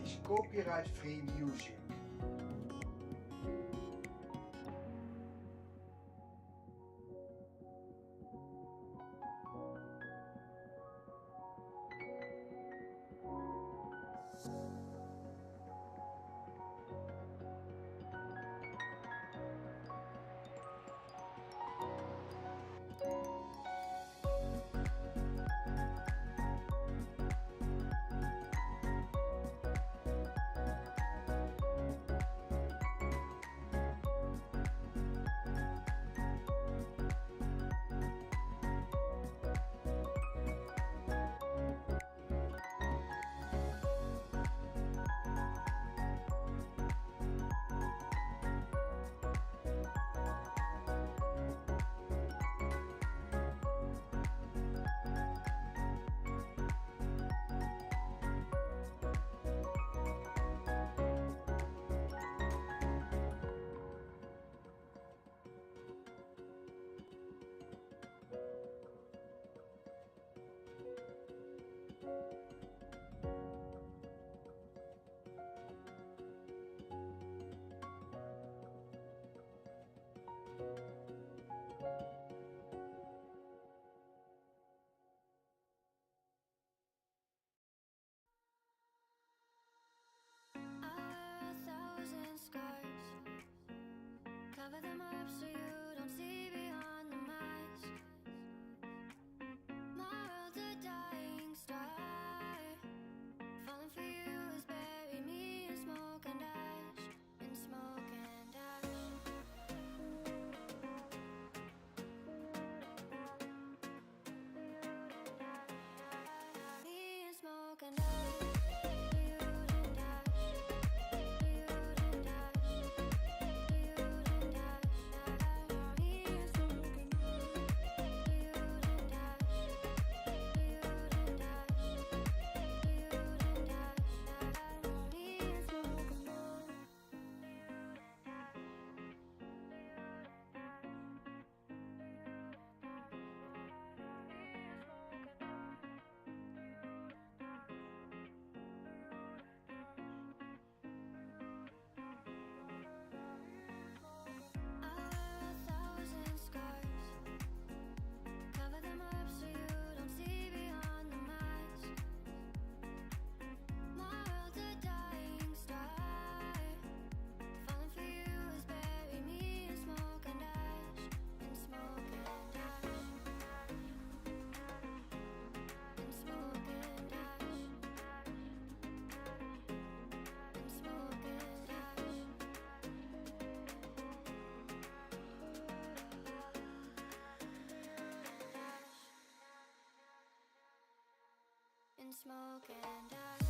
is copyright-free music. Cover them up so you don't see beyond the mask. My world's a dying star. Falling for you has buried me in smoke and ash. In smoke and ash. Me in smoke and ash. In smoke and ash.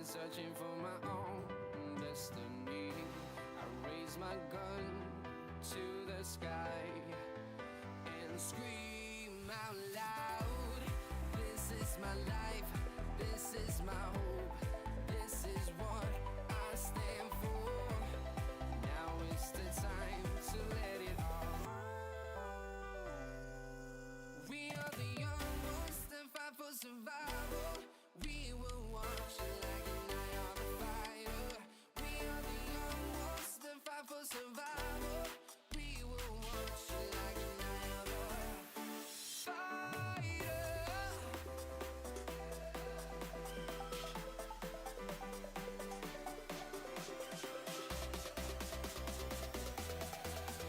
searching for my own destiny. I raise my gun to the sky and scream out loud. This is my life, this is my hope, this is what I stand for. Now is the time to let it all. We are the young ones that fight for survival. We will watch like an eye on the fighter. We are the young ones that fight for survival. We will watch like an eye on the fighter.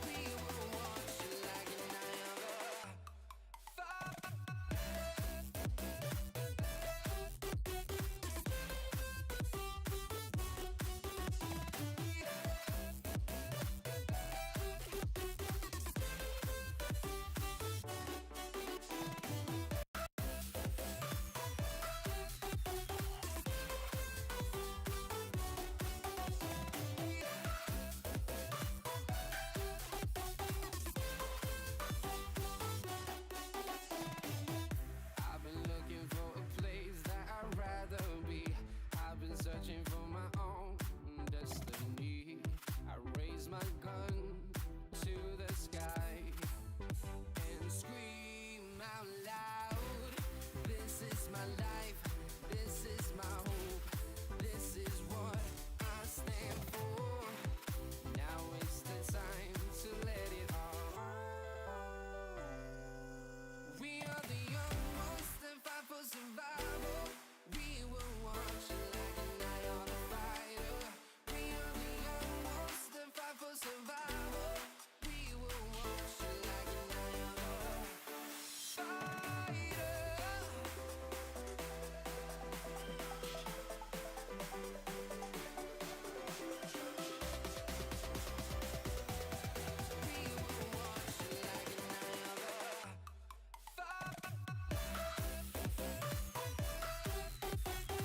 We will watch like an eye on the fighter. I've been looking for a place that I'd rather be. I've been searching for my own destiny. I raise my gun to the sky and scream out loud. This is my life, this is my hope, this is what I stand for. Now is the time to let it all. We are the young ones that fight for survival. We will watch like an eye on the fighter. We are the young ones that fight for survival. We will watch like an eye on the fighter. We will watch like an eye on the fighter.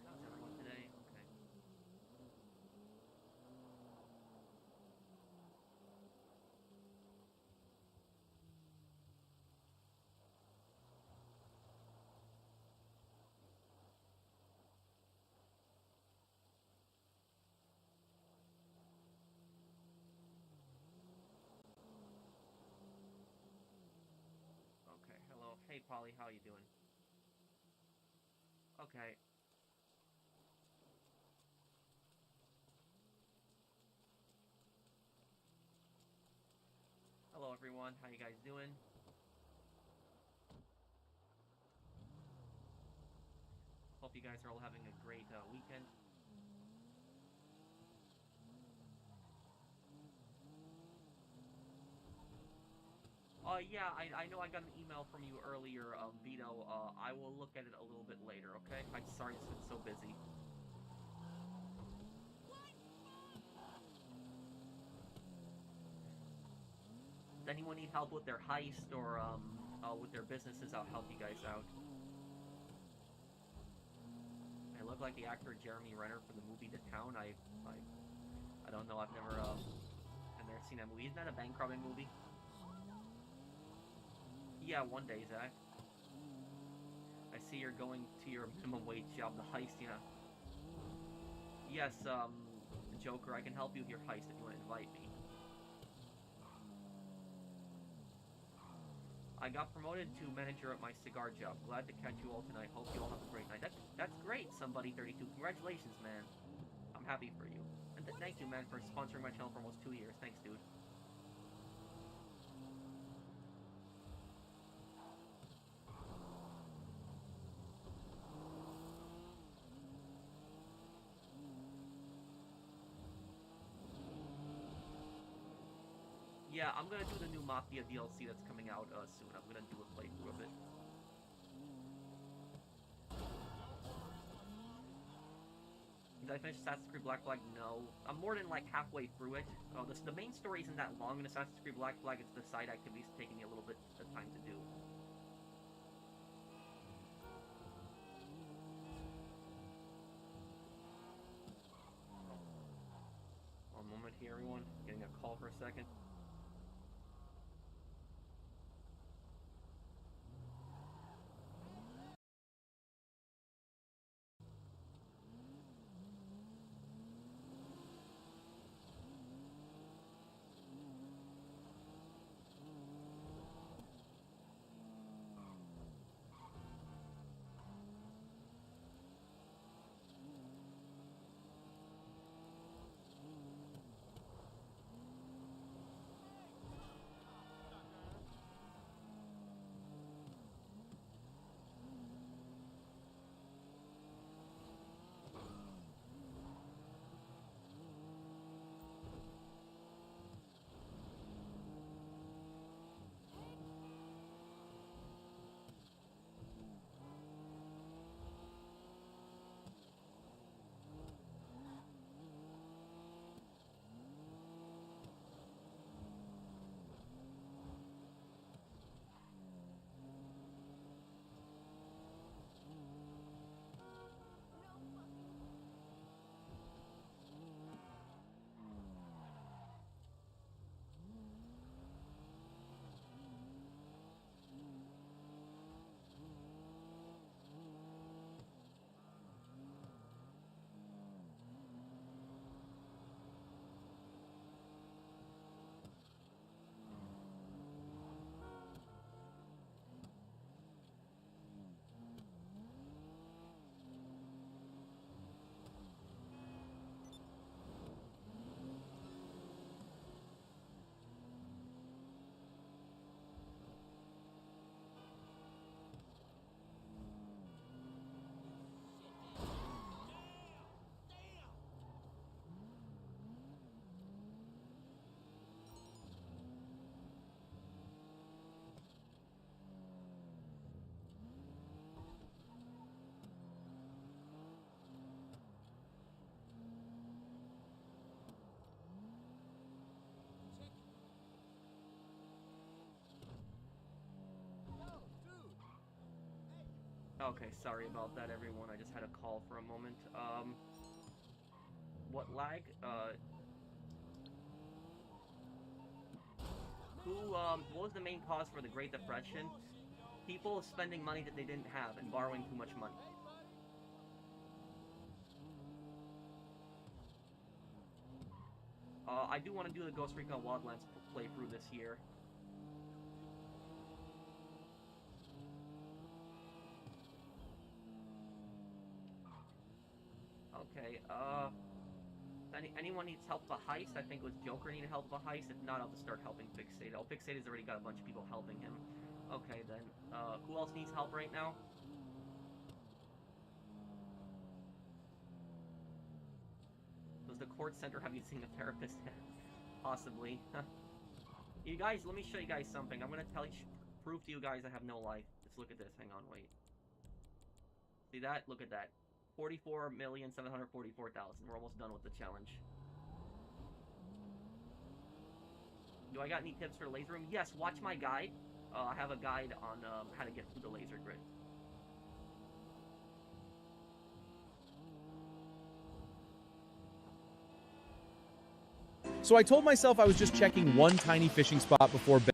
How's everyone today? Okay. Okay. Hello. Hey, Polly. How you doing? Okay. Hello, everyone. How you guys doing? Hope you guys are all having a great weekend. Yeah, I know I got an email from you earlier, Vito. I will look at it a little bit later, okay? I'm sorry, it's been so busy. Does anyone need help with their heist or, with their businesses? I'll help you guys out. I look like the actor Jeremy Renner from the movie The Town. I don't know, I've never seen that movie. Isn't that a bank robbing movie? Yeah, one day, Zach. I see you're going to your minimum wage job, the heist, yeah. Yes, Joker, I can help you with your heist if you want to invite me. I got promoted to manager at my cigar job. Glad to catch you all tonight. Hope you all have a great night. That's great, somebody32. Congratulations, man. I'm happy for you. And thank you, man, for sponsoring my channel for almost 2 years. Thanks, dude. Yeah, I'm gonna do the new Mafia DLC that's coming out soon. I'm gonna do a playthrough of it. Did I finish Assassin's Creed Black Flag? No. I'm more than like halfway through it. Oh, the main story isn't that long in Assassin's Creed Black Flag. It's the side activities taking me a little bit of time to do. One moment here, everyone. Getting a call for a second. Okay, sorry about that, everyone. I just had a call for a moment. What lag? What was the main cause for the Great Depression? People spending money that they didn't have and borrowing too much money. I do want to do the Ghost Recon Wildlands playthrough this year. Okay, anyone needs help with a heist? I think it was Joker needed help with a heist. If not, I'll just start helping Fixate. Oh, Fixate has already got a bunch of people helping him. Okay, then, who else needs help right now? Does the court center have you seeing a therapist? Possibly. You guys, let me show you guys something. I'm gonna prove to you guys I have no life. Let's look at this. Hang on, wait. See that? Look at that. 44,744,000. We're almost done with the challenge. Do I got any tips for the laser room? Yes, watch my guide. I have a guide on how to get through the laser grid. So I told myself I was just checking one tiny fishing spot before bed.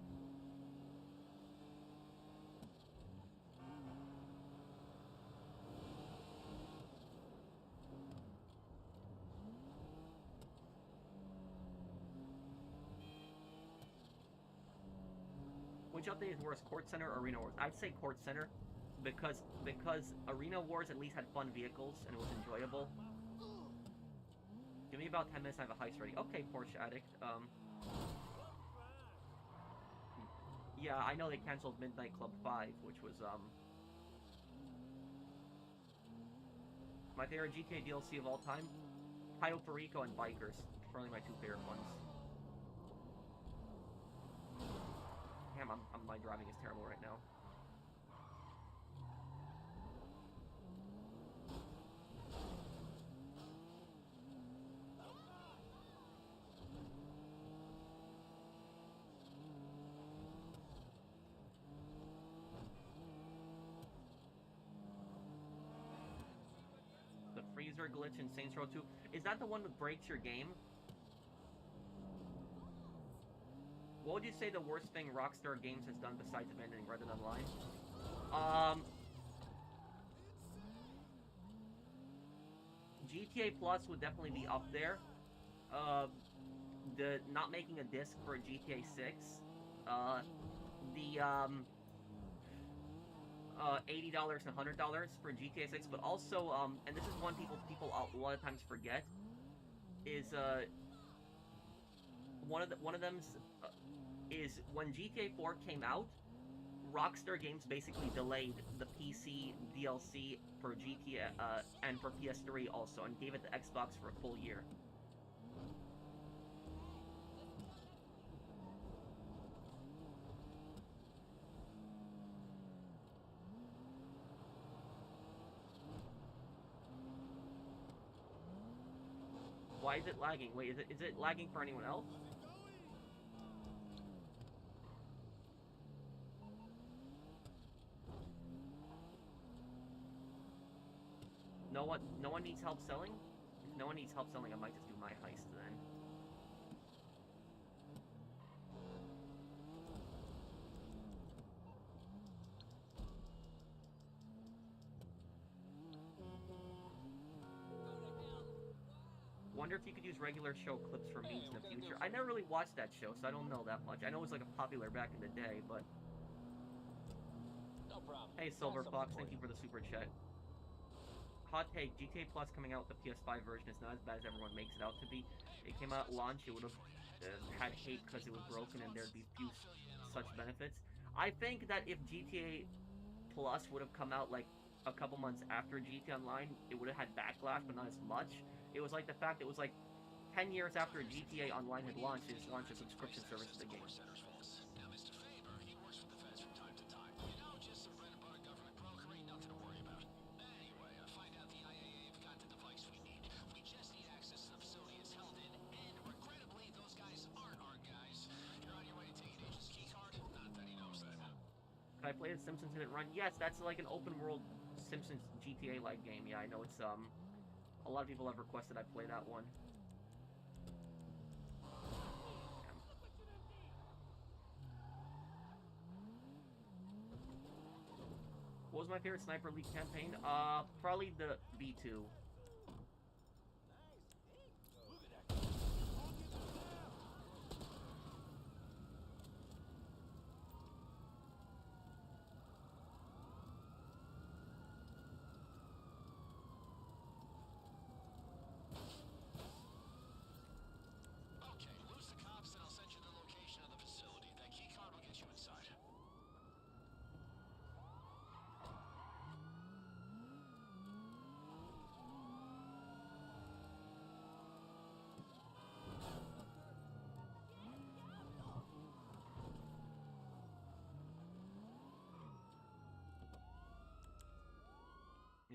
Which update is worse, Court Center or Arena Wars? I'd say Court Center, because Arena Wars at least had fun vehicles and it was enjoyable. Give me about 10 minutes, I have a heist ready. Okay, Porsche Addict. Yeah, I know they canceled Midnight Club 5, which was, my favorite GTA DLC of all time, Cayo Perico and Bikers. Probably my two favorite ones. Damn, my driving is terrible right now. The freezer glitch in Saints Row 2. Is that the one that breaks your game? What would you say the worst thing Rockstar Games has done besides abandoning Red Dead Online? GTA Plus would definitely be up there. The not making a disc for GTA 6. The $80 and $100 for GTA 6, but also and this is one people a lot of times forget, is one of them's is when GTA 4 came out, Rockstar Games basically delayed the PC DLC for GTA and for PS3 also, and gave it to Xbox for a full year. Why is it lagging? Wait, is it lagging for anyone else? No one needs help selling? If no one needs help selling, I might just do my heist then. Wonder if you could use regular show clips for memes in the future. I never really watched that show, so I don't know that much. I know it was like a popular back in the day, but... No problem. Hey, Silver Fox, thank you for the super chat. Hot take, GTA Plus coming out with the PS5 version is not as bad as everyone makes it out to be. It came out at launch, it would have had hate because it was broken and there'd be few such benefits. I think that if GTA Plus would have come out like a couple months after GTA Online, it would have had backlash, but not as much. It was like the fact it was like 10 years after GTA Online had launched, it launched a subscription service to the game. Now, Mr. Faber, he works with the feds from time to time. You know, just some bread and butter government broker, ain't nothing to worry about. Anyway, I find out the IAA have got the device we need. We just need access to the facility it's held in, and regrettably, those guys aren't our guys. You're on your way to take an agent's key card? Not that he knows that. Can I play the Simpsons Hit It Run? Yes, that's like an open world Simpsons GTA-like game. Yeah, I know it's, a lot of people have requested I play that one. What was my favorite Sniper League campaign? Probably the B2. Okay, lose the cops, and I'll send you the location of the facility. That key card will get you inside.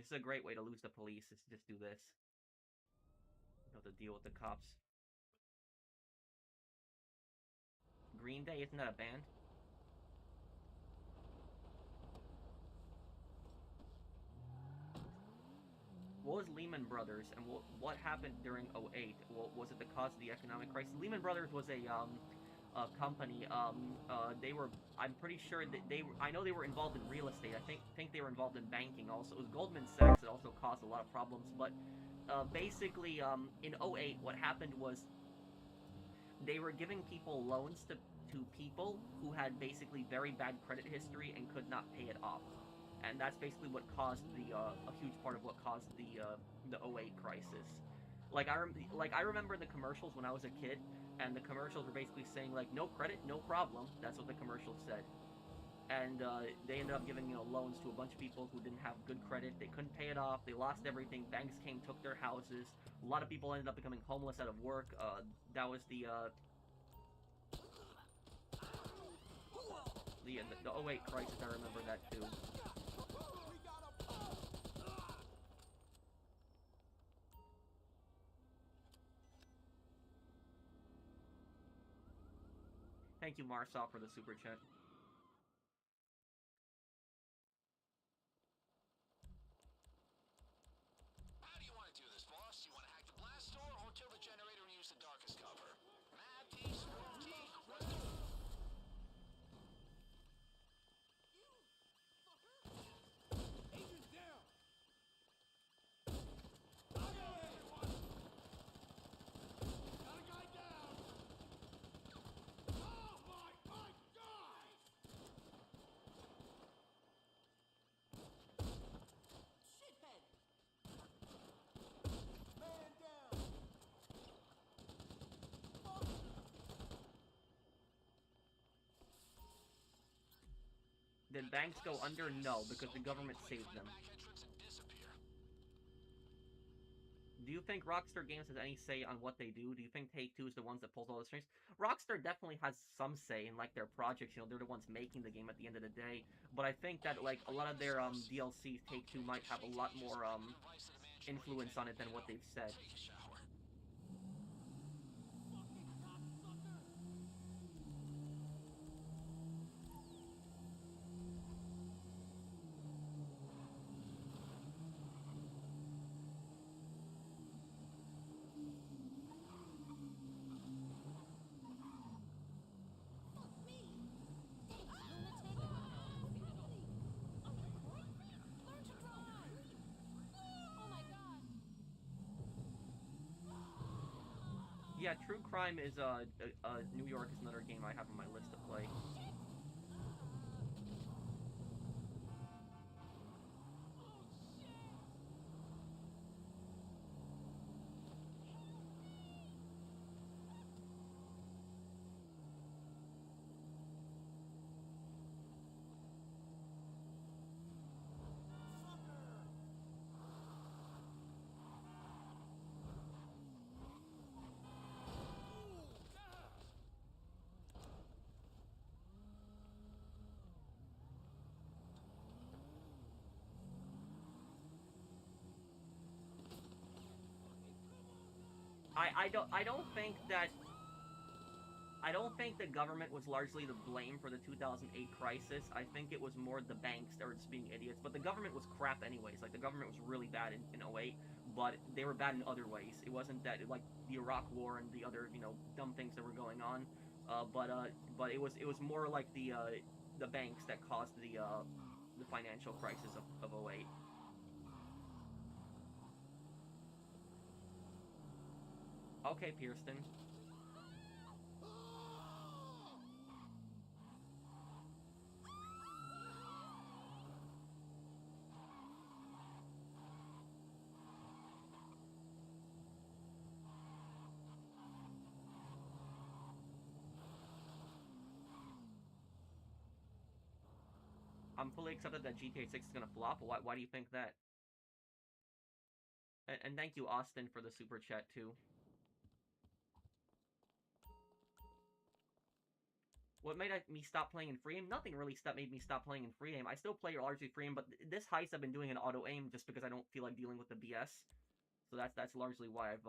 This is a great way to lose the police, is to just do this. You have to deal with the cops. Green Day, isn't that a band? What was Lehman Brothers, and what happened during '08? Was it the cause of the economic crisis? Lehman Brothers was a company. They were, I'm pretty sure that I know they were involved in real estate. I think they were involved in banking also. It was Goldman Sachs that also caused a lot of problems. But basically, in '08, what happened was they were giving people loans to people who had basically very bad credit history and could not pay it off. And that's basically what caused a huge part of what caused the '08 crisis. I remember the commercials when I was a kid, and the commercials were basically saying like, no credit, no problem. That's what the commercials said. And they ended up giving loans to a bunch of people who didn't have good credit. They couldn't pay it off. They lost everything. Banks came, took their houses. A lot of people ended up becoming homeless out of work. That was the '08 crisis. I remember that too. Thank you, Marsaw, for the super chat. How do you want to do this, boss? You want to hack the blast door or kill the generator and use the darkest cover? Matty, spooky, let's go. Did banks go under? No, because the government saved them. Do you think Rockstar Games has any say on what they do? Do you think Take-Two is the ones that pulls all the strings? Rockstar definitely has some say in like their projects. They're the ones making the game at the end of the day. But I think that like a lot of their DLCs, Take-Two might have a lot more influence on it than what they've said. Take a shower. Yeah, True Crime is New York is another game I have on my list to play. I don't think that I don't think the government was largely to blame for the 2008 crisis. I think it was more the banks that were just being idiots. But the government was crap anyways. Like, the government was really bad in '08, but they were bad in other ways. It wasn't that, like, the Iraq War and the other, dumb things that were going on. But it was more like the banks that caused the financial crisis of '08. Okay, Pearston. I'm fully accepted that GTA 6 is gonna flop. Why do you think that? And thank you, Austin, for the super chat too. What made me stop playing in free aim? Nothing really made me stop playing in free aim. I still play largely free aim, but this heist I've been doing in auto aim just because I don't feel like dealing with the BS. So that's largely why I've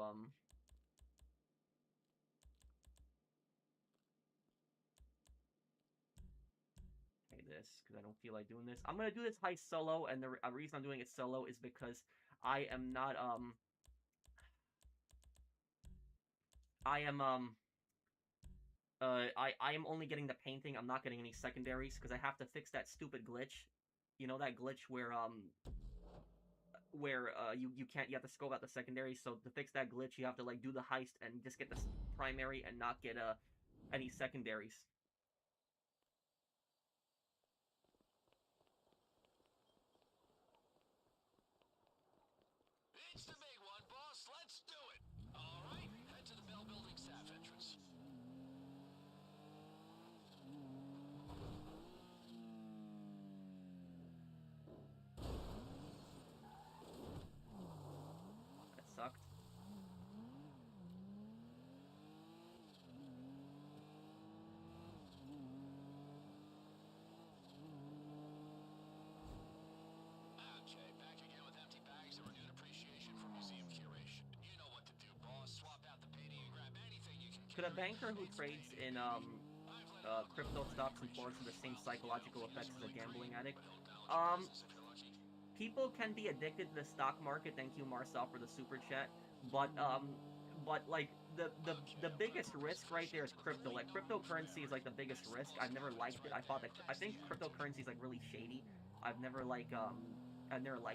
okay, this because I don't feel like doing this. I'm gonna do this heist solo, and the reason I'm doing it solo is because I am not I am I am only getting the painting. I'm not getting any secondaries because I have to fix that stupid glitch. You know that glitch where you can't, you have to scope out the secondary. So to fix that glitch, you have to like do the heist and just get the primary and not get any secondaries. It's the big one, boss. Let's do it. All right, head to the Bell Building staff entrance. That sucked. Okay, back again with empty bags and renewed appreciation for museum curation. You know what to do, boss. Swap out the painting and grab anything you can Could a carry. banker who It's trades painting, in baby. I've let other crypto people stocks and pretty forex sure have the he same follows the psychological algorithm. He's effects as a really gambling green, addict? but he'll balance your business if you're lucky. People can be addicted to the stock market. Thank you, Marcel, for the super chat. But like the Okay, open up biggest for risk right there reservations is with crypto. Like cryptocurrency is like the biggest That's the risk. most I've never valuables liked it. right there. I That's the think guarantee. cryptocurrency is like really shady. I've never liked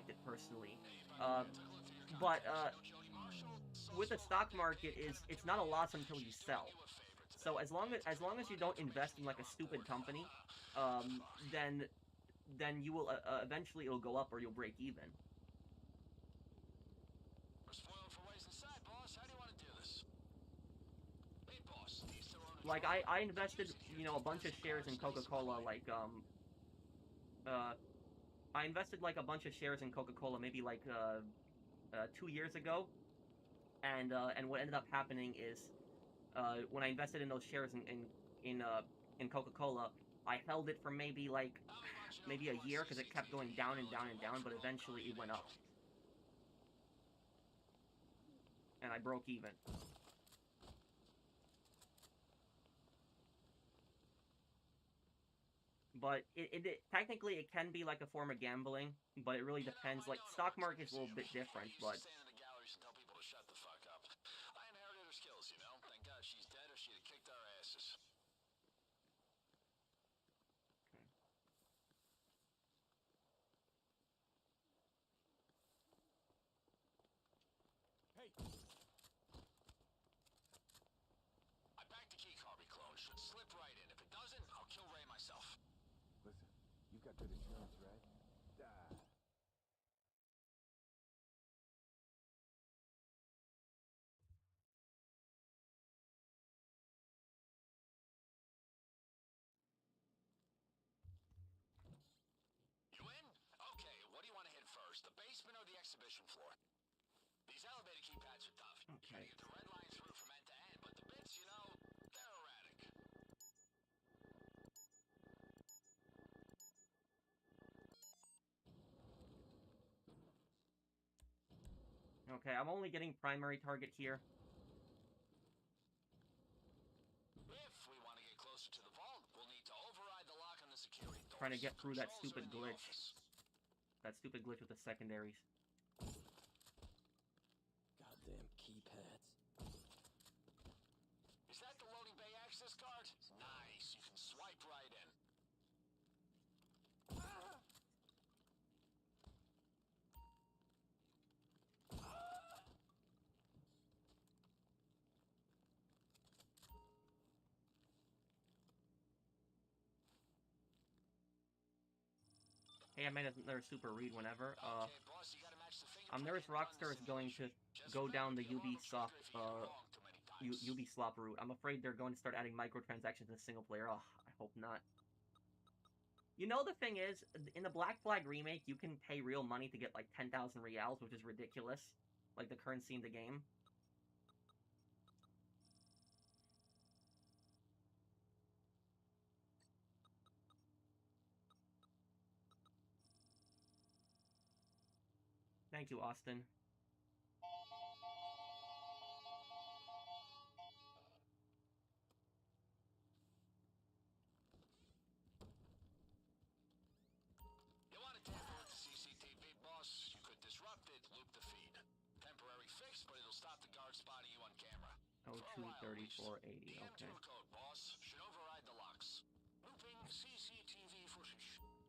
it personally. Hey, by the way, Um, I took a look through your but contacts. You know Jody Marshall? with the Soft-spoken stock type, market eh? Kind is of it's not a diplomatic. loss until you She's doing sell. you a favor today. So It's a as long as lot you of don't information invest to in get like a her on stupid board. company, Fuck. then you will eventually it'll go up or you'll break even. We're spoiled for ways inside, boss. How do you want to do this? Hey, boss. Do you still own a Like drone? I We could invested, use it here you to know, a keep bunch of massive shares in crowds nice and Coca-Cola. quiet. Uh, I invested like a bunch of shares in Coca-Cola maybe like 2 years ago, and what ended up happening is when I invested in those shares in in Coca-Cola, I held it for I'll be watching over maybe a you on year because it kept CCTV. going down and If down it and went down, but wrong, eventually you it went know. up and I broke even. But technically it can be like a form of gambling, but it really You know, depends. I Like don't know stock much market is a little museum. bit I different, used to but stand in the galleries and tell people to shut the fuck up. I inherited her skills, you know. Thank God she's dead or she'd have kicked our asses. I backed the key card we closed. Should slip right in. If it doesn't, I'll kill Ray myself. Listen, you got good insurance, right? You in? Okay, what do you want to hit first? The basement or the exhibition floor? These elevator keypads are tough. You okay. gotta get the red line through from end to end, but the bits, you know, they're erratic. Okay, I'm only getting primary target here. If we want to get closer to the vault, we'll need to override the lock on the security doors. Trying to get through that Controls are stupid in the glitch. office. That stupid glitch with the secondaries. Goddamn keypads. Is that the loading bay access card? Nice. You can swipe right in. Hey, I made another super read whenever. Okay, boss, you gotta match the I'm fingerprint nervous and run the Rockstar is going to simulation. Just go remember, down the the alarm will trigger if you get it wrong too many times. Ubisoft route. I'm afraid they're going to start adding microtransactions in single player. Oh, I hope not. You know, the thing is, in the Black Flag remake, you can pay real money to get like 10,000 reals, which is ridiculous. Like the currency in the game. Thank you, Austin. You want to tamper with the CCTV, boss? You could disrupt it, loop the feed. Temporary fix, but it'll stop the guard spotting you on camera. Oh, For a while, at least. 23480. The Okay. M2 code, boss, should override the locks. Looping CCTV footage. Okay.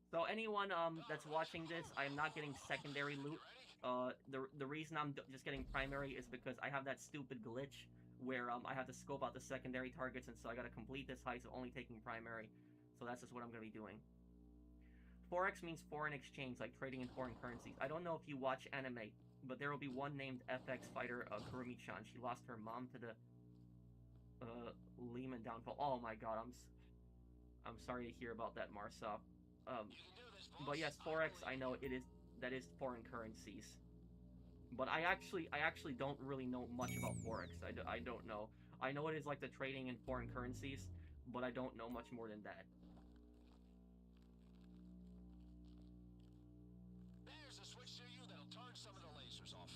So anyone that's watching this, I'm not getting secondary loot. The reason I'm just getting primary is because I have that stupid glitch where I have to scope out the secondary targets, and so I gotta complete this heist of only taking primary. So that's just what I'm gonna be doing. Forex means foreign exchange, like trading in foreign currencies. I don't know if you watch anime, but there will be one named FX fighter, Kurumi-chan. She lost her mom to the Lehman downfall. Oh my god, I'm sorry to hear about that, Marsop. But yes, Forex, I know that is foreign currencies. But I actually don't really know much about Forex. I don't know. I know it is like the trading in foreign currencies, but I don't know much more than that. There's a switch near you that'll turn some of the lasers off.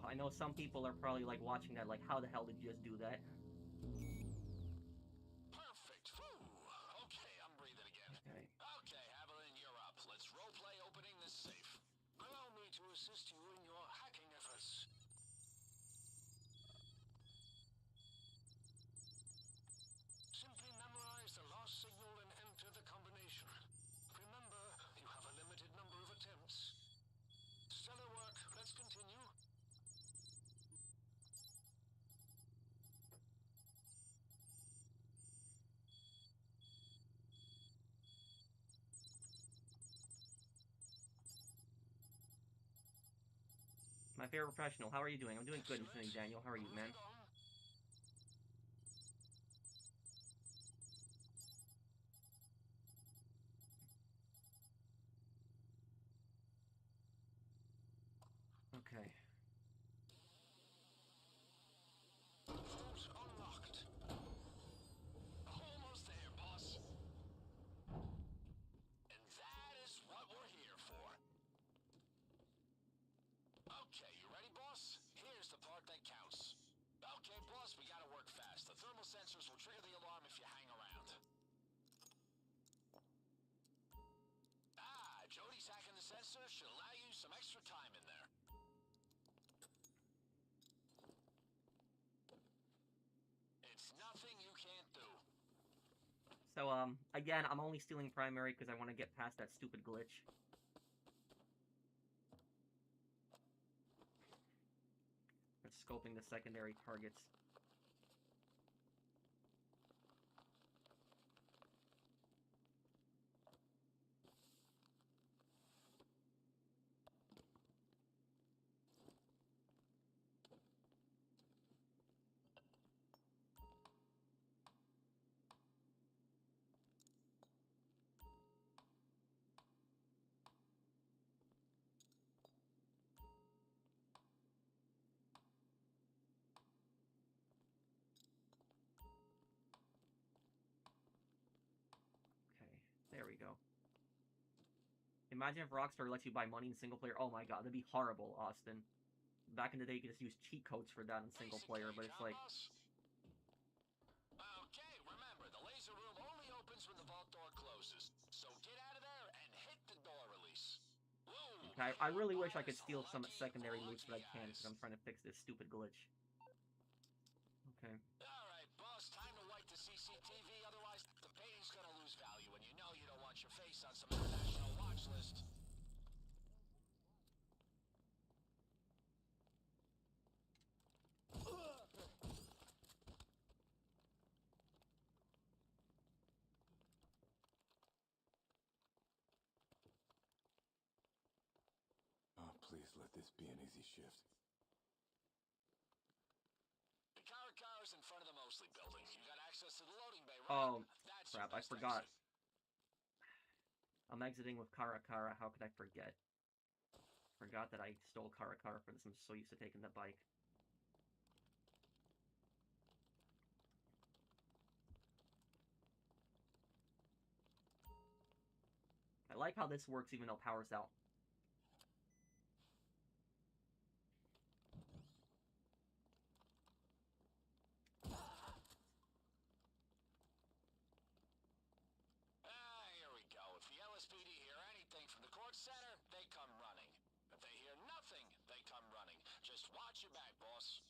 I know some people are probably like watching that, like, how the hell did you just do that? Perfect. Whew. Okay, I'm breathing again. Okay. Okay, Evelyn, you're up. Let's roleplay opening this safe. Allow me to assist you in your hacking efforts. Simply memorize the last signal and enter the combination. Remember, you have a limited number of attempts. Stellar work. Let's continue. My favorite professional. How are you doing? I'm doing good, Mr. Daniel. How are you, man? Okay. Vault unlocked. Almost there, boss. And that is what we're here for. Okay, you ready, boss? Here's the part that counts. Okay, boss, we gotta work fast. The thermal sensors will trigger the alarm if you hang around. Ah, Jody's hacking the sensor should allow you some extra time in there. It's nothing you can't do. So, again, I'm only stealing primary because I want to get past that stupid glitch. It's scoping the secondary targets. There we go. Imagine if Rockstar lets you buy money in single player. Oh my god, that'd be horrible, Austin. Back in the day, you could just use cheat codes for that in single player, but it's like... Okay, remember, the laser room only opens when the vault door closes. So get out of there and hit the door release. Whoa, Okay, I really wish I could steal some secondary loots, but I can't because I'm trying to fix this stupid glitch. Okay. Alright, boss, time to wipe the CCTV, otherwise the painting's gonna lose value, and you know you don't want your face on some international watch list. Please let this be an easy shift. The car is in front of the Mosley building. You got access to the loading bay, right? Oh, That's your crap, I best forgot. exit. I'm exiting with Kara. How could I forget? Forgot that I stole Kara for this. I'm so used to taking the bike. I like how this works even though power's out. Here we go. If the LSPD hear anything from the court center, they come running. If they hear nothing, they come running. Just watch your back, boss.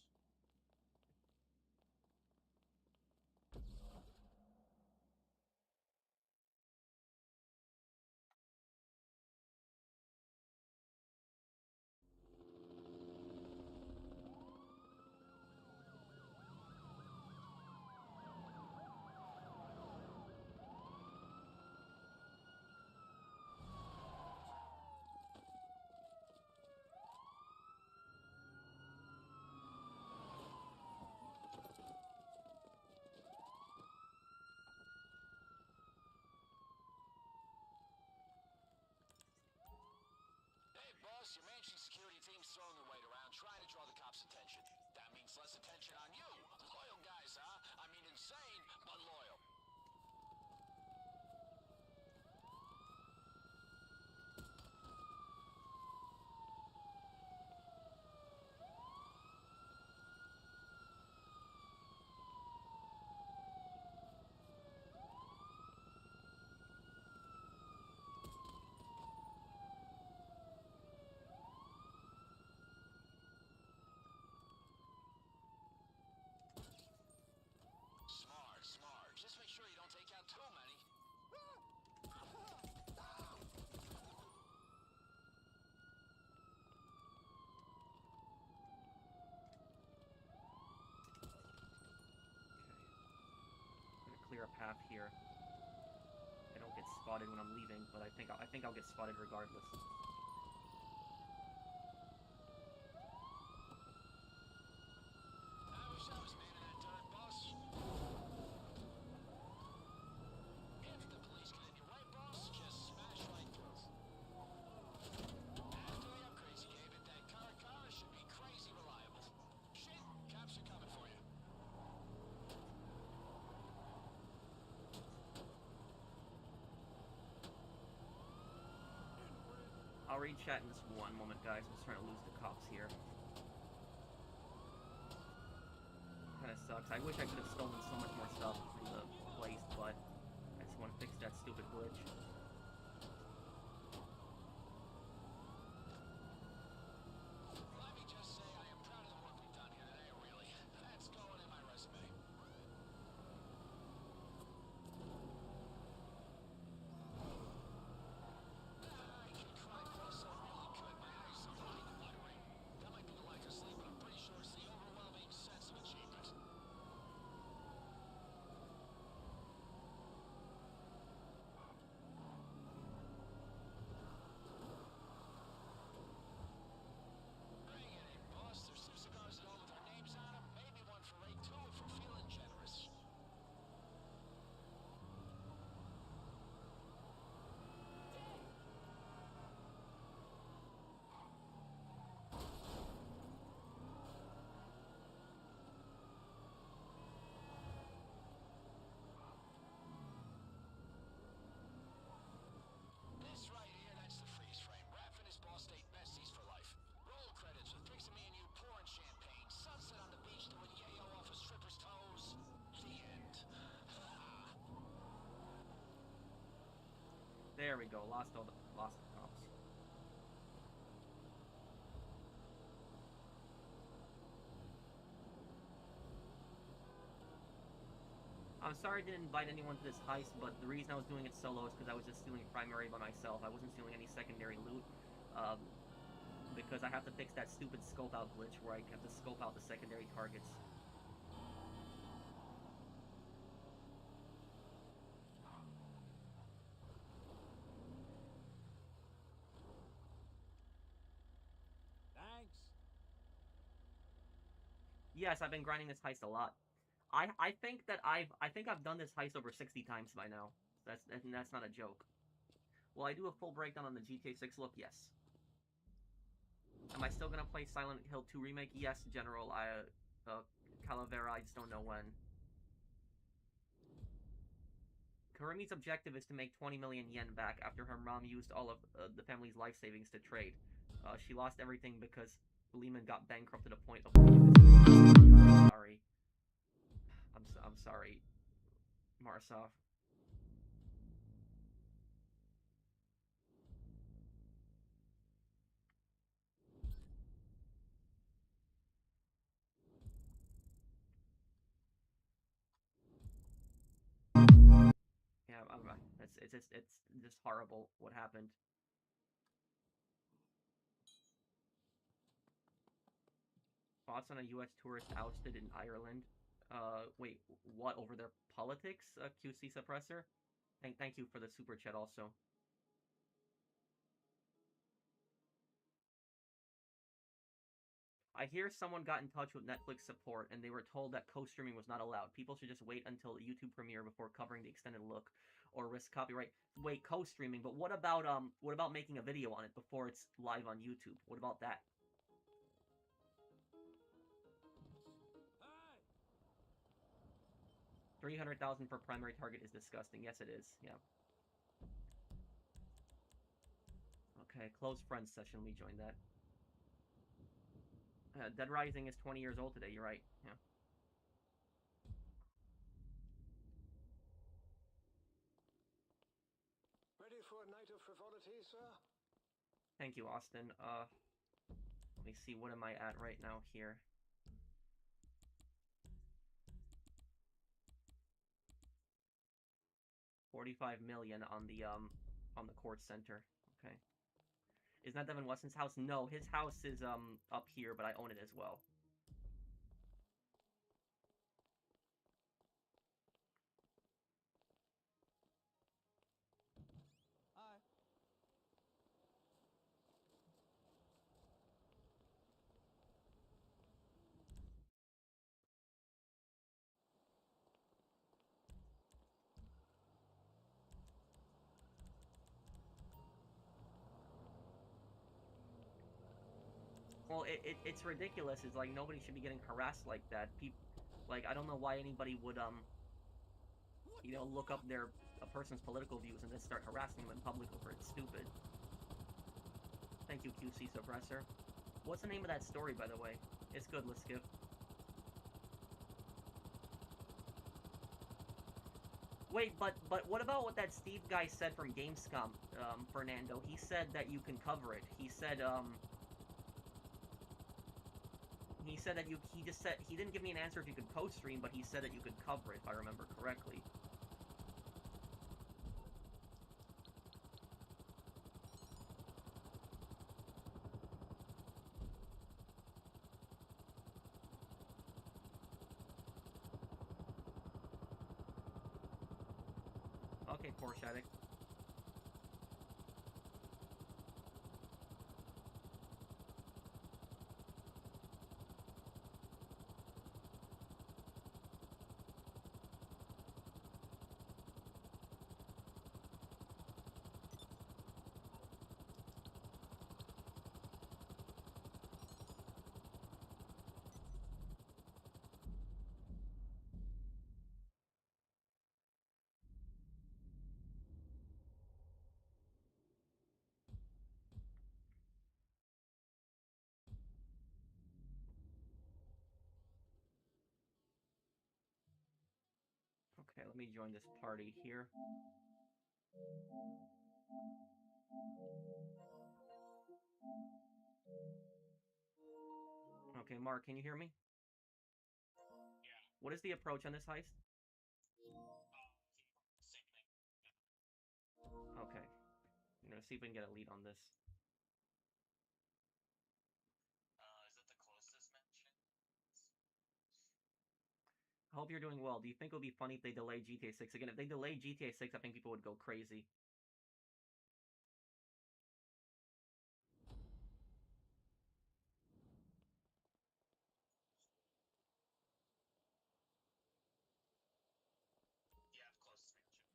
Hey, boss, your mansion security team's throwing their weight around, trying to draw the cops' attention. That means less attention on you. Loyal guys, huh? I mean insane, but loyal. Smart. Just make sure you don't take out too many. I'm gonna clear a path here. I don't get spotted when I'm leaving, but I think I'll get spotted regardless. I wish I was man in that dirt, boss. If the police get in your way, boss, just smash right through. After the upgrades you gave it, that car should be crazy reliable. Shit, cops are coming for you. I'll read chat in just one moment, guys. I'm just trying to lose the cops here. Kinda sucks. I wish I could have stolen so much more stuff from the place, but I just want to fix that stupid glitch. Let me just say I am proud of the work we've done here today, really. That's going in my resume. I could cry, boss. I really could. My eyes are really watering. That might be the lack of sleep, but I'm pretty sure it's the overwhelming sense of achievement. Bring it in, boss. There's 2 cigars at home with our names on them. Maybe one for Ray, too, if we're feeling generous. This right here, that's the freeze frame. Raph and his boss stayed besties for life. Roll credits with pics of me and you pouring champagne. Sunset on the beach doing yayo off a stripper's toes. The end. There we go. Lost the cops. I'm sorry I didn't invite anyone to this heist, but the reason I was doing it solo is because I was just stealing primary by myself. I wasn't stealing any secondary loot, because I have to fix that stupid scope out glitch where I have to scope out the secondary targets. Yes, I've been grinding this heist a lot. I think that I've done this heist over 60 times by now. That's not a joke. Will I do a full breakdown on the GTA 6 look? Yes. Am I still gonna play Silent Hill 2 Remake? Yes, General. Calavera, I just don't know when. Karimi's objective is to make 20 million yen back after her mom used all of the family's life savings to trade. She lost everything because Lehman got bankrupt to the point of... I'm sorry. I'm sorry, Marsov. Yeah, it's just horrible what happened. Thoughts on a U.S. tourist ousted in Ireland? Wait, what, over their politics? QC suppressor? Thank you for the super chat also. I hear someone got in touch with Netflix support and they were told that co-streaming was not allowed. People should just wait until the YouTube premiere before covering the extended look or risk copyright. Wait, co-streaming, but what about making a video on it before it's live on YouTube? What about that? Hey! 300,000 for primary target is disgusting. Yes, it is. Yeah. Okay, close friends session. Let me join that. Dead Rising is 20 years old today. You're right. Yeah. Ready for a night of frivolity, sir? Thank you, Austin. Let me see. What am I at right now here? $45 million on the court center. Okay. Isn't that Devin Weston's house? No, his house is up here, but I own it as well. Hi. Well, it's ridiculous. It's like nobody should be getting harassed like that. Like, I don't know why anybody would look up a person's political views and then start harassing them in public over it. It's stupid. Thank you, QC Suppressor. What's the name of that story, by the way? It's good, let's skip. Wait, but what about what that Steve guy said from Gamescom, Fernando? He said that you can cover it. He said that he just said, he didn't give me an answer if you could co-stream, but he said that you could cover it, if I remember correctly. Okay, Porsche Addict. Okay, let me join this party here. Okay, Mark, can you hear me? Yeah. What is the approach on this heist? Same thing. Okay. I'm gonna see if we can get a lead on this. Is that the closest mention? I hope you're doing well. Do you think it would be funny if they delay GTA 6 again? If they delay GTA 6, I think people would go crazy.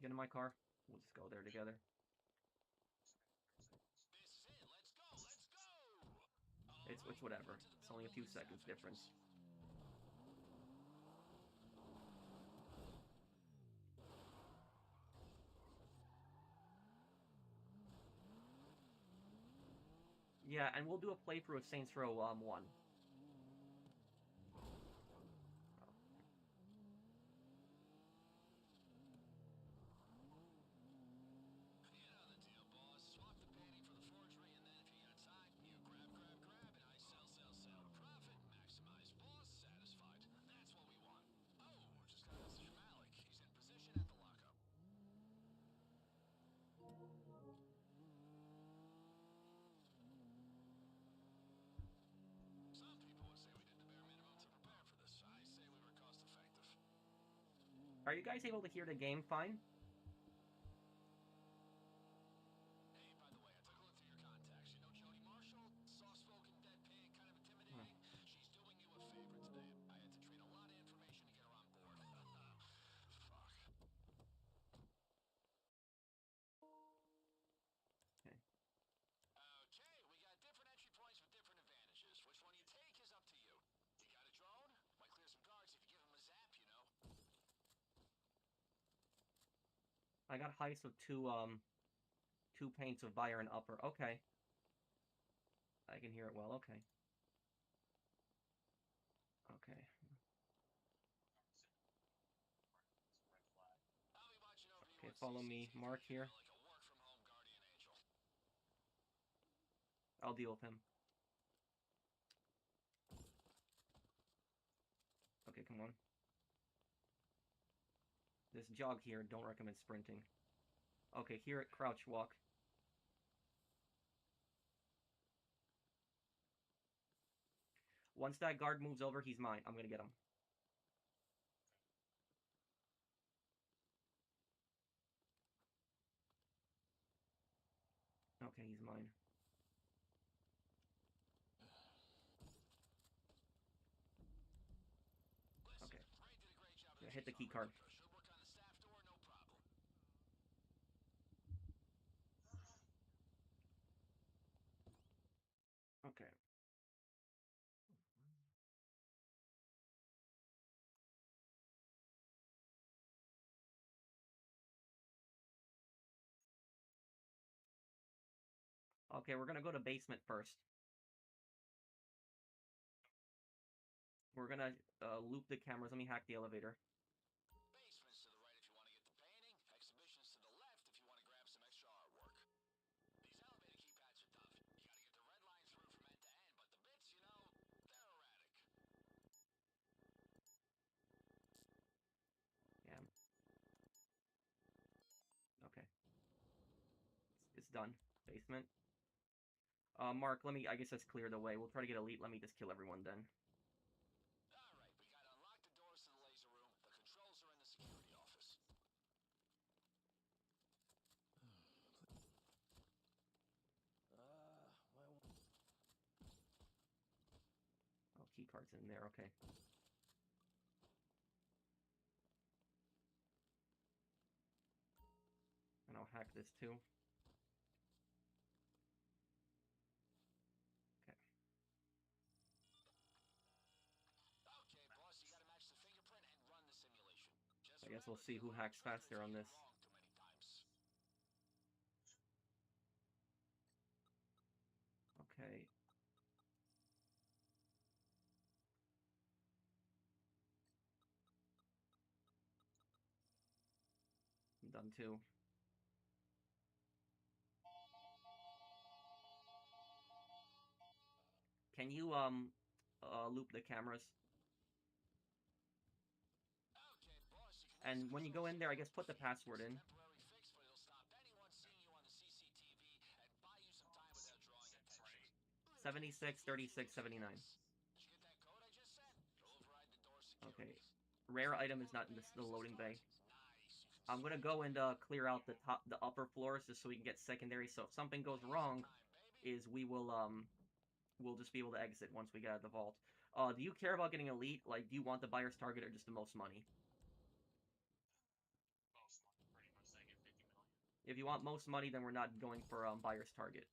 Get in my car. We'll just go there together. This is it. Let's go. Let's go. It's whatever. It's only a few seconds difference. Yeah, and we'll do a playthrough of Saints Row 1. You know the deal, boss. Swap the painting for the forgery, and then if you got time, you grab, and I sell. Profit, maximize. Boss, satisfied. That's what we want. Oh, just got a message from Alec. He's in position at the lockup. Some people would say we did the bare minimum to prepare for this. I say we were cost effective. Are you guys able to hear the game fine? Hey, by the way, I took a look through your contacts. You know Jody Marshall? Soft-spoken, deadpan, kind of intimidating. She's doing you a favor today. I had to trade a lot of information to get her on board. Fuck. Okay. Okay, we got different entry points with different advantages. Which one you take is up to you. You got a drone? Might clear some guards if you give them a zap, you know? I got heist with two paints of buyer and upper. Okay. I can hear it well. Okay. Okay. I'll be watching over you Okay, on follow me. CCTV, Mark here. like a work-from-home guardian angel. I'll deal with him. Okay, come on. This jog here, don't recommend sprinting. Okay, here at crouch walk. Once that guard moves over, he's mine. I'm gonna get him. Okay, he's mine. Listen, Okay. Ray did a great job. Yeah, hit the key card. Should work on the staff door, no problem. Okay. Okay, we're gonna go to basement first. We're gonna loop the cameras. Let me hack the elevator. Basement's to the right if you want to get the painting. Exhibition's to the left if you want to grab some extra artwork. These elevator keypads are tough. You gotta get the red line through from end to end, but the bits, you know, they're erratic. Yeah. Okay. It's done. Basement. Mark, let me, I guess that's clear the way. We'll try to get elite. Let me just kill everyone then. Alright, we gotta unlock the doors to the laser room. The controls are in the security office. Why won't... Oh, key card's in there. Okay. And I'll hack this too. Okay. Okay, boss, you gotta match the fingerprint and run the simulation. Just I guess we'll remember, see who the hacks traitor faster on take this. it wrong too many times. Okay. I'm done too. Can you loop the cameras? Okay, boss, you can use And the when you go controls in to there, I lock guess the put the feed. password It's a in. temporary fix, but it'll stop anyone seeing you on the CCTV and buy you some time without drawing attention. 76, 36, 79. Did you get that code I just sent? It'll override the door Okay. security. Rare item is not in the loading bay. Nice. You can I'm gonna go and clear out the upper floors just so we can get secondary. So if something goes wrong, is we'll just be able to exit once we get out of the vault. Do you care about getting elite? Like, do you want the buyer's target or just the most money? If you want most money, then we're not going for buyer's target.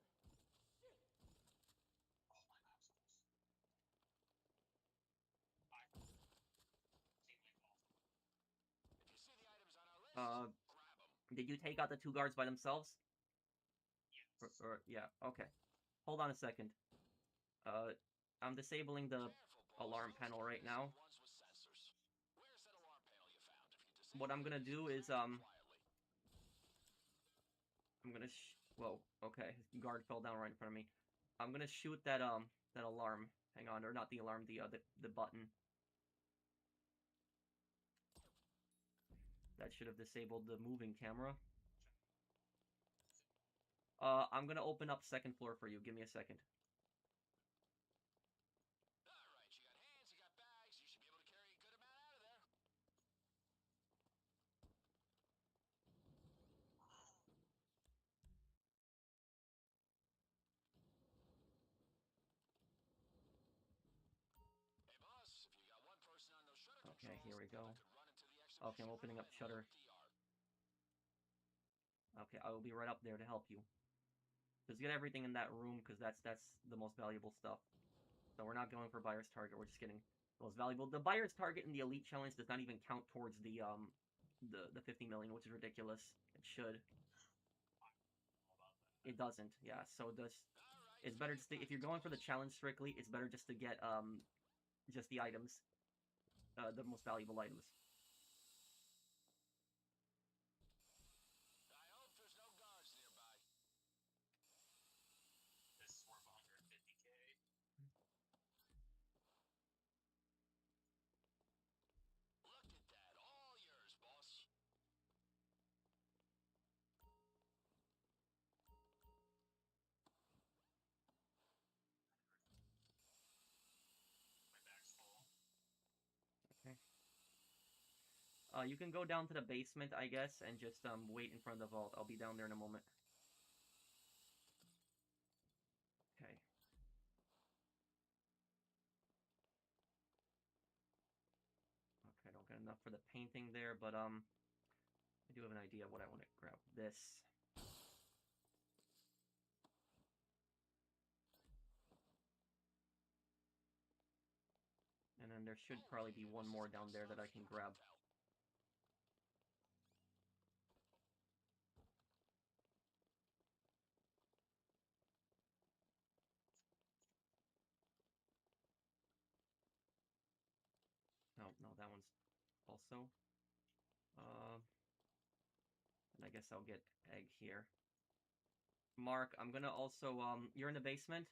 If you see the items on our list, grab them. Did you take out the 2 guards by themselves? Yeah, okay. Hold on a second. I'm disabling the alarm panel right now. What I'm gonna do is, I'm gonna whoa, okay. Guard fell down right in front of me. I'm gonna shoot that, that alarm. Hang on, or not the alarm, the button. That should have disabled the moving camera. I'm gonna open up 2nd floor for you. Give me a second. Alright, you got hands, you got bags, you should be able to carry a good amount out of there. Hey boss, if you got one person on those shutter Okay, controls, here we go. I could run into the exhibition Okay, I'm opening room up and shutter. DR. Okay, I will be right up there to help you. Just get everything in that room, because that's the most valuable stuff. So we're not going for buyer's target, we're just getting the most valuable. The buyer's target in the Elite Challenge does not even count towards the 50 million, which is ridiculous. It should. It doesn't, yeah, so it's better just to, if you're going for the challenge strictly, it's better just to get, just the items. The most valuable items. I hope there's no guards nearby. This is worth 150K. Look at that, all yours, boss. My bag's full. Okay. You can go down to the basement, I guess, and just, wait in front of the vault. I'll be down there in a moment. Okay. Okay, I don't get enough for the painting there, but, I do have an idea of what I want to grab. This. And then there should probably be one more down there that I can grab. No, that one's also. And I guess I'll get egg here. Mark, I'm gonna also, you're in the basement?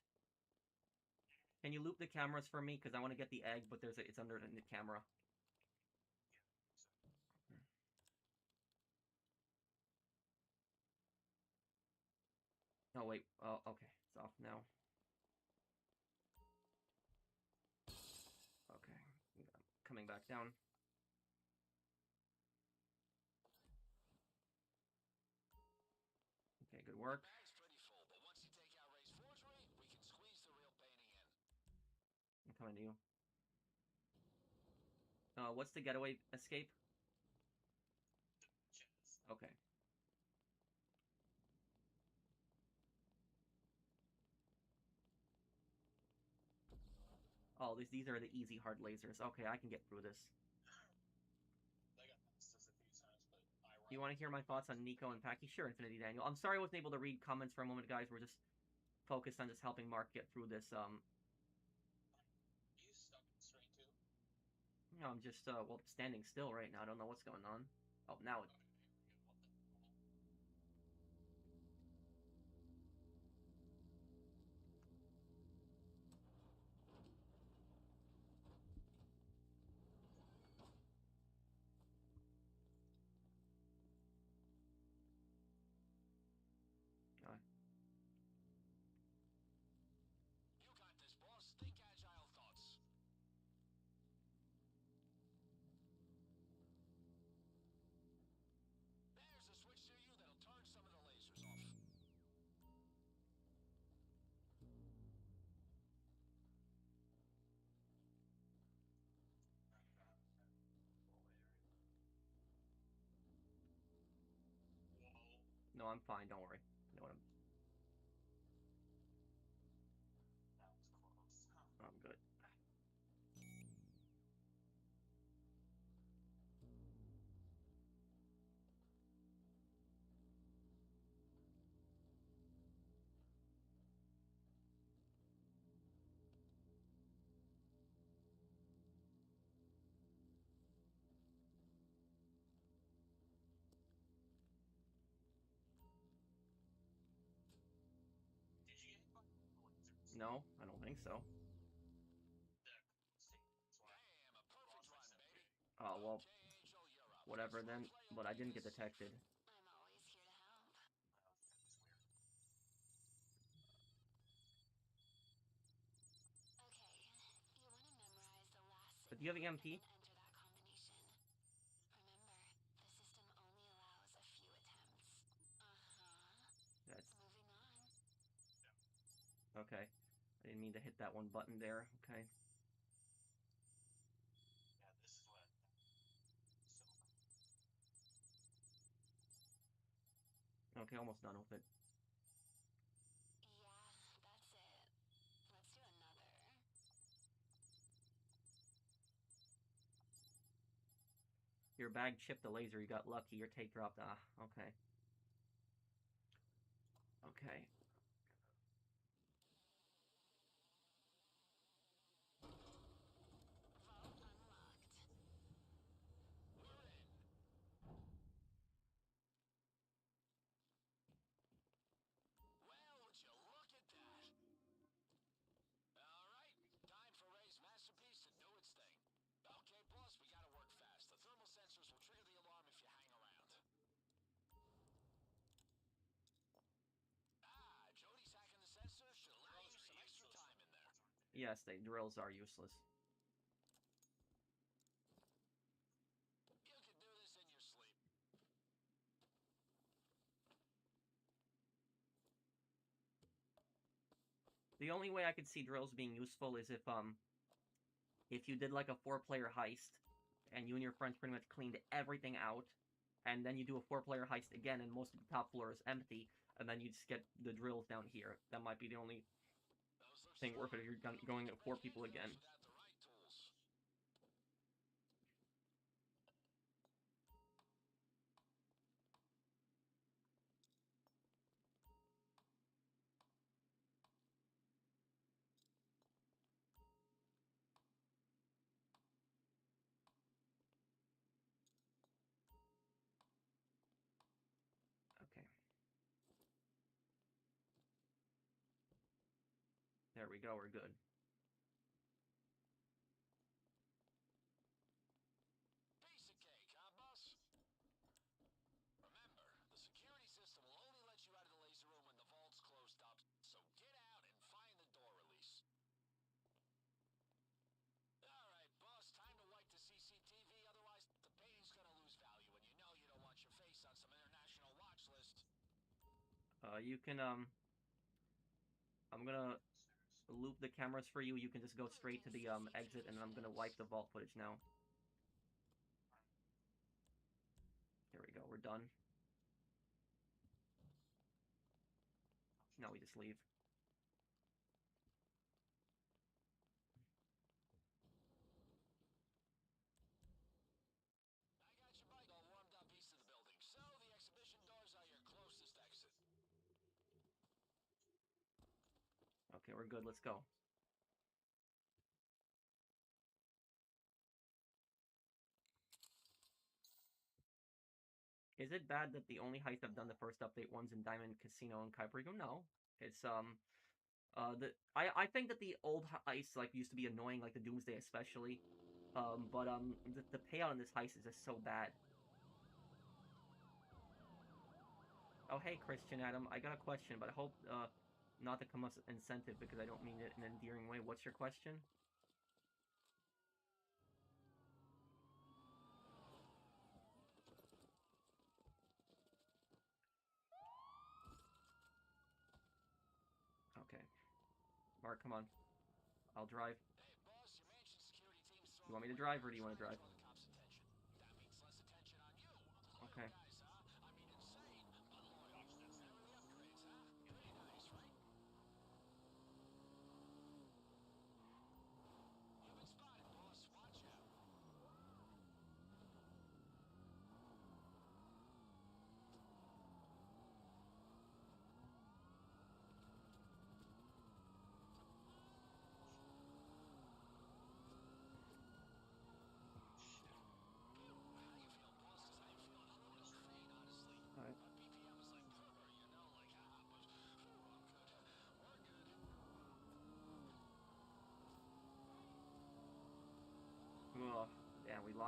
Can you loop the cameras for me? Because I want to get the egg, but it's under the camera. Oh, wait. Oh, okay. It's off now. Okay. I'm coming back down. Okay, good work. Bag's pretty full, but once you take out Ray's forgery, we can squeeze the real painting in. I'm coming to you. What's the getaway escape? Okay. Oh, these are the easy hard lasers. Okay, I can get through this. I got past this a few times, but Do you want to hear my thoughts on Nico and Packy? Sure, Infinity Daniel. I'm sorry I wasn't able to read comments for a moment, guys. We're just focused on just helping Mark get through this. you stuck straight too. No, I'm just, well, standing still right now. I don't know what's going on. Oh, now it... You got this, boss. Think agile thoughts. No, I'm fine. Don't worry. You know what That was close. I'm good. Did you get hit by lasers? No, I don't think so. See, that's why. Damn, a perfect run, baby. Oh, well, Okay, Angel, you're up. whatever Next then. role But I didn't get is- detected. I'm always here to help. That's weird. Okay, you want to memorize the last But do you have signal EMP? and then enter that combination. Remember, the system only allows a few attempts. That's Moving on. okay. I didn't mean to hit that one button there. Okay. Yeah, this is what. So, Okay, almost done with it. Yeah, that's it. Let's do another. Your bag chipped the laser. You got lucky. Your tape dropped. Ah, okay. Okay. Vault unlocked. We're in. Well, would you look at that? All right, time for Ray's masterpiece to do its thing. Okay, boss, we gotta work fast. The thermal sensors will trigger the alarm if you hang around. Ah, Jody's hacking the sensors should allow you some extra time in there. Yes, the drills are useless. You can do this in your sleep. The only way I could see drills being useful is if you did like a 4-player heist, and you and your friends pretty much cleaned everything out, and then you do a 4-player heist again, and most of the top floor is empty, and then you just get the drills down here. That might be the only Those look thing worth it strong. if you're You going can't at 4 break people into those again. without the right tools. Okay. There we go, we're good. Piece of cake, huh, boss? Remember, the security system will only let you out of the laser room when the vault's closed up, so get out and find the door release. All right, boss, time to wipe the CCTV, otherwise the painting's gonna lose value, and you know you don't want your face on some international watch list. You can, I'm gonna loop the cameras for you. You can just go straight to the, exit, and I'm gonna wipe the vault footage now. Here we go, we're done. Now we just leave. I got your bike all warmed up east of the building, so the exhibition doors are your closest exit. Okay, we're good, let's go. Is it bad that the only heist I've done the first update one's in Diamond Casino and Kuiper? No. It's, I think that the old heists, like, used to be annoying, like the Doomsday especially. But, the payout in this heist is just so bad. Oh, hey, Christian Adam, I got a question, but I hope, not to come as incentive because I don't mean it in an endearing way. What's your question? Okay. Mark, come on. I'll drive. Hey, boss, your mansion security team's You want me throwing to away drive, or do you want to trying drive? draw the cops' attention. That means less attention on you. Loyal Okay. guys, huh? I mean insane, but loyal.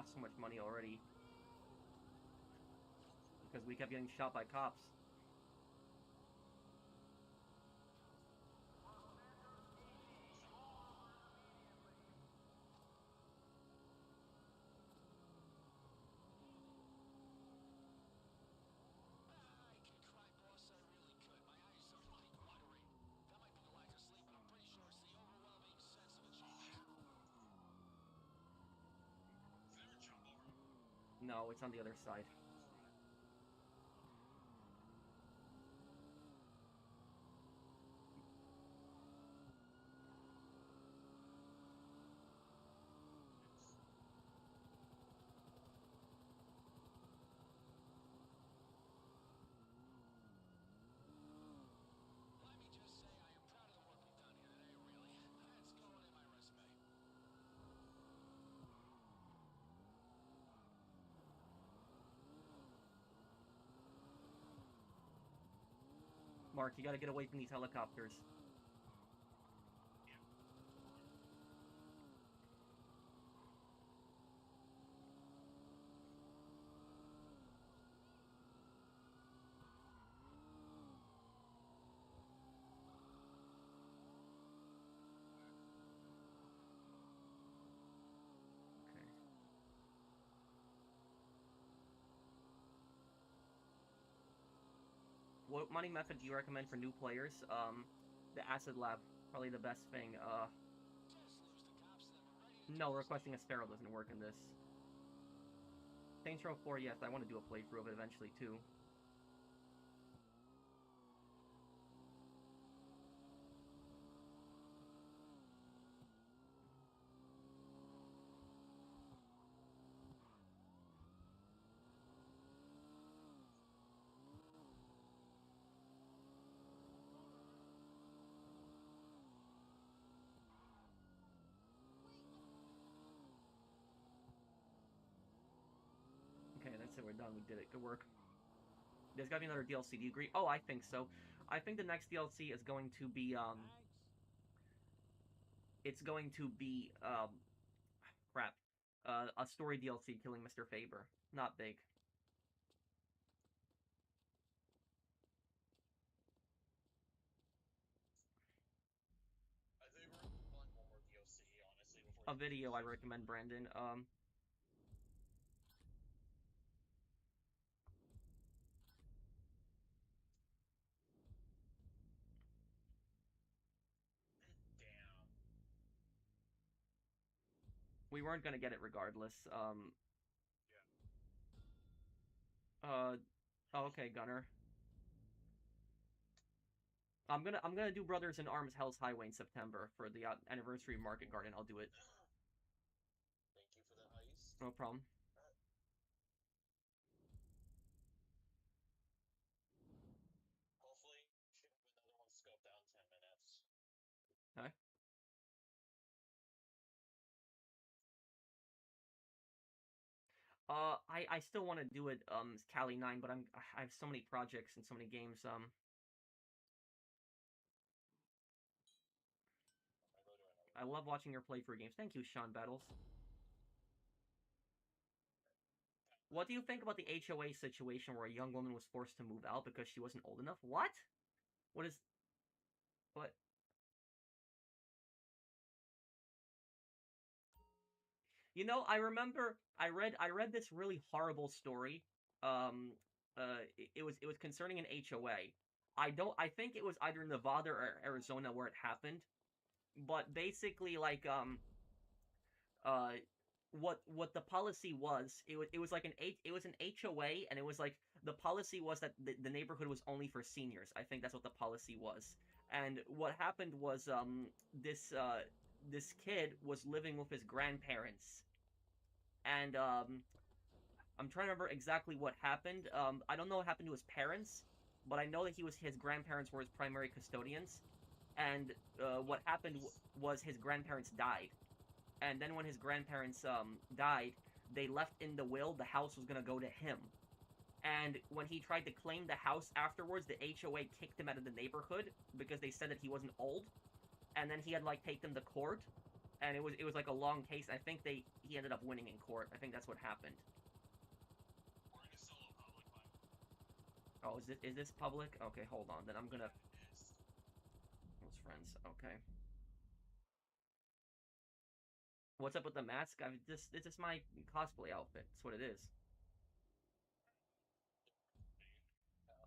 lost so much money already. Because we kept getting shot by cops. I can cry, boss. I really could. My eyes are like watering. That might be the lack of sleep, but I'm pretty sure it's the overwhelming sense of achievement. Did they ever jump over him? No, it's on the other side. Let me just say I am proud of the work we've done here today, really. That's going in my resume. Mark, you gotta get away from these helicopters. Okay. What mining method do you recommend for new players? The acid lab, probably the best thing. Just lose the cops and then we're ready to No, do requesting a sparrow doesn't work in this. Saints Row 4, yes, I want to do a playthrough of it eventually too. Okay, that's it, we're done, we did it, good work. There's gotta be another DLC, do you agree? Oh, I think so. I think the next DLC is going to be, it's going to be, crap. A story DLC killing Mr. Faber. Not big. I think we're gonna find one more DLC, honestly, before A you video I finish. recommend, Brandon. Damn. We weren't gonna get it regardless. Yeah. Oh, okay, Gunner. I'm gonna do Brothers in Arms Hell's Highway in September for the anniversary of Market Garden. I'll do it. Thank you for the heist. No problem. Hopefully, should have another one scoped out in 10 minutes. Okay. I still want to do it, Cali 9, but I have so many projects and so many games, I go to another I love watching your playthrough games. Thank you, Sean Battles. What do you think about the HOA situation where a young woman was forced to move out because she wasn't old enough? What? What is... What? You know, I remember I read this really horrible story. It was concerning an HOA. I think it was either Nevada or Arizona where it happened. But basically, like, uh, what the policy was, it was like it was an HOA, and it was like the policy was that the neighborhood was only for seniors. I think that's what the policy was. And what happened was, this kid was living with his grandparents, and I'm trying to remember exactly what happened. I don't know what happened to his parents, but I know that his grandparents were his primary custodians. And what happened was his grandparents died. And then when his grandparents died, they left in the will the house was gonna go to him. And when he tried to claim the house afterwards, the HOA kicked him out of the neighborhood because they said that he wasn't old. And then he had like take them to court, and it was like a long case. I think he ended up winning in court. I think that's what happened. We're in a solo public, Mike. Oh, is this public? Okay, hold on. Then I'm gonna. It is. What's friends? Okay. What's up with the mask? This is my cosplay outfit. That's what it is.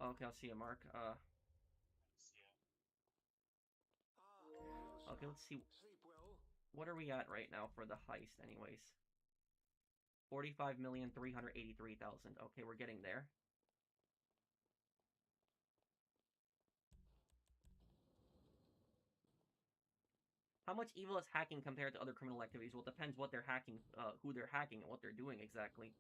Okay, I'll see you, Mark. Yeah. Okay, let's see. Sleep well. What are we at right now for the heist, anyways? 45,383,000. Okay, we're getting there. How much evil is hacking compared to other criminal activities? Well, it depends what they're hacking, who they're hacking, and what they're doing exactly.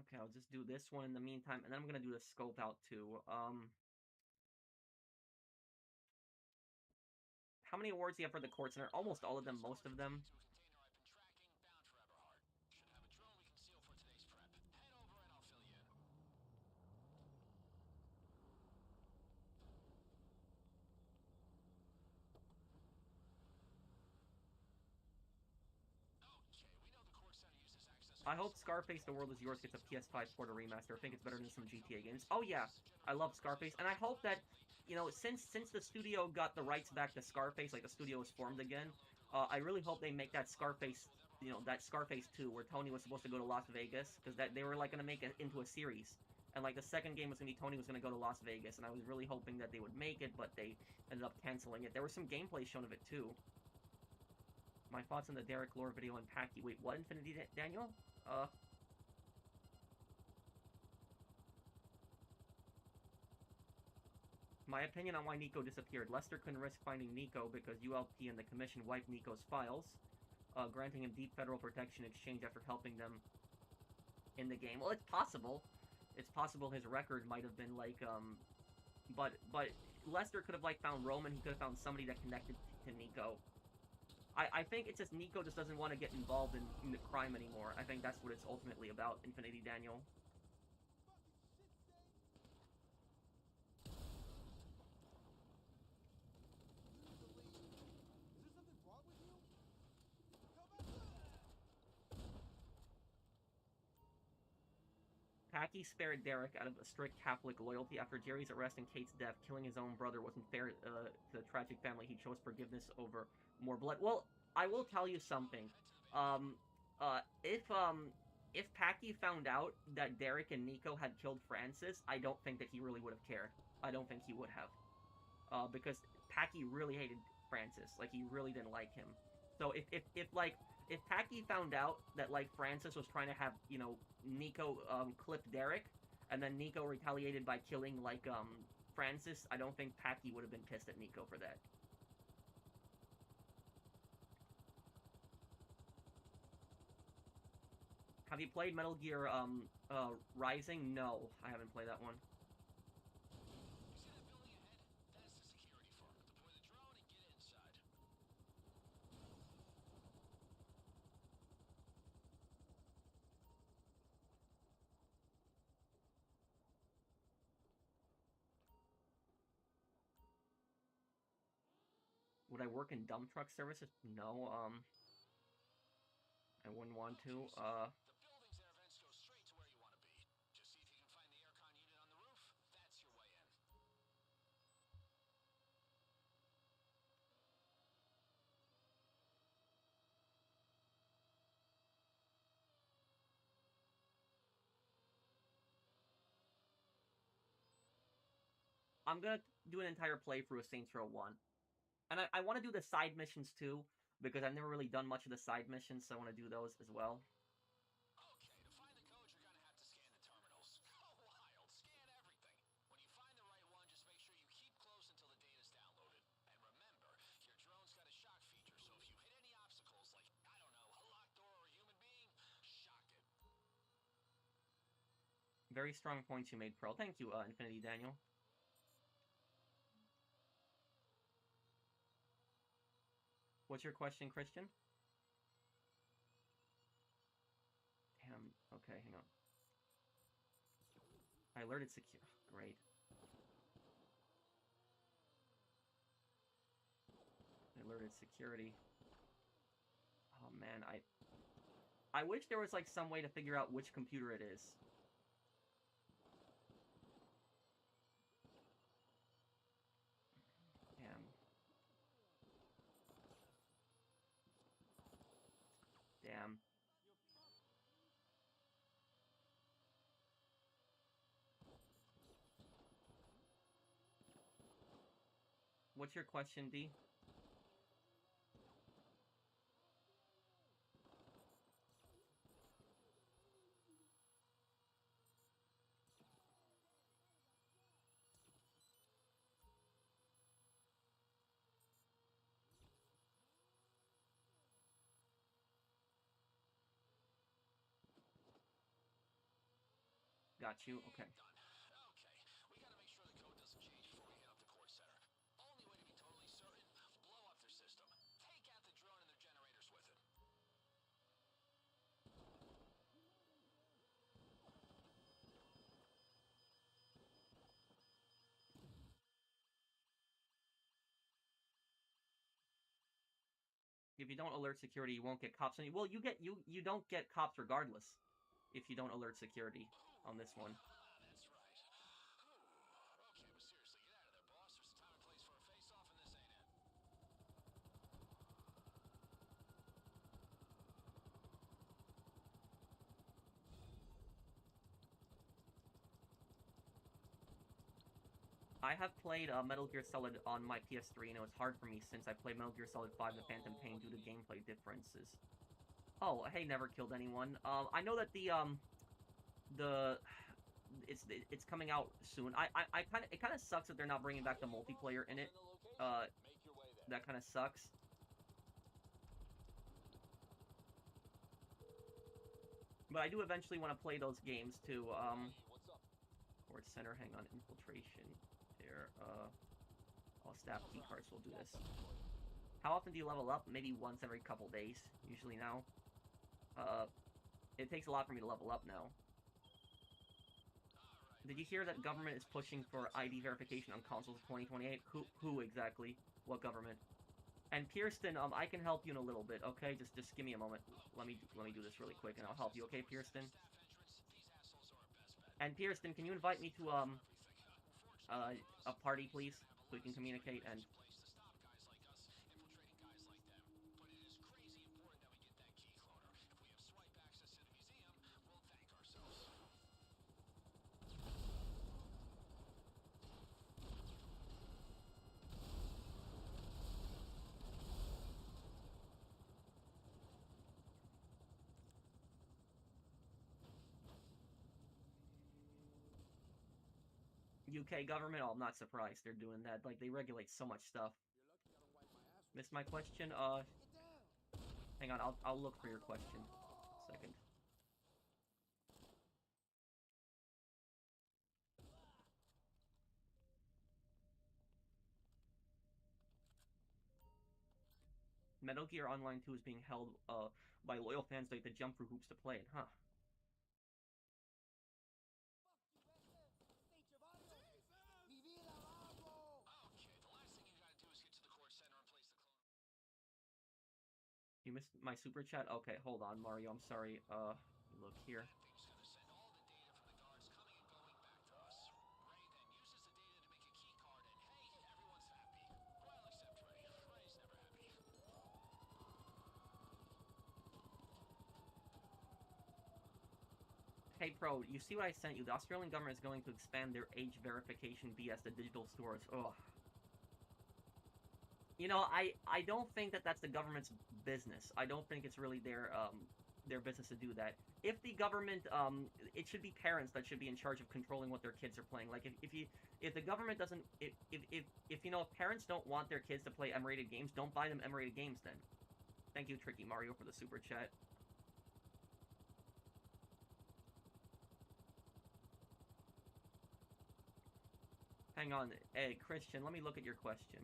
Okay, I'll just do this one in the meantime, and then I'm gonna do the scope out too. How many awards do you have for the court center? Almost all of them, most of them. I hope Scarface The World Is Yours gets a PS5 port or remaster. I think it's better than some GTA games. Oh yeah, I love Scarface, and I hope that, you know, since the studio got the rights back to Scarface, like the studio was formed again, I really hope they make that Scarface, you know, that Scarface 2, where Tony was supposed to go to Las Vegas, because that they were like gonna make it into a series, and like the second game was gonna be Tony was gonna go to Las Vegas, and I was really hoping that they would make it, but they ended up canceling it. There was some gameplay shown of it too. My thoughts on the Derek lore video and Packy. Wait, what, Infinity Daniel? My opinion on why Nico disappeared. Lester couldn't risk finding Nico because ULP and the Commission wiped Nico's files, granting him deep federal protection in exchange after helping them in the game. Well, it's possible. It's possible his record might have been like, but Lester could have like found Roman. He could have found somebody that connected to Nico. I think it's just Nico just doesn't want to get involved in the crime anymore. I think that's what it's ultimately about, Infinity Daniel. Packy spared Derek out of a strict Catholic loyalty. After Jerry's arrest and Kate's death, killing his own brother wasn't fair to the tragic family. He chose forgiveness over more blood. Well, I will tell you something. If Packy found out that Derek and Nico had killed Francis, I don't think that he really would have cared. I don't think he would have. Because Packy really hated Francis. Like, he really didn't like him. So if Packy found out that, like, Francis was trying to have, you know, Nico, clip Derek, and then Nico retaliated by killing, like, Francis, I don't think Packy would have been pissed at Nico for that. Have you played Metal Gear, Rising? No, I haven't played that one. Would I work in dump truck services? No, I wouldn't want to. The buildings and vents go straight to where you want to be. Just see if you can find the aircon unit on the roof. That's your way in. I'm gonna do an entire playthrough of Saints Row 1. And I want to do the side missions too, because I've never really done much of the side missions, so I want to do those as well. Okay, to find the code, you're gonna have to scan the terminals. Go wild, scan everything. When you find the right one, just make sure you keep close until the data's downloaded. And remember, your drone's got a shock feature, so if you hit any obstacles, like, I don't know, a locked door or a human being, shock it. Very strong points you made, Pearl. Thank you, Infinity Daniel. What's your question, Christian? Damn. Okay, hang on. I alerted secure. Great. I alerted security. Oh man, I wish there was like some way to figure out which computer it is. Damn. Damn. What's your question, D? Got you. Okay. Done. Okay, we gotta make sure the code doesn't change before we head up to court center. Only way to be totally certain, blow up their system. Take out the drone and their generators with it. If you don't alert security, you won't get cops. Well, you don't get cops regardless if you don't alert security on this one. That's right. Okay, but seriously, get out of there, boss. There's a time and place for a face-off, and this ain't it. I have played Metal Gear Solid on my PS3, and it was hard for me since I played Metal Gear Solid 5 The Phantom Pain due to gameplay differences. Oh, hey, never killed anyone. I know that it's coming out soon. It kind of sucks that they're not bringing back the multiplayer in it. That kind of sucks. But I do eventually want to play those games too. Court Center, hang on, infiltration. There, all staff key cards will do this. How often do you level up? Maybe once every couple days, usually now. It takes a lot for me to level up now. Did you hear that government is pushing for ID verification on consoles 2028? Who exactly? What government? And Pierston, I can help you in a little bit, okay? Just give me a moment. Let me do this really quick, and I'll help you, okay, Pierston? And Pierston, can you invite me to a party, please, so we can communicate and. UK government? Oh, I'm not surprised they're doing that. Like, they regulate so much stuff. Missed my question? Hang on, I'll look for your question. Second. Metal Gear Online 2 is being held by loyal fans that jump through hoops to play it, huh? You missed my super chat? Okay, hold on, Mario. I'm sorry. Look here. Hey, Pro, you see what I sent you? The Australian government is going to expand their age verification BS to digital stores. Ugh. You know, I don't think that that's the government's business. I don't think it's really their business to do that. If the government, it should be parents that should be in charge of controlling what their kids are playing. Like, if the government doesn't, if you know, if parents don't want their kids to play M-rated games, don't buy them M-rated games then. Thank you, Tricky Mario, for the super chat. Hang on. Hey, Christian, let me look at your question.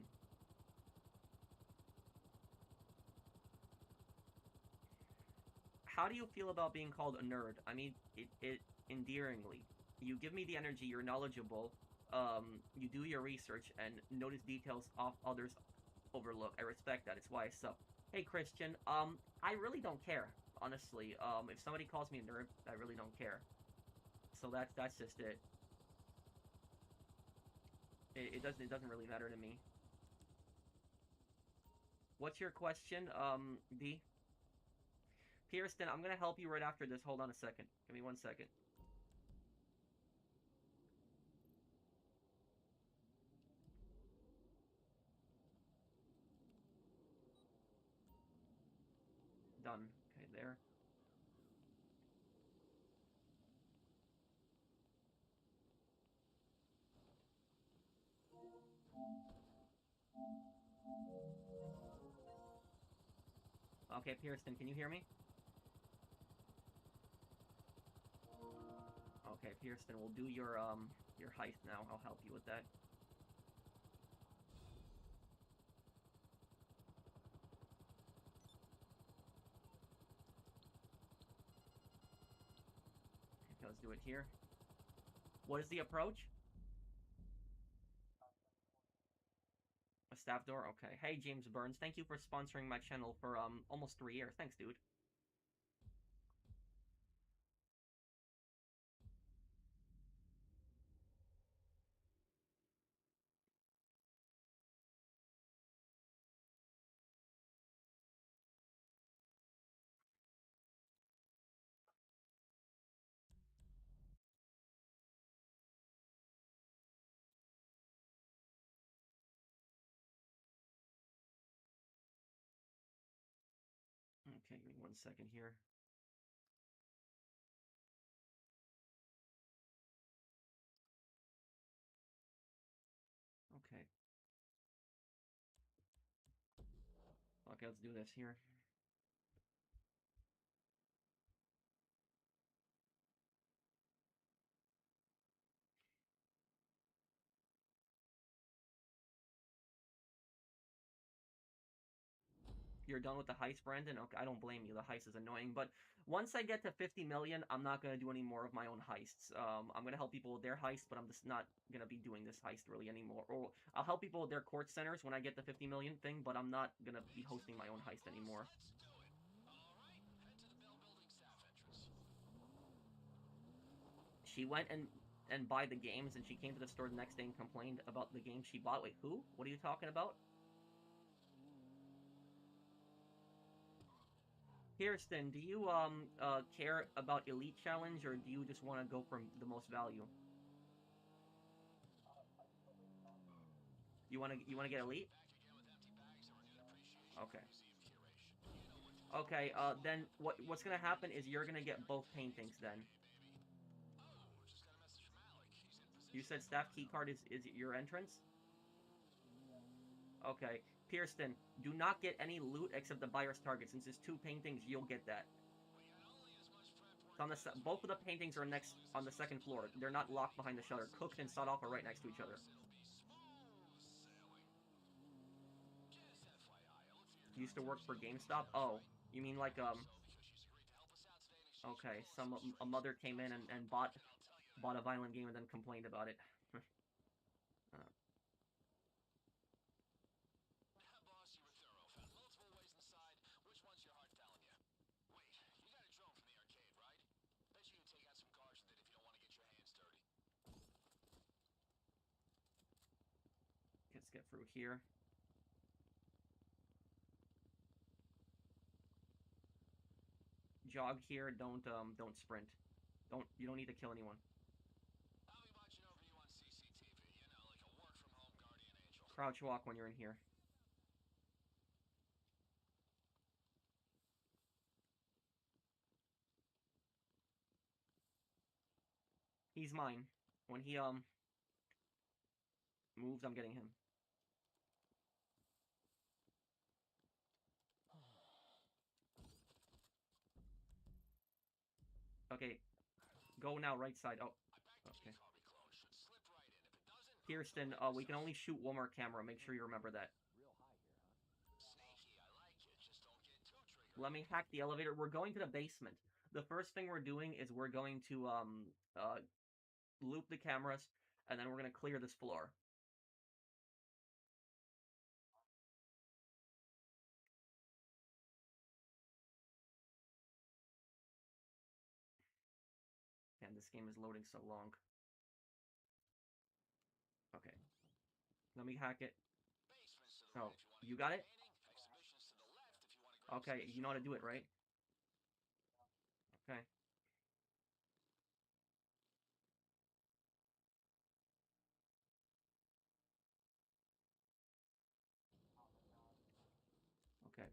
How do you feel about being called a nerd? I mean, it endearingly. You give me the energy, you're knowledgeable, you do your research, and notice details off others overlook. I respect that. It's why I suck. Hey, Christian, I really don't care, honestly. If somebody calls me a nerd, I really don't care. So that's just it. It doesn't really matter to me. What's your question, D? Kirsten, I'm gonna help you right after this. Hold on a second. Give me 1 second. Done. Okay, there. Okay, Kirsten, can you hear me? Okay, Kirsten, we'll do your heist now. I'll help you with that. Okay, let's do it here. What is the approach? A staff door? Okay. Hey, James Burns, thank you for sponsoring my channel for almost 3 years. Thanks, dude. Okay, give me 1 second here. Okay. Okay, let's do this here. You're done with the heist, Brandon? Okay, I don't blame you. The heist is annoying, but once I get to 50 million, I'm not gonna do any more of my own heists. I'm gonna help people with their heist, but I'm just not gonna be doing this heist really anymore. Or I'll help people with their court centers when I get the 50 million thing, but I'm not gonna be hosting my own heist anymore. She went and buy the games, and she came to the store the next day and complained about the game she bought. Wait, who? What are you talking about? Kirsten, do you care about Elite Challenge, or do you just want to go for the most value? You wanna get Elite? Okay. Okay, then what's gonna happen is you're gonna get both paintings then. You said staff keycard is your entrance? Okay. Kirsten, do not get any loot except the buyer's target. Since it's 2 paintings, you'll get that. It's on the both of the paintings are next on the 2nd floor. They're not locked behind the shutter. Cooked and sawed off are right next to each other. Used to work for GameStop? Oh, you mean like okay, a mother came in and bought a violent game and then complained about it. Let's get through here. Jog here. Don't sprint. You don't need to kill anyone. Crouch walk when you're in here. He's mine. When he moves, I'm getting him. Okay. Go now, right side. Oh. Okay. Kirsten, we can only shoot one more camera. Make sure you remember that. Sneaky, I like it. Just don't get too triggered. Let me hack the elevator. We're going to the basement. The first thing we're doing is we're going to loop the cameras, and then we're going to clear this floor. And this game is loading so long. Okay. Let me hack it. Basements to the Oh, right if you you want to got get it? painting. Exhibitions to the left if you want to grab Okay, you know how to do it, right? Okay. Okay.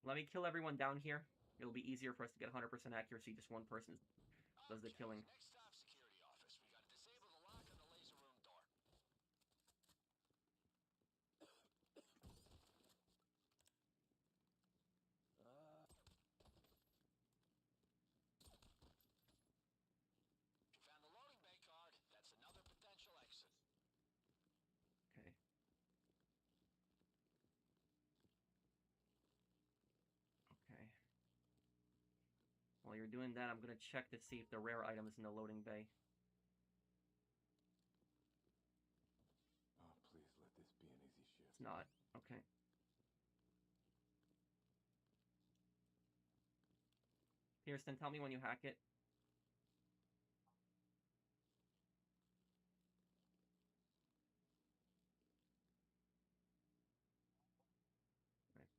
Let me kill everyone down here. It'll be easier for us to get 100% accuracy. Just one person does the killing. Next stop, security office. We gotta disable the lock on the laser room door. You found the loading bay card. That's another potential exit. Okay. Okay. While you're doing that, I'm gonna check to see if the rare item is in the loading bay. Oh, please let this be an easy shift. It's not. Okay. Kirsten, tell me when you hack it. Right.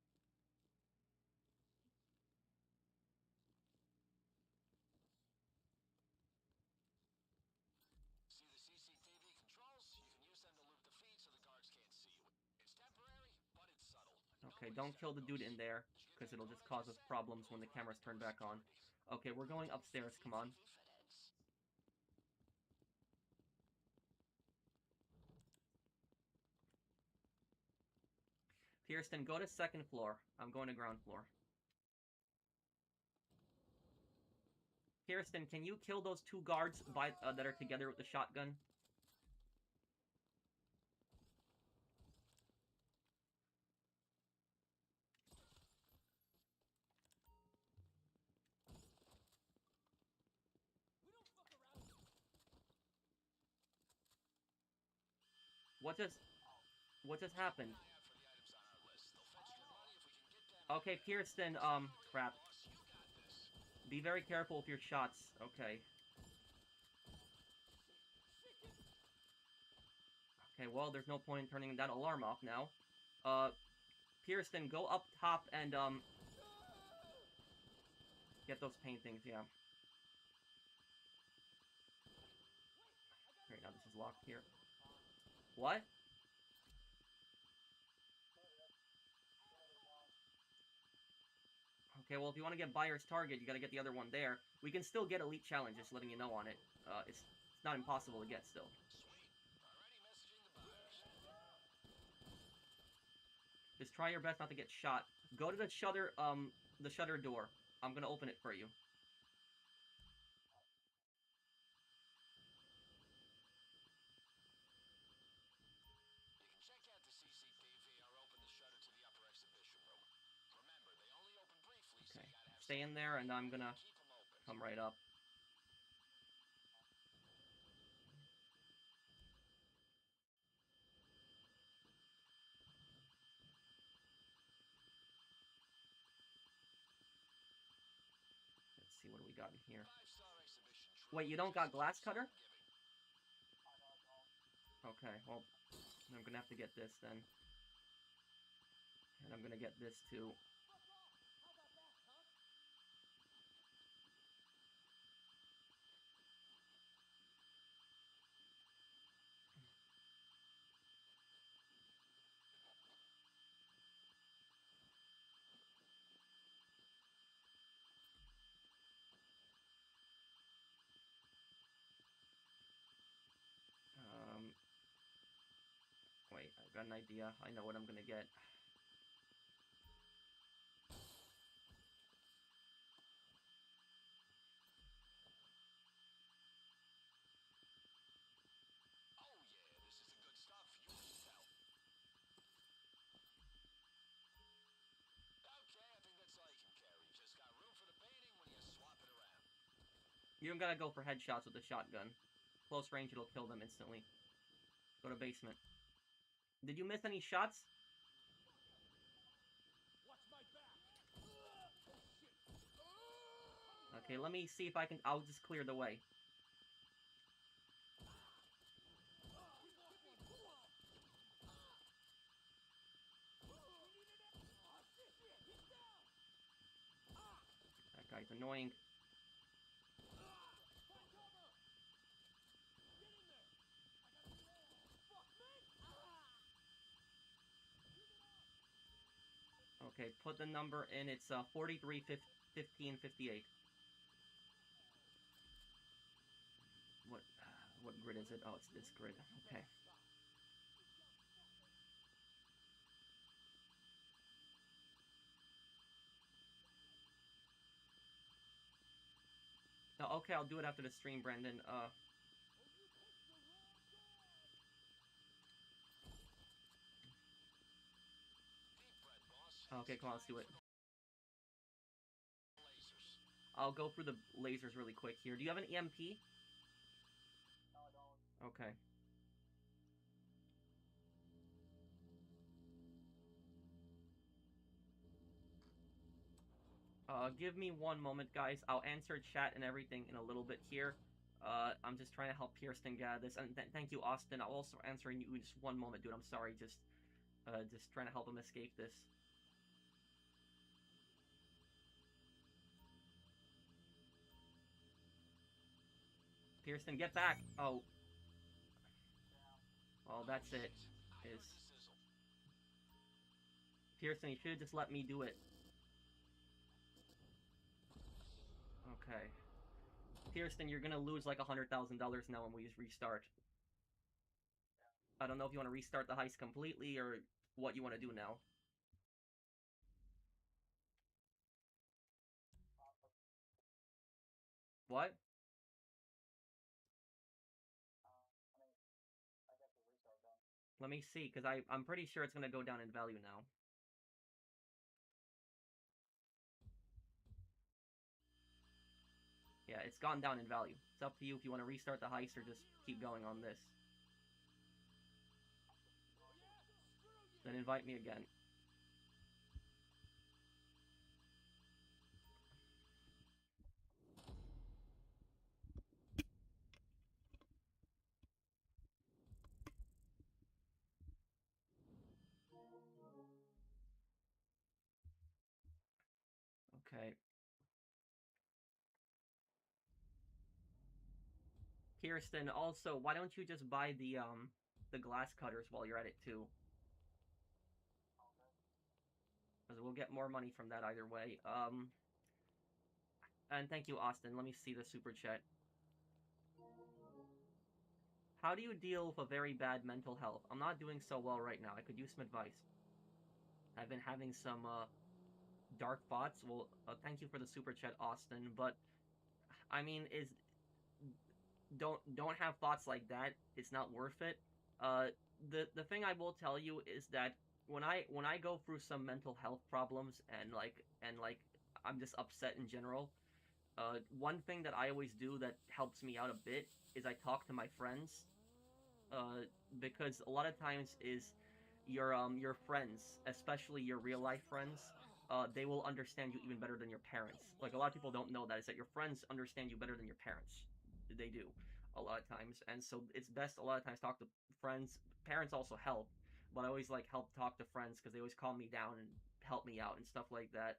See the CCTV controls? You can use them to loop the feed so the guards can't see you. It's temporary, but it's subtle. Okay, don't kill the dude in there, because it'll just cause us problems when the cameras turn back on. Okay, we're going upstairs, come on. Kirsten, go to second floor. I'm going to ground floor. Kirsten, can you kill those two guards that are together with the shotgun? What just happened? Okay, Kirsten, crap. Be very careful with your shots. Okay. Okay, well, there's no point in turning that alarm off now. Kirsten, go up top and, get those paintings, yeah. Great, now this is locked here. What? Okay, well, if you want to get Buyer's Target, you gotta get the other one there. We can still get Elite Challenge, just letting you know on it. It's not impossible to get still. Just try your best not to get shot. Go to the shutter door. I'm gonna open it for you. You can check out the CCTV or open the shutter to the upper exhibition room. Remember, they only open briefly, so Okay. you gotta have Stay in there, and I'm gonna keep them open. come right up. Let's see, what do we got in here? Wait, you don't got glass cutter? Okay, well, I'm gonna have to get this then. And I'm gonna get this too. Wait, I've got an idea. I know what I'm gonna get. Oh You don't gotta go for headshots with the shotgun. Close range, it'll kill them instantly. Go to basement. Did you miss any shots? Okay, let me see if I can... I'll just clear the way. That guy's annoying. Okay, put the number in. It's 43 15 58. What grid is it? Oh, it's this grid. Okay. Oh, okay, I'll do it after the stream, Brandon. Okay, come on, let's do it. I'll go through the lasers really quick here. Do you have an EMP? No, I don't. Okay. Give me one moment, guys. I'll answer chat and everything in a little bit here. I'm just trying to help Kirsten gather this, and thank you, Austin. I'll also answer you in just one moment, dude. I'm sorry, just trying to help him escape this. Kirsten, get back! Oh. Well, that's it. Is Kirsten, you should have just let me do it. Okay. Kirsten, you're gonna lose like $100,000 now when we just restart. I don't know if you want to restart the heist completely or what you want to do now. What? I mean, I got the restart done. Let me see, because I'm pretty sure it's gonna go down in value now. Yeah, it's gone down in value. It's up to you if you want to restart the heist or just keep going on this. Then invite me again. Okay. Kirsten, also, why don't you just buy the glass cutters while you're at it too? Because we'll get more money from that either way. And thank you, Austin. Let me see the super chat. How do you deal with a very bad mental health? I'm not doing so well right now. I could use some advice. I've been having some dark thoughts. Well, thank you for the super chat, Austin. But I mean, don't have thoughts like that. It's not worth it. The thing I will tell you is that when I go through some mental health problems and like I'm just upset in general, one thing that I always do that helps me out a bit is I talk to my friends, because a lot of times is your friends, especially your real life friends, they will understand you even better than your parents. Like a lot of people don't know that is that your friends understand you better than your parents. They do a lot of times, and so it's best a lot of times talk to friends. Parents also help, but I always like help talk to friends because they always calm me down and help me out and stuff like that.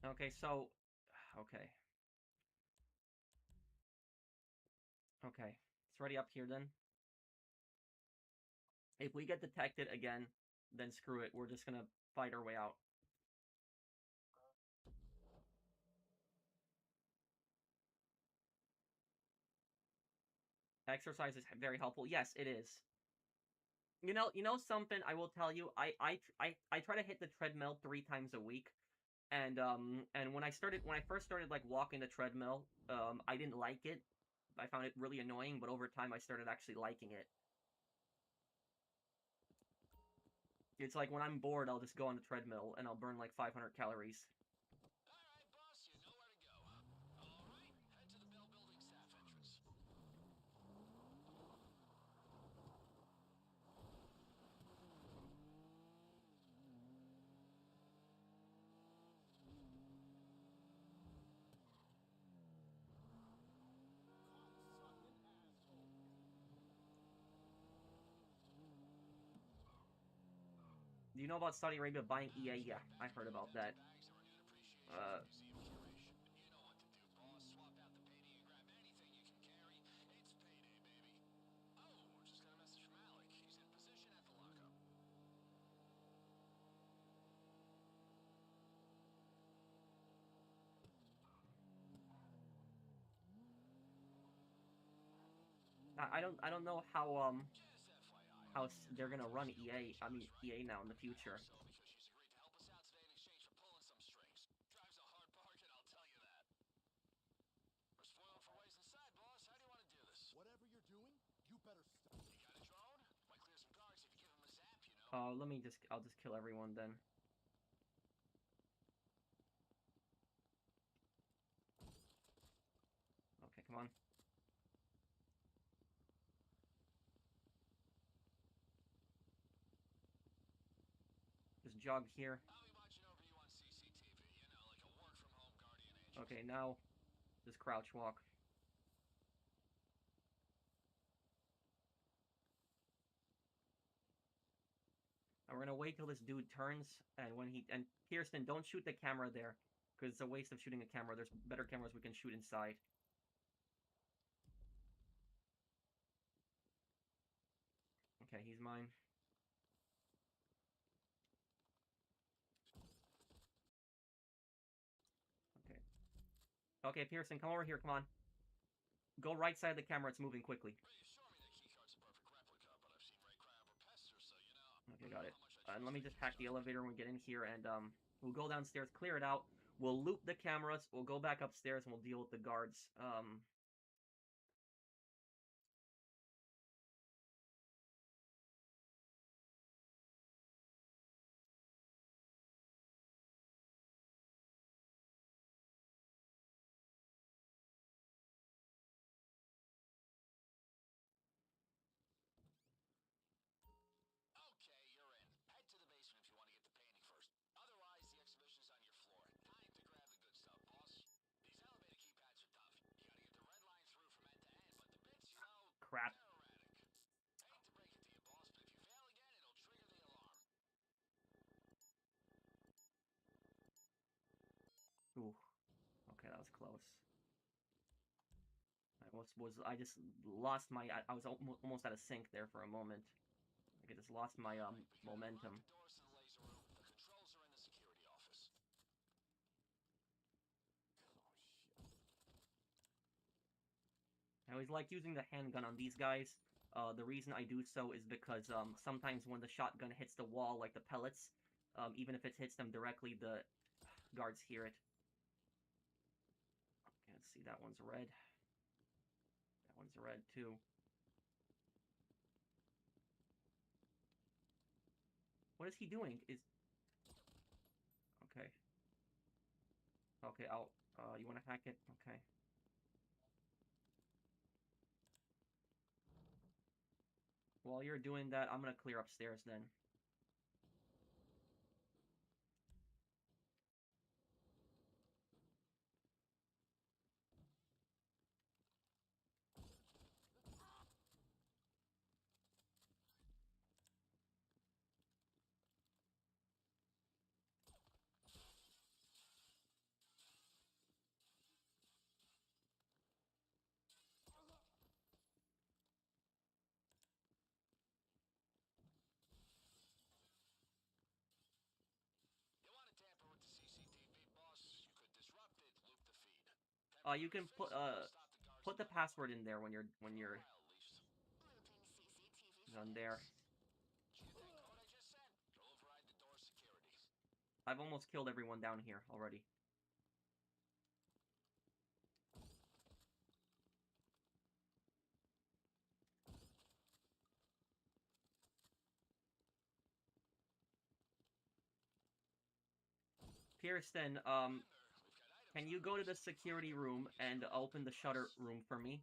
Okay, so okay. Okay. It's already up here then. If we get detected again, then screw it. We're just gonna fight our way out. Exercise is very helpful. Yes, it is. You know something I will tell you. I try to hit the treadmill 3 times a week, and when I first started like walking the treadmill, I didn't like it. I found it really annoying, but over time I started actually liking it. It's like when I'm bored, I'll just go on the treadmill and I'll burn like 500 calories. Alright, boss, you know where to go. Alright, head to the Bell Building staff entrance. Do you know about Saudi Arabia buying EA? Yeah, I heard about that. Bags of renewed appreciation Uh, for museum curation. You know what to do, boss. Swap out the painting and grab anything you can carry. It's payday, baby. Oh, just got a message from Alec. He's in position at the lockup. I don't know Just FYI, how Alec here they're gonna collects run museum EA. I mean merchandise, right? EA now in the I hope future. so, because she's agreed to help us out today in exchange for pulling some strings. Drives a hard bargain, I'll tell you that. We're spoiled for ways inside, boss. How do you want to do this? Whatever you're doing, you better stop. You got a drone? Might clear some guards if you give them a zap, you know? I'll just kill everyone then. Okay, come on. Just jog here. I'll be watching over you on CCTV, you know, like a work-from-home guardian angel. Okay, now just crouch walk. And we're gonna wait till this dude turns, and Kirsten, don't shoot the camera there, because it's a waste of shooting a camera. There's better cameras we can shoot inside. Okay, he's mine. Okay. Okay, Pearson, come over here, come on. Go right side of the camera, it's moving quickly. Reassure me that keycard's a perfect replica, but I've seen Ray cry over pesters, so you know. Okay, got it. How much I And trust let me that just hack the keycard. elevator when we get in here, and we'll go downstairs, clear it out. We'll loop the cameras, we'll go back upstairs, and we'll deal with the guards. Okay, you're in. Head to the basement if you want to get the painting first. Otherwise, the exhibition's on your floor. Time to grab the good stuff, boss. These elevator keypads are tough. You gotta get the red line through from end to end, but the bits, you know, Crap. they're erratic. Hate to break it to you, boss, but if you fail again, it'll trigger the alarm. Ooh. Okay, that was close. I just lost my, I was almost out of sync there for a moment. Like I just lost my, Alright, be clear. momentum. Unlock the doors to the laser room. The controls are in the security office. Oh, shit. I always like using the handgun on these guys. The reason I do so is because sometimes when the shotgun hits the wall, like the pellets, even if it hits them directly, the guards hear it. Okay, let's see, that one's red. That one's red too. What is he doing? Okay. Okay, you want to hack it? Okay. While you're doing that, I'm gonna clear upstairs then. You want to tamper with the CCTV, boss? You could disrupt it, loop the feed. You can put the password in there when you're Looping CCTV done there. footage. Did you get that code I just sent? It'll override the door security. I've almost killed everyone down here already. Kirsten, can you go to the security room and open the shutter room for me?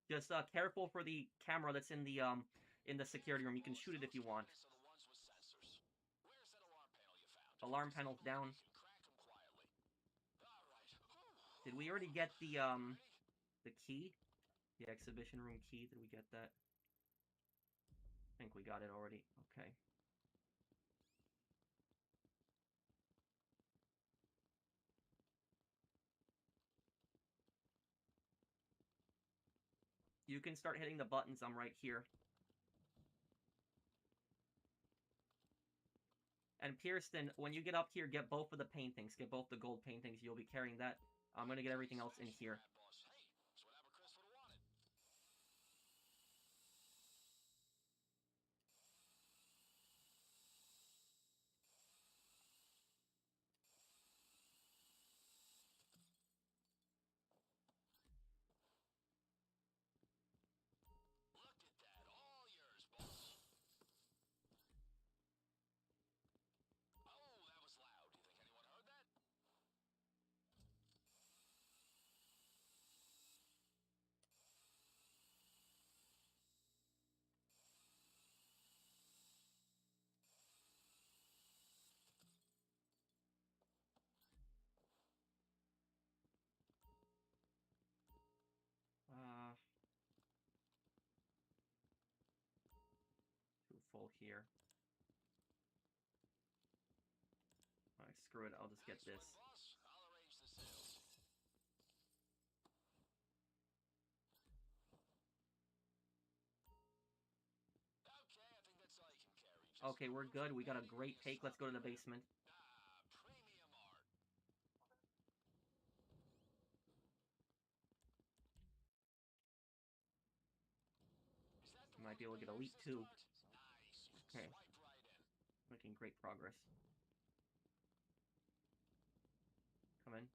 Just careful for the camera that's in the security room. You can shoot it if you want. Alarm panel's down. Did we already get the key? The exhibition room key? Did we get that? I think we got it already. Okay. You can start hitting the buttons. I'm right here. And Kirsten, when you get up here, get both of the paintings. Get both the gold paintings. You'll be carrying that. I'm gonna get everything else in here. Too full here. Alright, screw it. I'll just get this. Okay, we're good. We got a great take. Let's go to the basement. Might be able to get elite 2. Okay. Making great progress. Come in.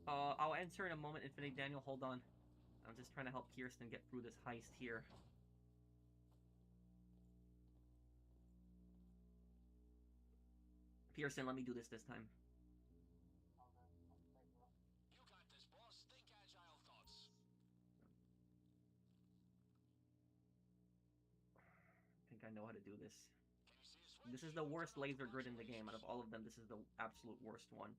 I'll answer in a moment, Infinity Daniel. Hold on. I'm just trying to help Kirsten get through this heist here. Kirsten, let me do this time. I think I know how to do this. This is the worst laser grid in the game. Out of all of them, this is the absolute worst one.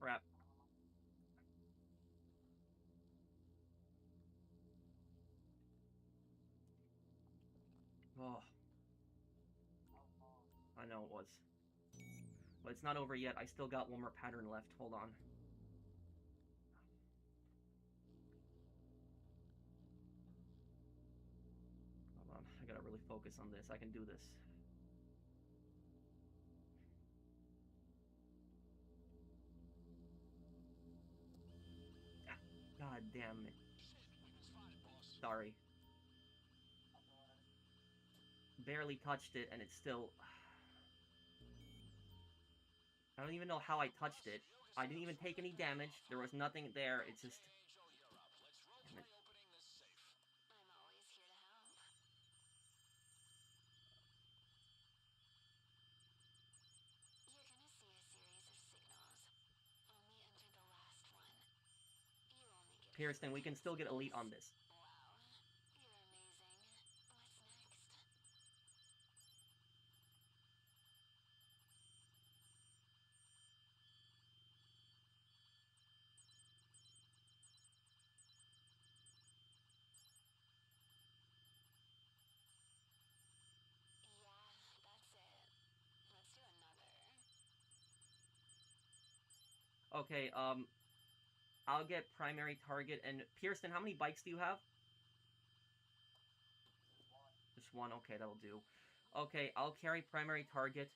Crap. Oh. I know it was. But it's not over yet. I still got one more pattern left. Hold on. Hold on. I gotta really focus on this. I can do this. Ah, God damn it. Sorry. Barely touched it, and it's still... I don't even know how I touched it. I didn't even take any damage. There was nothing there. It's just... Damn it. I'm always here to help. You're gonna see a series of signals. Only enter the last one. You only get... Kirsten, we can still get elite on this. Wow. You're amazing. What's next? Okay, I'll get primary target. And Pearson, how many bikes do you have? Just one. Okay, that'll do. Okay, I'll carry primary target.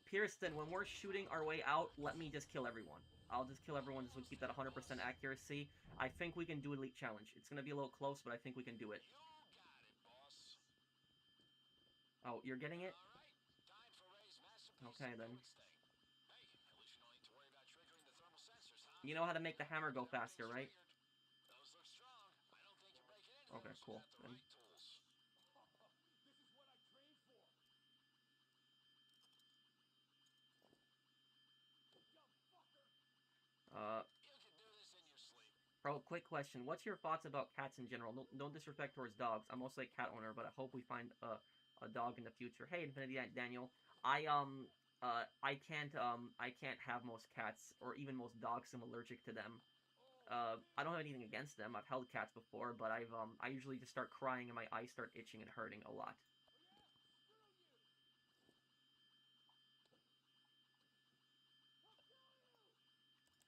Pearson, when we're shooting our way out, let me just kill everyone. I'll just kill everyone just to keep that 100% accuracy. I think we can do Elite Challenge. It's gonna be a little close, but I think we can do it. You got it, boss. Oh, you're getting it? All right, time for Ray's masterpiece. Okay, then. State. Hey, at least you don't need to worry about triggering the thermal sensors, huh? You know how to make the hammer go faster, right? Those look strong. I don't think you're breaking into Okay, those cool. without the Then. right tools. This is what I trained for. You can do this in your sleep. Bro, quick question. What's your thoughts about cats in general? No disrespect towards dogs. I'm mostly a cat owner, but I hope we find a dog in the future. Hey, Infinity Daniel. I can't have most cats or even most dogs. I'm allergic to them. I don't have anything against them. I've held cats before, but I usually just start crying and my eyes start itching and hurting a lot.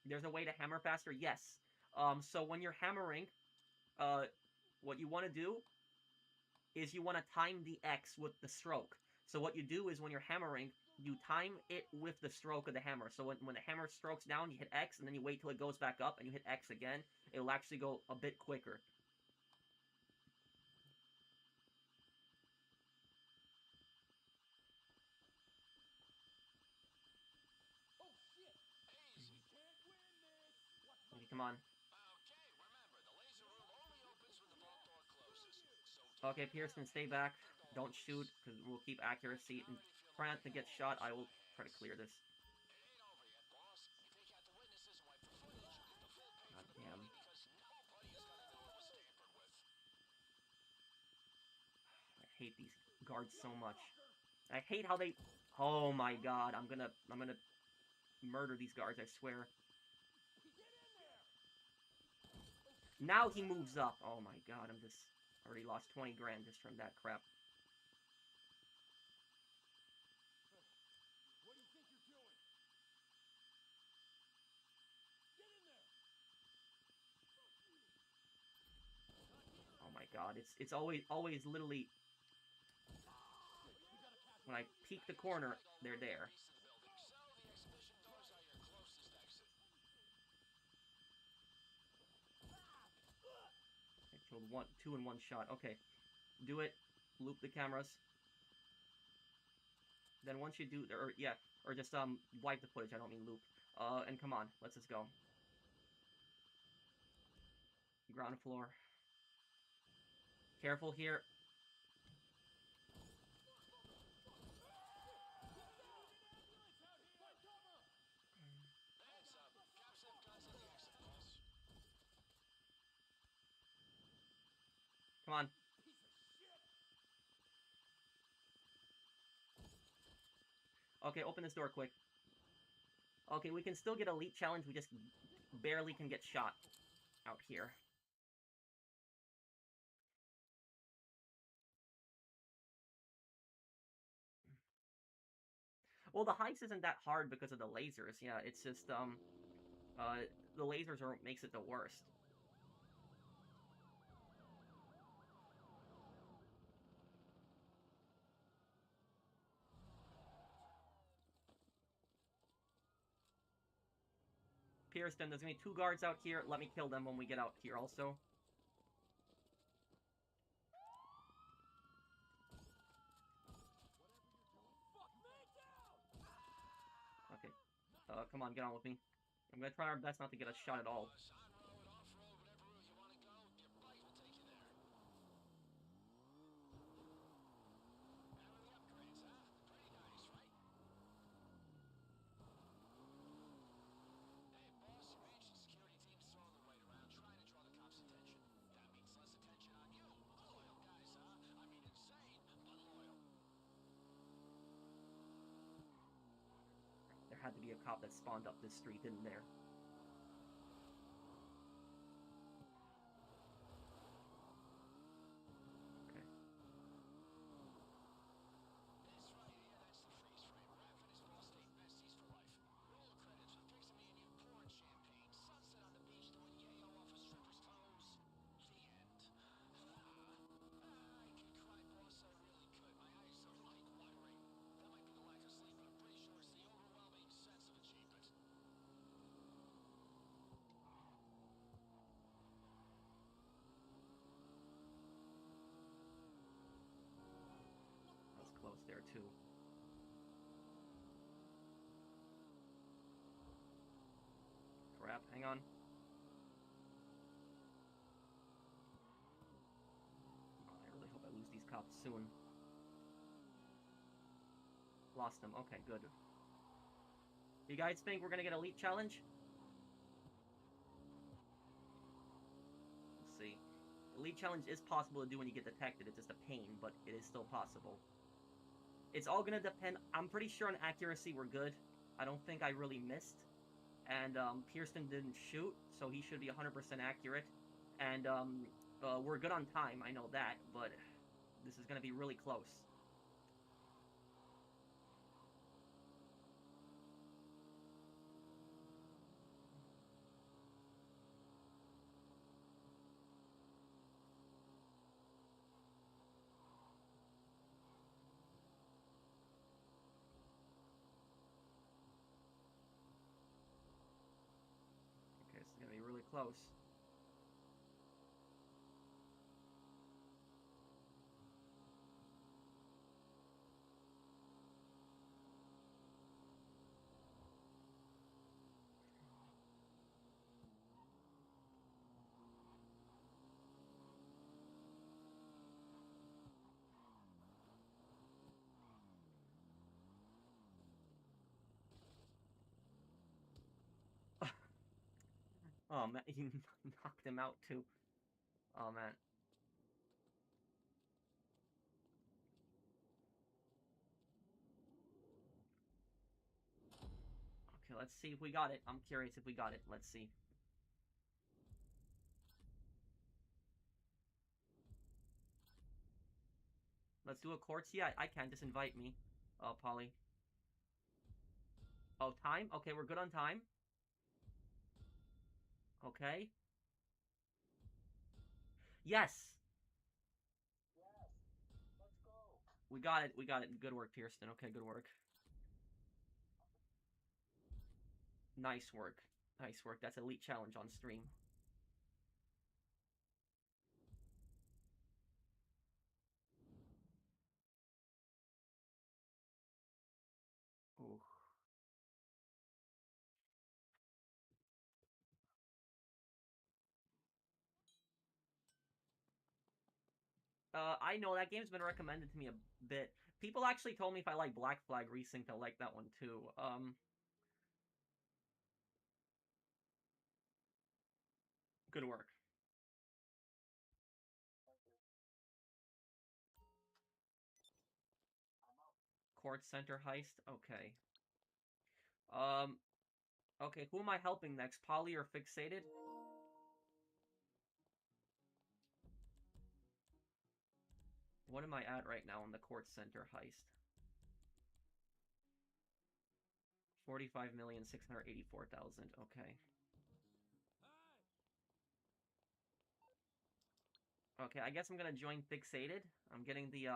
There's a way to hammer faster? Yes. So when you're hammering, what you want to do is you want to time the X with the stroke. So what you do is when you're hammering, you time it with the stroke of the hammer. So when the hammer strokes down, you hit X, and then you wait till it goes back up, and you hit X again. It'll actually go a bit quicker. Easy. Okay, come on. Okay, remember, the laser room only opens when the vault door closes. So Okay, Pearson, stay back. Don't shoot, because we'll keep accuracy. And try not to get shot. I will try to clear this. it ain't over yet, boss. You take out the witnesses and wipe the footage, the full pay God for the damn. movie because nobody is gonna know it was tampered with. I hate these guards so much. I hate how they... Oh my god, I'm gonna murder these guards, I swear. Now he moves up. Oh my god, I'm just... already lost 20 grand just from that crap. What do you think you're doing? Get in there! Oh my god, it's always literally... when I peek the corner, they're there. So the exhibition doors are your closest exit. I killed two in one shot. Okay. Do it. Loop the cameras. Then once you do... or just wipe the footage, I don't mean loop. And come on, let's just go. Ground floor. Careful here. Hands up. Cops have guns on the exit, boss. Come on. Okay, open this door quick. Okay, we can still get Elite Challenge, we just barely can get shot out here. Well, the heist isn't that hard because of the lasers. Yeah, it's just, the lasers are what makes it the worst. Pearson, there's gonna be 2 guards out here. Let me kill them when we get out here also. Okay. Come on, get on with me. I'm gonna try our best not to get a shot at all. Boss, on road, off road, whatever route you want to go, your bike will take you there. How are the upgrades, huh? Pretty nice, right? Hey, boss, your ancient security team's throwing the weight around, trying to draw the cops' attention. That means less attention on you. Loyal guys, huh? I mean, insane, but loyal. There had to be a cop that spawned up this street, didn't there? Okay. This right here, that's the freeze frame. Raph and his boss stay besties for life. Roll the credits with pics of me and you pouring too. Crap, hang on. Oh, I really hope I lose these cops soon. Lost them. Okay, good. You guys think we're gonna get Elite Challenge? Let's see. Elite Challenge is possible to do when you get detected. It's just a pain, but it is still possible. It's all gonna depend. I'm pretty sure on accuracy we're good. I don't think I really missed. And Pearson didn't shoot, so he should be 100% accurate. And we're good on time, I know that, but this is gonna be really close. Okay, this is gonna be really close. Oh man, you knocked him out too. Oh man. Okay, let's see if we got it. I'm curious if we got it. Let's see. Let's do a quartz. Yeah, I can. Just invite me. Polly. Oh, time? Okay, we're good on time. Okay. Yes! We got it. We got it. Good work, Pearson. Okay, good work. Nice work. Nice work. That's Elite Challenge on stream. Ooh. I know that game's been recommended to me a bit. People actually told me if I like Black Flag Resync, I'll like that one too. Good work. Quartz Center heist. Okay. Okay, who am I helping next? Polly or Fixated? What am I at right now on the Quartz Center heist? 45,684,000. Okay. Okay, I guess I'm gonna join Fixated. I'm getting the,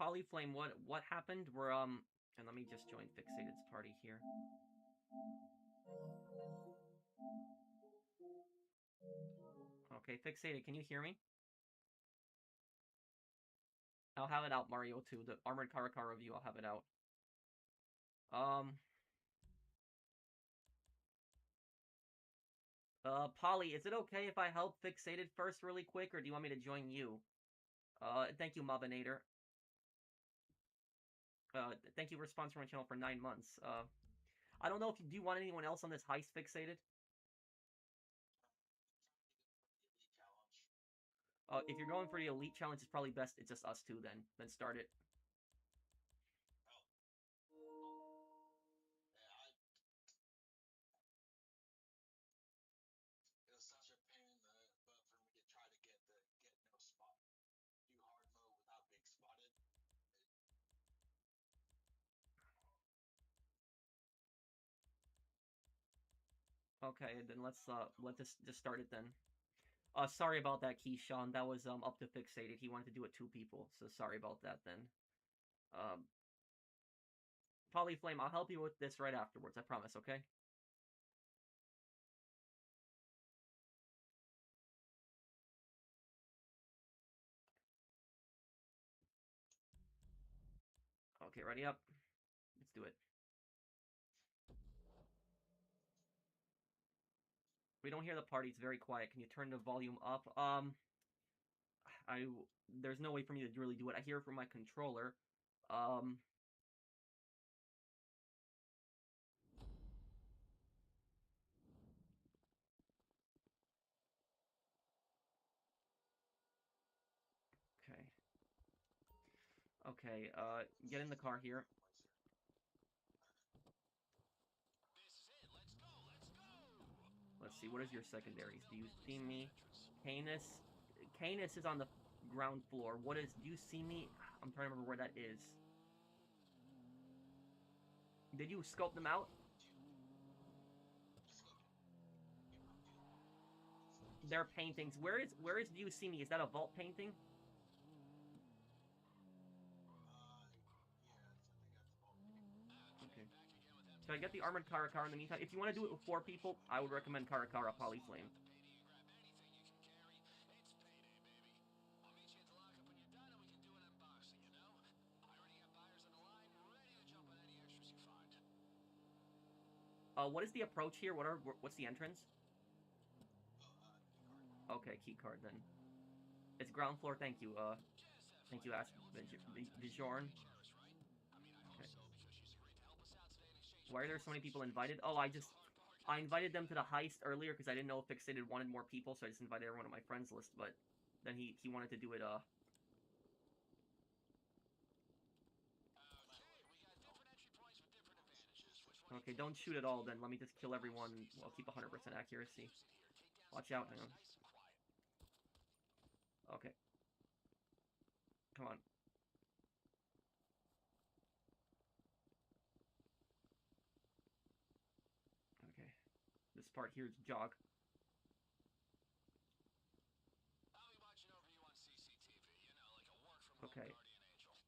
Polyflame, what happened? We're, and let me just join Fixated's party here. Okay, Fixated, can you hear me? I'll have it out, Mario, too. The Armored Car review, I'll have it out. Polly, is it okay if I help Fixated first really quick, or do you want me to join you? Thank you, Mobinator. Thank you for sponsoring my channel for 9 months. I don't know if you do want anyone else on this heist, Fixated? If you're going for the Elite Challenge, it's probably best it's just us two then. Then start it. It was such a pain in the butt for me to try to get no spot. Do hard mode without being spotted. Okay, then let's just start it then. Sorry about that, Keyshawn. That was up to Fixated. He wanted to do it 2 people, so sorry about that then. Um, Polyflame, I'll help you with this right afterwards. I promise. Okay. Okay, ready up. Let's do it. We don't hear the party. It's very quiet. Can you turn the volume up? There's no way for me to really do it. I hear it from my controller. Um, okay. Okay, get in the car here. Let's see, what is your secondaries? Do you see me? Canis? Canis is on the ground floor. What is... Do you see me? I'm trying to remember where that is. Did you scope them out? They're paintings. Where is Do you see me? Is that a vault painting? Okay. Should I get the armored Karakara in the meantime? If you want to do it with 4 people, I would recommend Karakara Polyflame. What is the approach here? What's the entrance? Okay, key card then. It's ground floor. Thank you. Thank you, Vijorn. Okay. Why are there so many people invited? Oh, I invited them to the heist earlier because I didn't know if Fixated wanted more people, so I just invited everyone on my friends list. But then he wanted to do it. Okay, don't shoot at all. Then let me just kill everyone. I'll keep 100% accuracy. Watch out, hang on. Okay. Come on. Okay. This part here is jog. Okay.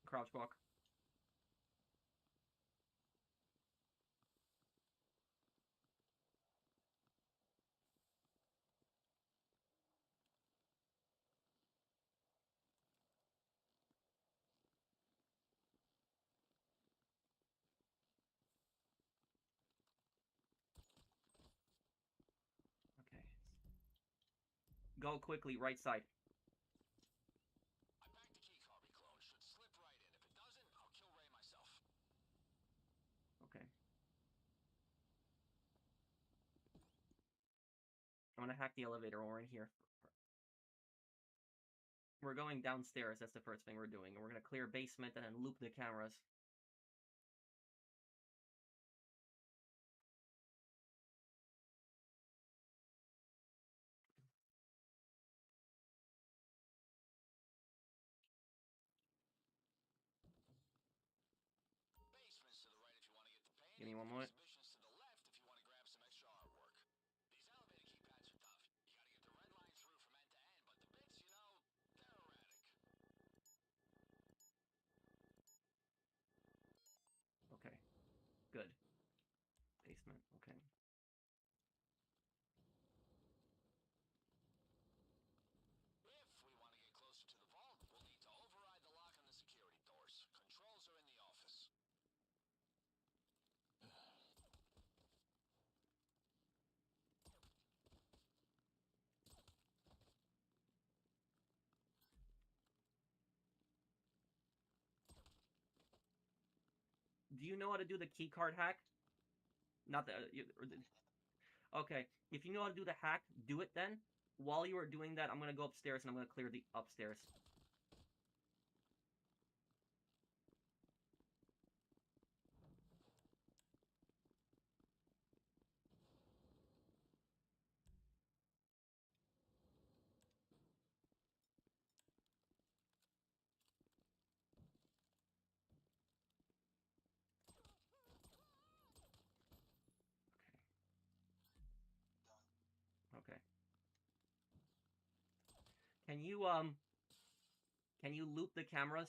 Crouch walk. Okay. Go quickly, right side. Okay. I'm gonna hack the elevator when we're in here. We're going downstairs. That's the first thing we're doing. And we're gonna clear basement and then loop the cameras. Give me one moment. Okay. Good. Basement. Okay. Do you know how to do the keycard hack? Not the... Okay. If you know how to do the hack, do it then. While you are doing that, I'm gonna go upstairs and I'm gonna clear the upstairs. Can you loop the cameras?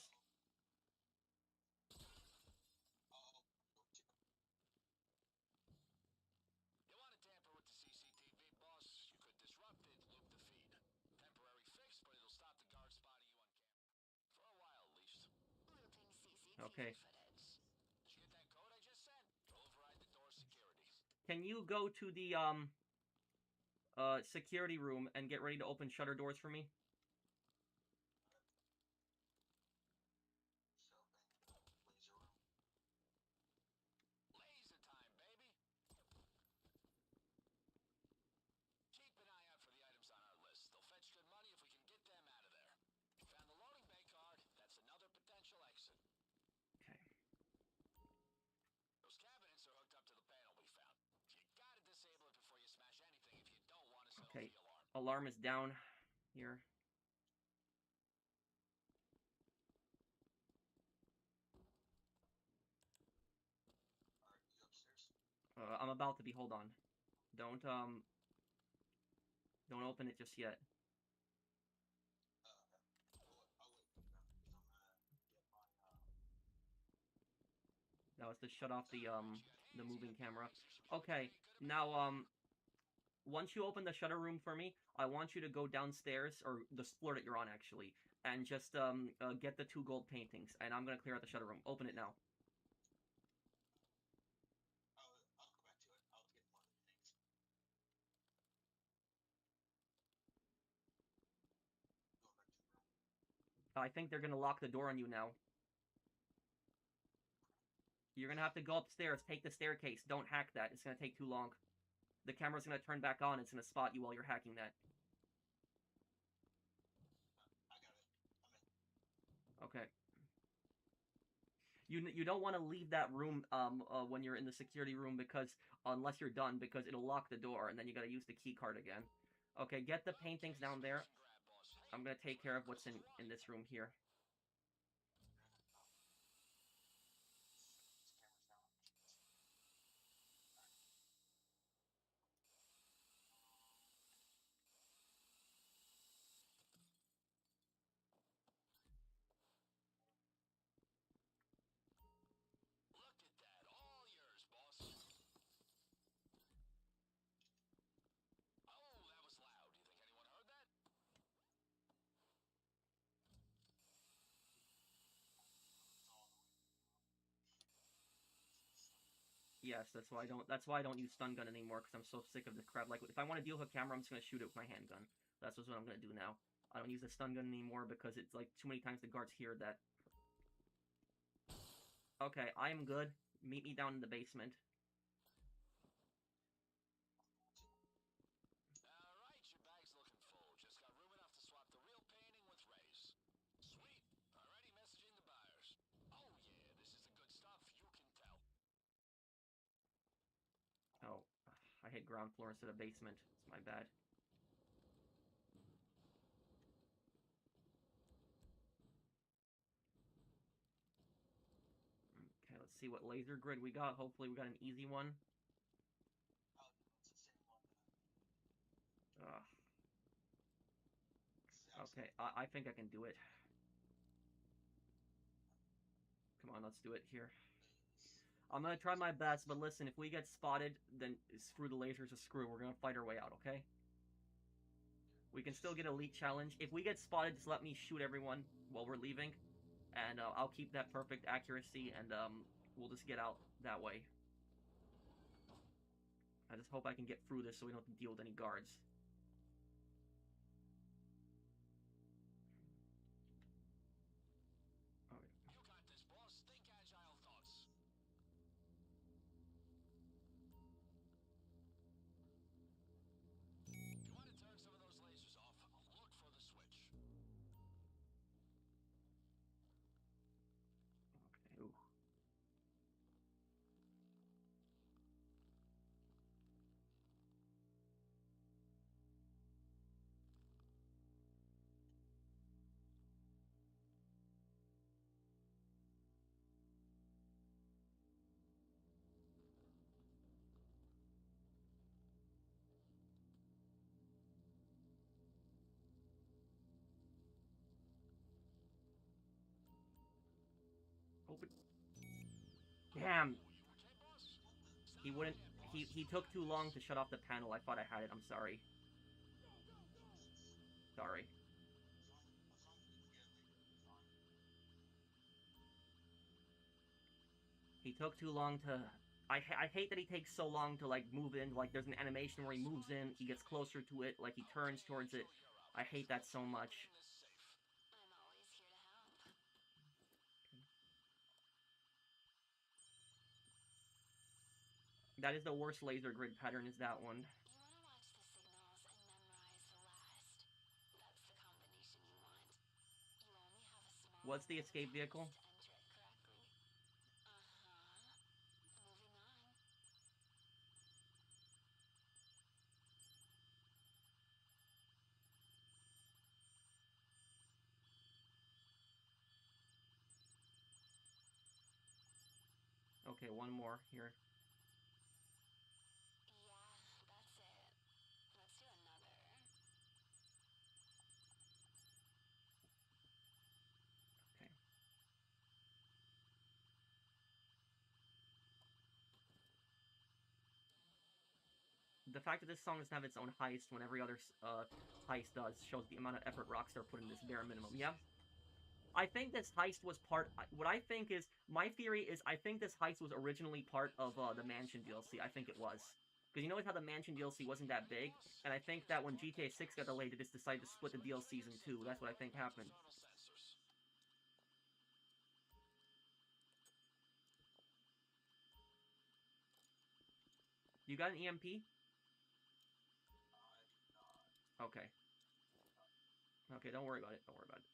You want to tamper with the CCTV, boss? You could disrupt it, loop the feed. Temporary fix, but it'll stop the guard spotting you on camera. For a while, at least. Looping CCTV Okay. footage. Did you get that code I just sent? It'll override the door security. Can you go to the security room and get ready to open shutter doors for me? Laser room. Laser time, baby! Keep an eye out for the items on our list. They'll fetch good money if we can get them out of there. You found the loading bay card. That's another potential exit. Okay. Those cabinets are hooked up to the panel we found. You gotta disable it before you smash anything if you don't want to set off Okay. the alarm. Alarm is down here. Alright, you upstairs? I'm about to be. Hold on. Don't open it just yet. Okay. I'll wait for them because I'm gonna get my That was to shut off the moving camera. Lasers. Okay. Now once you open the shutter room for me, I want you to go downstairs, or the floor that you're on actually, and just get the 2 gold paintings, and I'm gonna clear out the shutter room. Open it now. I'll go back to it. I'll get one of the things. Going back to the room. I think they're gonna lock the door on you now. You're gonna have to go upstairs. Take the staircase. Don't hack that. It's gonna take too long. The camera's gonna turn back on. It's gonna spot you while you're hacking that. I got it. I'm in. Okay. You don't want to leave that room when you're in the security room, because unless you're done, because it'll lock the door and then you gotta use the key card again. Okay, get the paintings down there. I'm gonna take care of what's in this room here. This camera's down. Look at that. All yours, boss. Oh, that was loud. You think anyone heard that? Yes, that's why I don't use stun gun anymore, because I'm so sick of this crap. Like, if I want to deal with a camera, I'm just gonna shoot it with my handgun. That's what I'm gonna do now. I don't use the stun gun anymore because it's like too many times the guards hear that. Okay, I am good. Meet me down in the basement. Alright, your bag's looking full. Just got room enough to swap the real painting with Ray's. Sweet. Already messaging the buyers. Oh yeah, this is the good stuff. You can tell. Oh, I hit ground floor instead of basement. It's my bad. Okay, let's see what laser grid we got. Hopefully we got an easy one. Oh, no, it's the same one. Ugh. Exact Okay, same. I think I can do it. Come on, let's do it here. I'm gonna try my best, but listen, if we get spotted, then screw the lasers, a screw. We're gonna fight our way out, okay? We can still get elite challenge. If we get spotted, just let me shoot everyone while we're leaving, and I'll keep that perfect accuracy, and we'll just get out that way. I just hope I can get through this so we don't have to deal with any guards. You got this, boss. Think agile thoughts. If you want to turn some of those lasers off, look for the switch. Okay, ooh. Open. Damn. Okay, boss? He wouldn't. He took too long to shut off the panel. I thought I had it. I'm sorry. Sorry. As long as we can get it later, it'll be fine. He took too long to. I hate that he takes so long to like move in. Like there's an animation where he moves in, he gets closer to it, like he turns towards it. I hate that so much. I'm always here to help. That is the worst laser grid pattern. Is that one? You want to watch the signals and memorize the rest. That's the combination you want. You only have a small What's the amount of escape time vehicle? to enter it correctly. Moving on. Okay, one more here. Yeah, that's it. Let's do another. Okay. The fact that this song doesn't have its own heist when every other heist does shows the amount of effort Rockstar put in this bare minimum. Yeah. I think this heist was part. What I think is my theory is I think this heist was originally part of the Mansion DLC. I think it was because you know how the Mansion DLC wasn't that big, and I think that when GTA 6 got delayed, they just decided to split the DLCs in two. That's what I think happened. You got an EMP? I do not. Okay. Okay, don't worry about it. Don't worry about it.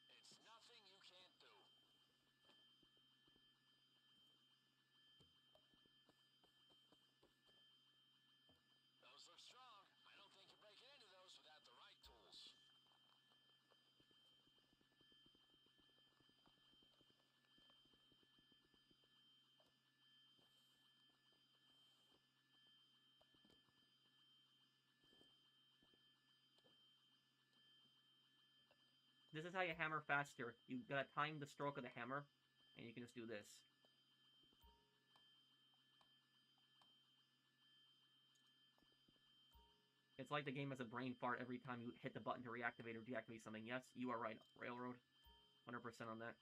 It's nothing you can't do. Those look strong. I don't think you're breaking into those without the right tools. This is how you hammer faster. You gotta time the stroke of the hammer, and you can just do this. It's like the game has a brain fart every time you hit the button to reactivate or deactivate something. Yes, you are right, Railroad. 100% on that.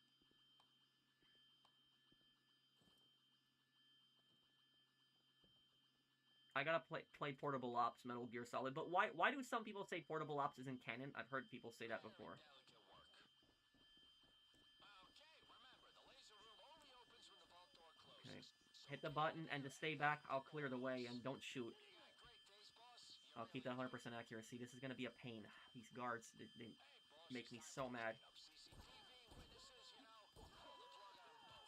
I gotta play Portable Ops, Metal Gear Solid. But why do some people say Portable Ops isn't canon? I've heard people say that before. Delicate work. Okay, remember, the laser room only opens when the vault door closes. Okay. So Hit the button, and to stay back, I'll clear the way, and don't shoot. you got great taste, boss. You I'll keep that 100% accuracy. This is gonna be a pain. These guards, they make me so mad. CCTV, witnesses, you know, pull the plug on them both.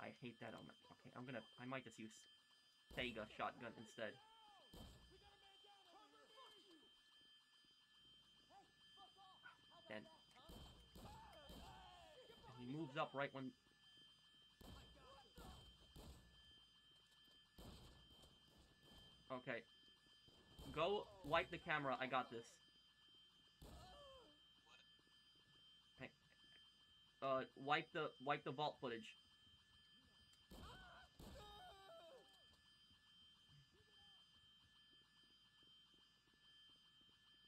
I hate that element. Okay, I might just use Sega shotgun instead. And he moves up right when... Okay. Go wipe the camera. I got this. Okay. Wipe the vault footage.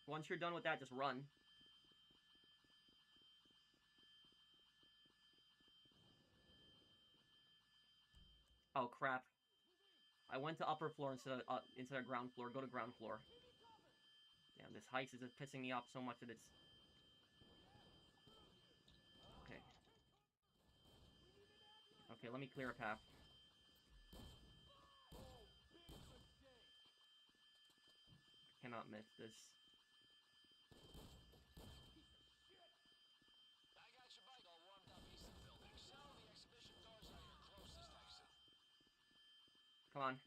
Once you're done with that, just run. Oh crap. I went to upper floor instead of ground floor. Go to ground floor. Damn, this heist is just pissing me off so much that it's... Okay. Okay, let me clear a path. Cannot miss this. I got your bike all warmed up east of the building, so the exhibition doors are your closest exit. Come on.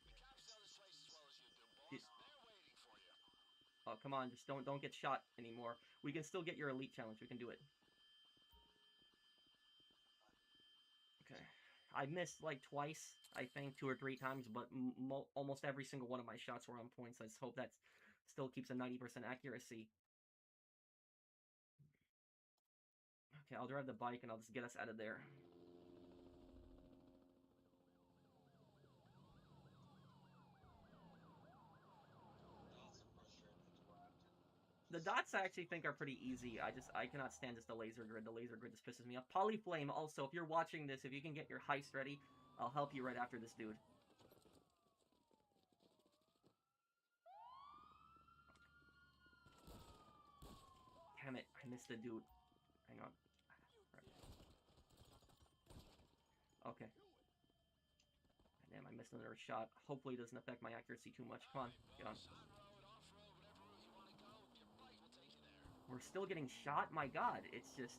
The cops know this place as well as you do, boss. They're waiting for you. Oh, come on, just don't get shot anymore. We can still get your elite challenge. We can do it. Okay. I missed like twice, I think, 2 or 3 times, but almost every single one of my shots were on points. Let's hope that still keeps a 90% accuracy. Okay, I'll drive the bike and I'll just get us out of there. The dots I actually think are pretty easy. I cannot stand just the laser grid. The laser grid just pisses me off. Polyflame also, if you're watching this, if you can get your heist ready, I'll help you right after this dude. Damn it, I missed the dude. Hang on. Okay. Damn, I missed another shot. Hopefully it doesn't affect my accuracy too much. Come on, get on. We're still getting shot? My god, it's just...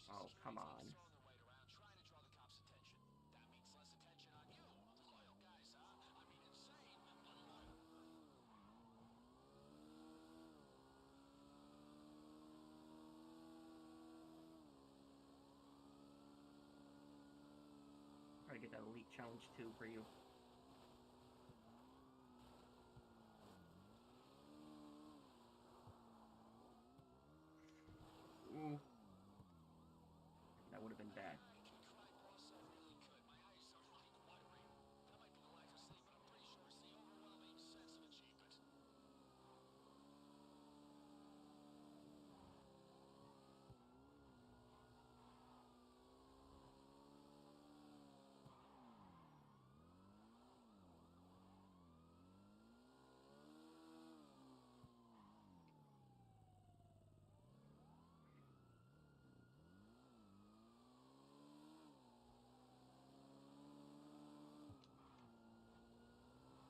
Oh, come on. Try to get that elite challenge too for you. Ooh. That would have been bad.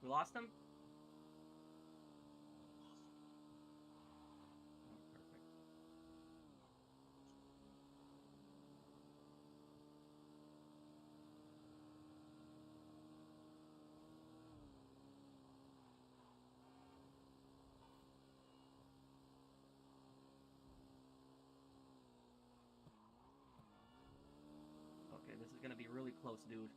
We lost him? Oh, perfect. Okay, this is gonna be really close, dude.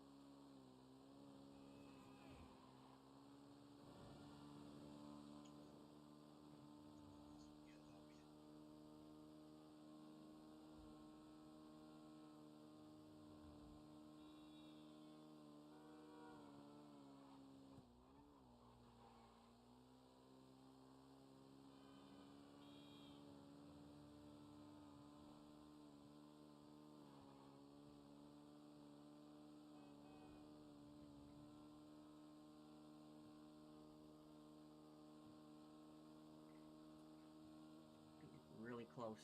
Really close.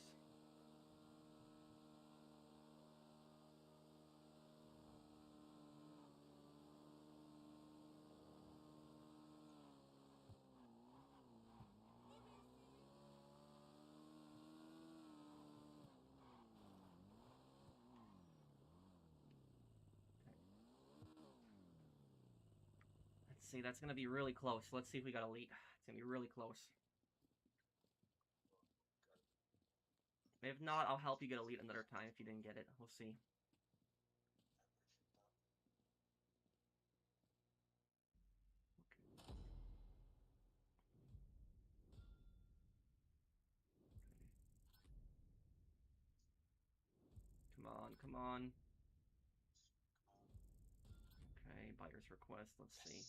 Let's see, that's gonna be really close. Let's see if we got elite. It's gonna be really close. If not, I'll help you get elite another time if you didn't get it. We'll see. Come on, come on. Okay, buyer's request. Let's see.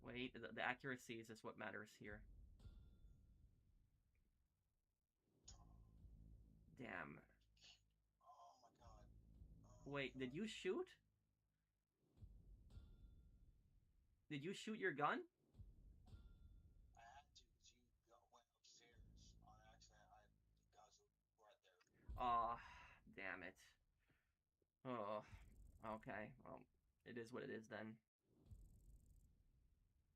Wait, the accuracy is just what matters here. Damn. Wait, did you shoot? Did you shoot your gun? I had to, because you went upstairs on accident. You guys were right there. Aw, damn it. Oh, okay. Well, it is what it is then.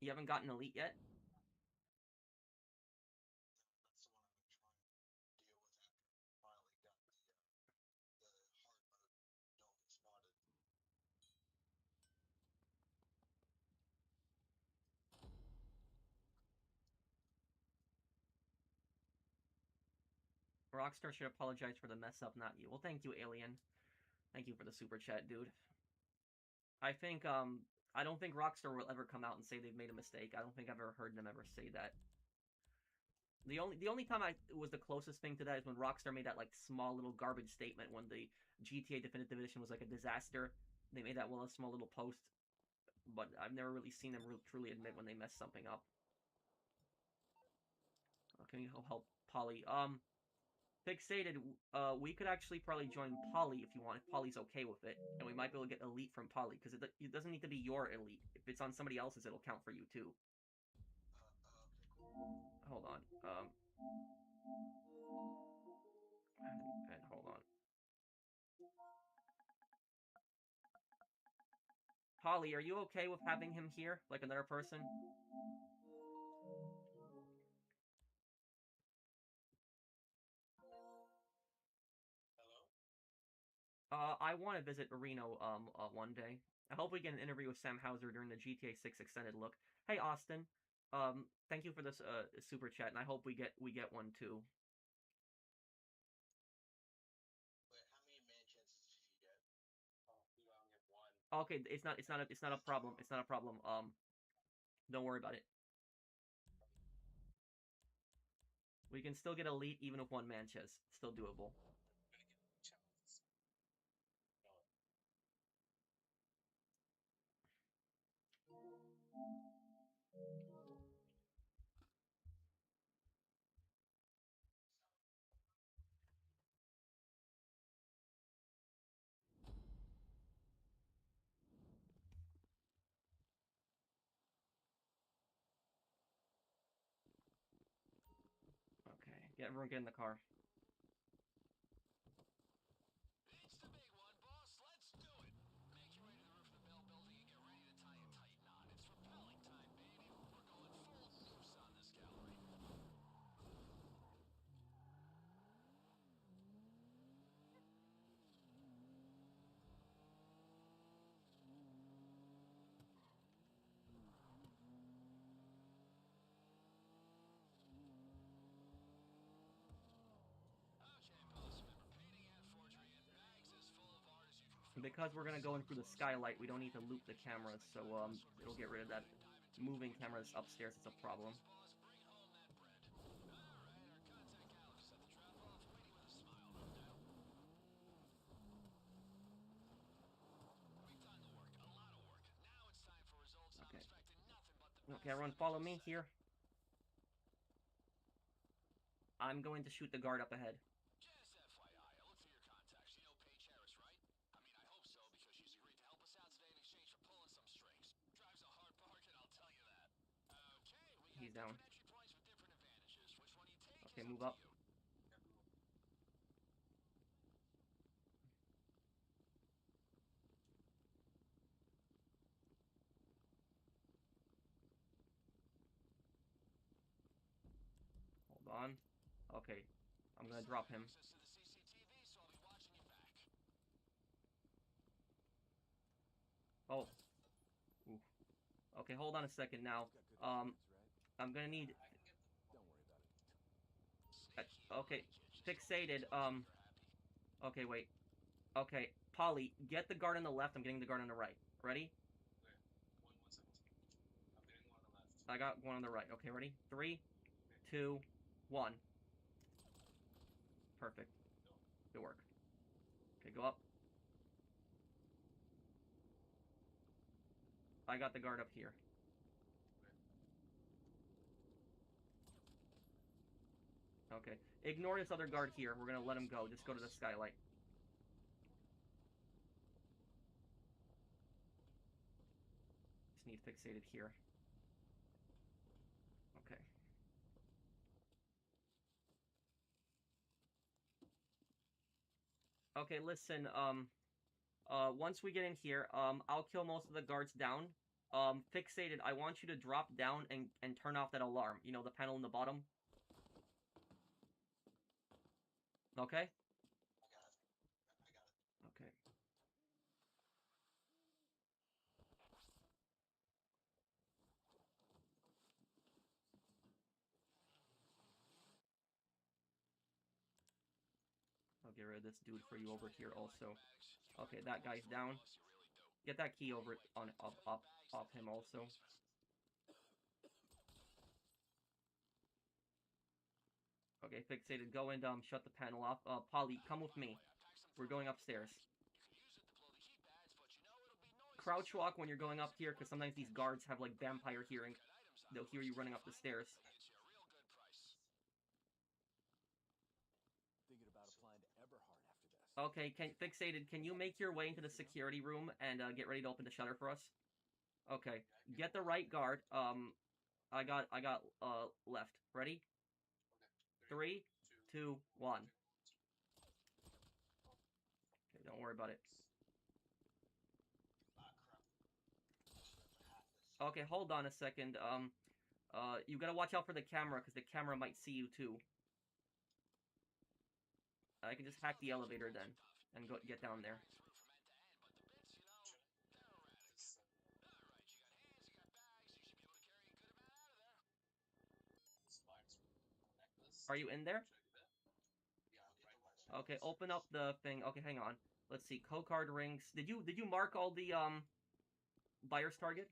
You haven't gotten elite yet? Rockstar should apologize for the mess up, not you. Well, thank you, Alien. Thank you for the super chat, dude. I think I don't think Rockstar will ever come out and say they've made a mistake. I don't think I've ever heard them ever say that. The only time it was the closest thing to that is when Rockstar made that like small little garbage statement when the GTA Definitive Edition was like a disaster. They made that one small little post, but I've never really seen them truly admit when they mess something up. Can you help Polly? Fixated, we could actually probably join Polly if you want, if Polly's okay with it, and we might be able to get elite from Polly, because it doesn't need to be your elite. If it's on somebody else's, it'll count for you too. Okay, cool. Hold on, and hold on. Polly, are you okay with having him here, like another person? Hello? I want to visit Reno one day. I hope we get an interview with Sam Hauser during the GTA 6 extended look. Hey Austin, thank you for this super chat, and I hope we get one too. Wait, how many man chances did you get? Oh, you only have one. Okay, it's not a problem. It's not a problem. Don't worry about it. We can still get elite even with one Manches. Still doable. Okay, everyone get in the car. It's the big one, boss. Let's do it. Make your way to the roof of the Bell building and get ready to tie a tight knot. It's rappelling time, baby. We're going full noose on this gallery. Okay, boss. Remember, painting and forgery in bags as full of art as you can fill Because we're before gonna go in so through the close. skylight, we don't need to loop the Bring cameras, cameras so like that, boss. it'll Race get to rid the of that bottom and dive into moving a camera corner that's shot. upstairs. It's a You got problem. this, boss. Bring home that bread. All right, our contact Alex is at the drop-off, waiting with a smile, no doubt. We've done the work, a lot of work. Now it's time for results, and I'm Okay. expecting nothing but the Okay, best. everyone, Let me follow just me say. here. I'm going to shoot the guard up ahead. Just FYI, I looked through your contacts. You know Paige Harris, right? I mean, I hope so, because she's agreed to help us out today in exchange for pulling some strings. Drives a hard bargain, I'll tell you that. Okay, we got He's down. different entry points with different advantages. Which one you take Okay, is up move to up. you. Hold on. Okay, I'm gonna Still drop got him. access to the CCTV, so I'll be watching you back. Oh. Ooh. Okay, hold on a second now. You've got good insurance, right? I'm gonna need. I can get the Don't worry about it. Sneaky Okay, like it. Just don't fixated. too much if you're happy. Okay, wait. Okay, Polly, get the guard on the left. I'm getting the guard on the right. Ready? where? One second. I'm getting one on the left. I got one on the right. Okay, ready? 3, 2, 1. Perfect. Go. Good work. Okay, go up. I got the guard up here. Where? Okay. Ignore this other guard here. We're gonna let him go. Just go to the skylight. Just need fixated here. Okay. Okay, listen, once we get in here, I'll kill most of the guards down. Fixated, I want you to drop down and turn off that alarm. You know, the panel in the bottom? Okay? I got it. I got it. Okay. I'll get rid of this dude for you over here also. Okay, that guy's down. You really do. Get that key over on off him also. Okay, fixated. Go and shut the panel off. Polly, come with me. We're going upstairs. Crouch walk when you're going up here, because sometimes these guards have like vampire hearing. They'll hear you running up the stairs. Thinking about applying to Eberhard after this. Okay, fixated. Can you make your way into the security room and get ready to open the shutter for us? Okay, get the right guard. I got left. Ready? 3, 2, 1. Okay, don't worry about it. Okay, hold on a second. You gotta watch out for the camera, because the camera might see you too. I can just hack the elevator then, and get down there. Are you in there? Okay, open up the thing. Okay, hang on. Let's see. Code card rings. Did you mark all the buyer's target?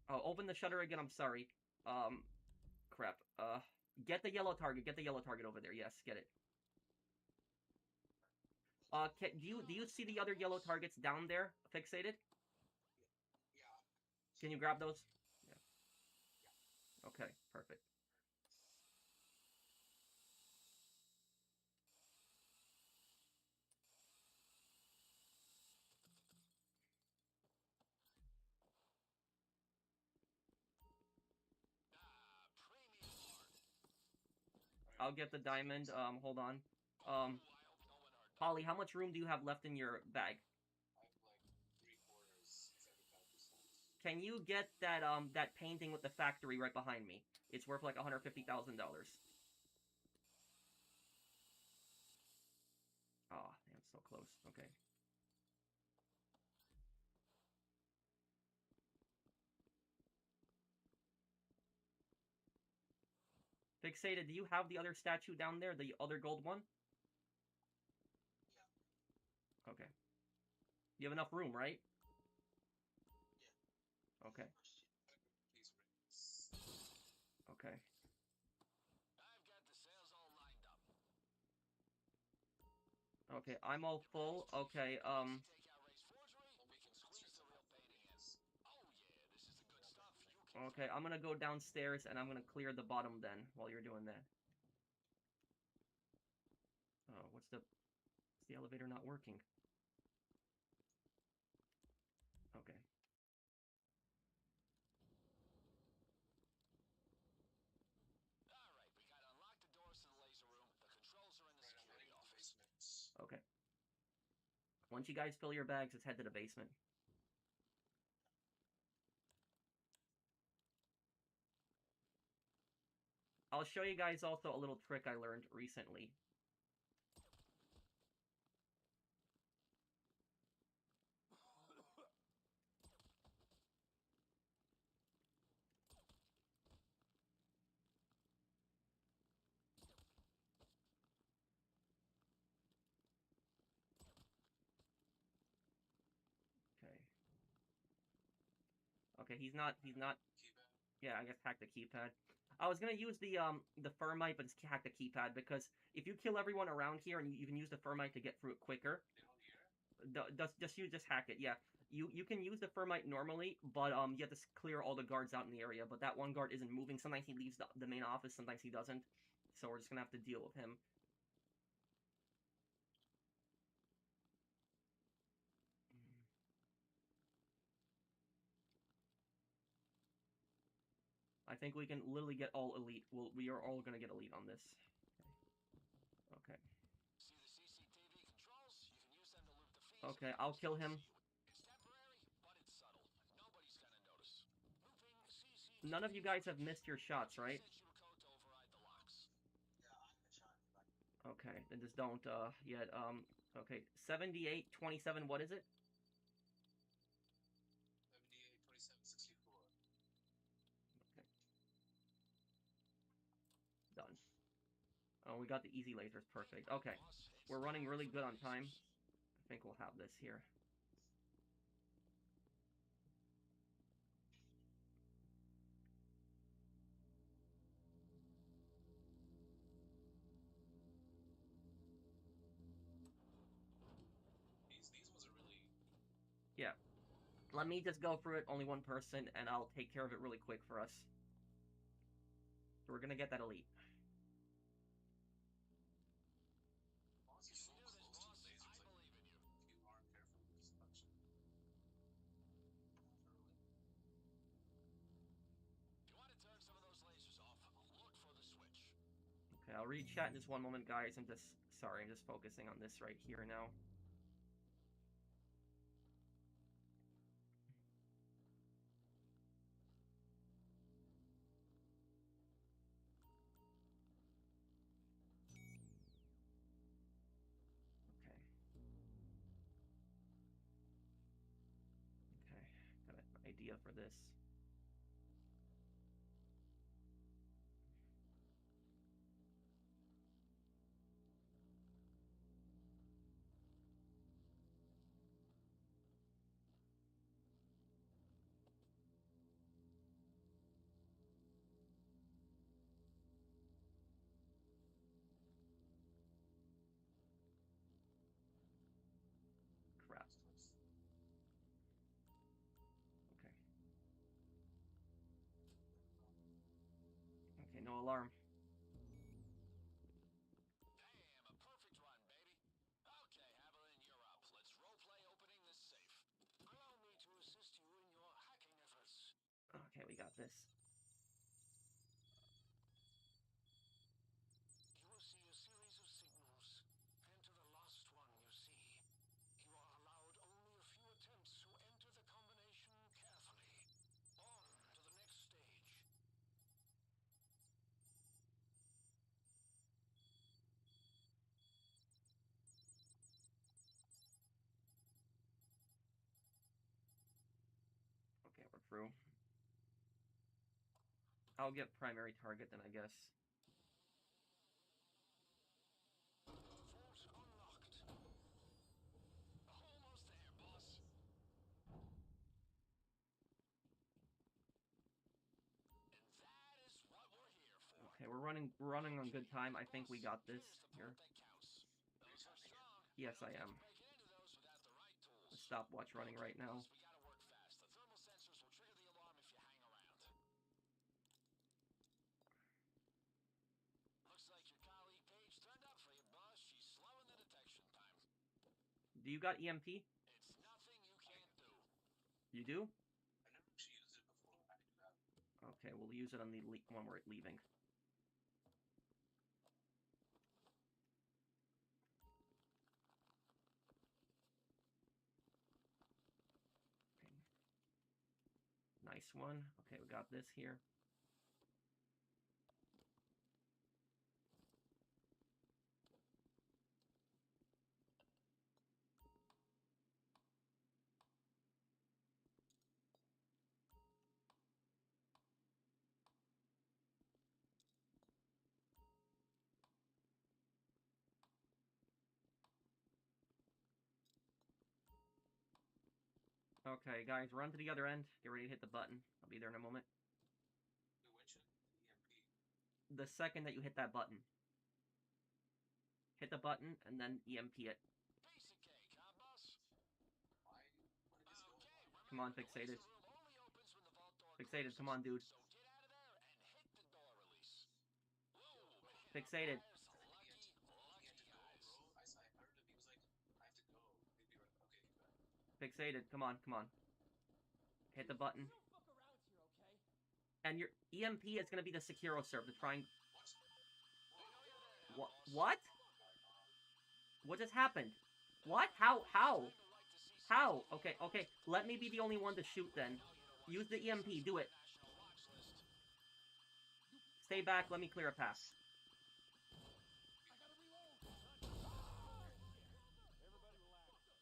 Oh, open the shutter again. I'm sorry. Crap. Get the yellow target. Get the yellow target over there. Yes, get it. Do you see the other yellow targets down there, fixated? Can you grab those? Yeah. Okay, perfect. I'll get the diamond. Hold on. Polly, how much room do you have left in your bag? Can you get that that painting with the factory right behind me? It's worth like $150,000. Oh, damn, so close. Okay. Fixated, do you have the other statue down there? The other gold one? Yeah. Okay. You have enough room, right? Yeah. Okay. Okay. Okay, I'm all full. Okay, Okay, I'm gonna go downstairs and I'm gonna clear the bottom then while you're doing that. Oh, what's the elevator not working? Okay. Okay. Once you guys fill your bags, let's head to the basement. I'll show you guys also a little trick I learned recently. Okay, he's not, yeah, I guess hack the keypad. I was gonna use the thermite, but just hack the keypad, because if you kill everyone around here and you can use the thermite to get through it quicker, just hack it, yeah. You can use the thermite normally, but you have to clear all the guards out in the area, but that one guard isn't moving. Sometimes he leaves the main office, sometimes he doesn't, so we're just gonna have to deal with him. I think we can literally get all elite. We are all gonna get elite on this. Okay. Okay, I'll kill him. None of you guys have missed your shots, right? Okay, then just don't yet. Okay, 78, 27. What is it? 78, 27, 64. Okay. Done. Oh, we got the easy lasers. Perfect. Okay. We're running really good on time. I think we'll have this here. These ones are really. Yeah. Let me just go through it, only one person, and I'll take care of it really quick for us. So we're gonna get that elite. Boss is so close to the lasers, like, if you aren't careful with this touch. If you want to turn some of those lasers off, look for the switch. Okay, I'll read chat in just one moment, guys. I'm just focusing on this right here now. Okay, got an idea for this. Crap. Okay. Okay, no alarm. Damn, a perfect run, baby. Okay, Haviland, you're up. Let's roleplay opening this safe. Allow me to assist you in your hacking efforts. Okay, we got this. You will see a series of signals. Enter the last one you see. You are allowed only a few attempts, so enter the combination carefully. On to the next stage. Okay, we're through. I'll get primary target then, I guess. Vault unlocked. Almost there, boss. And that is what we're here for. Okay, we're running on good time. I think we got this here. Those are strong. Yes, I am. The stopwatch running right now. We gotta work fast. The thermal sensors will trigger the alarm if you hang around. Looks like your colleague Paige turned up for you, boss. She's slowing the detection time. Do you got EMP? It's nothing you can't do. You do? I never actually used it before. I do have. Okay, we'll use it on the when we're leaving. Okay. Nice one. Okay, we got this here. Okay, guys, run to the other end. Get ready to hit the button. I'll be there in a moment. Which EMP? The second that you hit that button. Hit the button and then EMP it. Piece of cake, huh, boss? Why? What is going on? Come on, fixated. Fixated, come on, dude. So get out of there and hit the door release. Whoa, man. Fixated. Lucky guys. I heard him. He was like, I have to go. He'd be right. Okay, he's back. Fixated, come on, come on. Hit the button. We don't fuck around here, okay? And your EMP is going to be the Sekiro serve to try and... What? What? What just happened? What? How? How? Okay, okay. Let me be the only one to shoot then. Use the EMP. Do it. Stay back. Let me clear a path. I gotta reload. Everybody relax.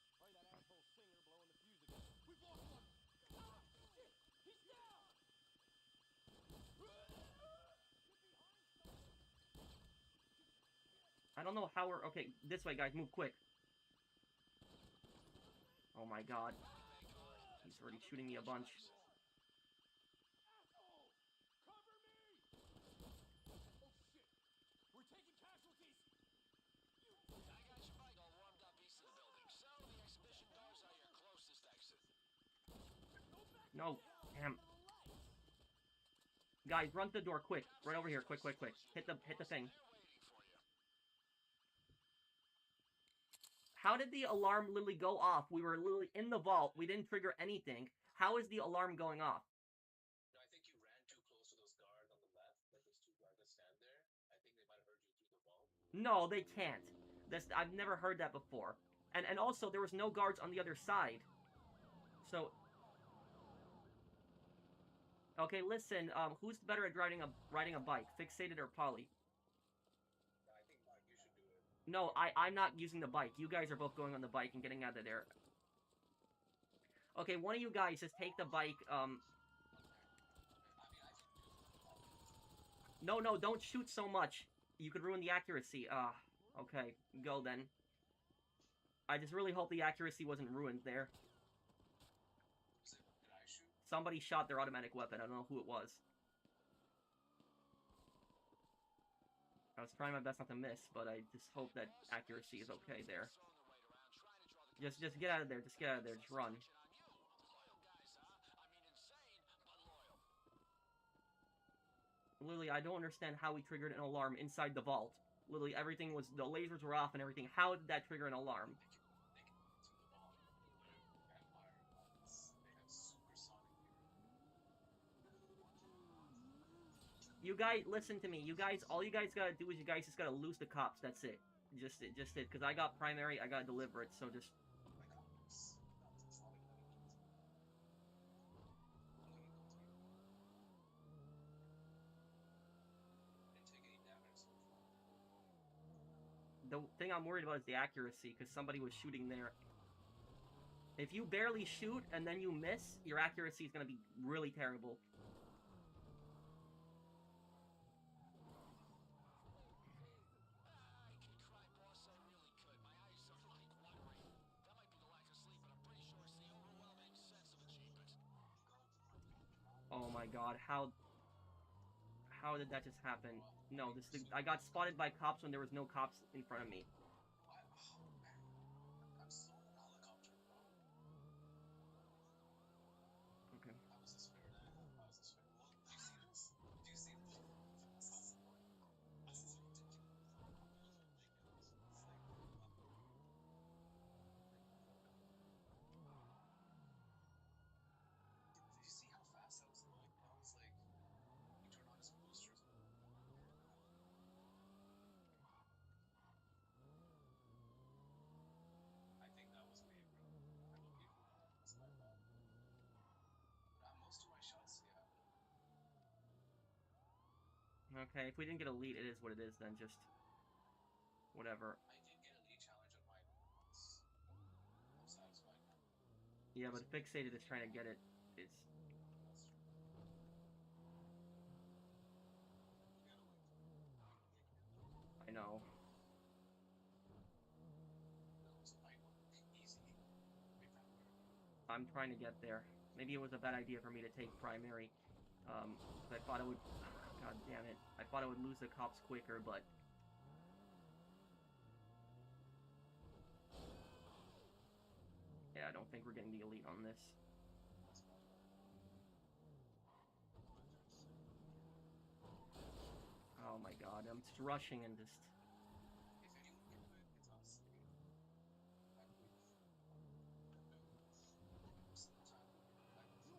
Probably that asshole singer blowing the fuse again. We've lost one. Ah, shit. He's down. Get behind something. I don't know how we're... Okay, this way, guys. Move quick. Oh my god. He's already shooting me a bunch. Asshole! Cover me! Oh shit! We're taking casualties! I got your bike all warmed up east of the building. So the exhibition doors are your closest exit. No. Damn. Guys, run to the door, quick. Right over here, quick, quick, quick. Hit the thing. They're waiting for you. How did the alarm literally go off? We were literally in the vault. We didn't trigger anything. How is the alarm going off? No, I think you ran too close to those guards on the left, like those two guards that stand there. I think they might have heard you through the wall. No, they can't. I've never heard that before. And also, there was no guards on the other side. So... Okay, listen, who's better at riding a bike? Fixated or Polly? No, I think Mike, you should do it. No, I'm not using the bike. You guys are both going on the bike and getting out of there. Okay, one of you guys just take the bike, I mean, I can do it. No, don't shoot so much. You could ruin the accuracy. Okay, go then. I just really hope the accuracy wasn't ruined there. Did I shoot? Somebody shot their automatic weapon. I don't know who it was. I was trying my best not to miss, but I just hope that accuracy is okay there. Just get out of there. Just get out of there. Just run. Literally, I don't understand how we triggered an alarm inside the vault. Literally, everything was... The lasers were off and everything. How did that trigger an alarm? They can go through the wall. They're vampire bots. They have supersonic hearing. You guys, listen to me. You guys, all you guys gotta do is you guys just gotta lose the cops. That's it. Just it. Because I got primary, I gotta deliver it, so just... My God, it's not it's not like that. I'm gonna go through. Didn't take any damage so far. The thing I'm worried about is the accuracy, because somebody was shooting there. If you barely shoot and then you miss, your accuracy is gonna be really terrible. Oh my god, how did that just happen? No, I got spotted by cops when there was no cops in front of me. What? Oh, man. I'm still in a helicopter, bro. Okay. I was a spirit. I was a spirit. Look, do you see this? Do you see this? This is ridiculous. Did you see how fast I was going? I was like, he turned on his boosters. I think that was me, bro. I will give you that. That's my bad. But most of my shots, yeah. Okay, if we didn't get a lead, it is what it is then, just... Whatever. I did get a lead challenge on mine once. I'm satisfied now. Yeah, but Fixated is trying to get it. It's... That's true. You gotta wait. I know. That was a night one. Easy. Big vampire. I'm trying to get there. Maybe it was a bad idea for me to take primary. 'Cause I thought I would... God damn it. I thought I would lose the cops quicker, but... Yeah, I don't think we're getting the elite on this. That's my bad. Oh my god, I'm just rushing and just... If anyone can win, it's us. I believe. Most of the time, I believe.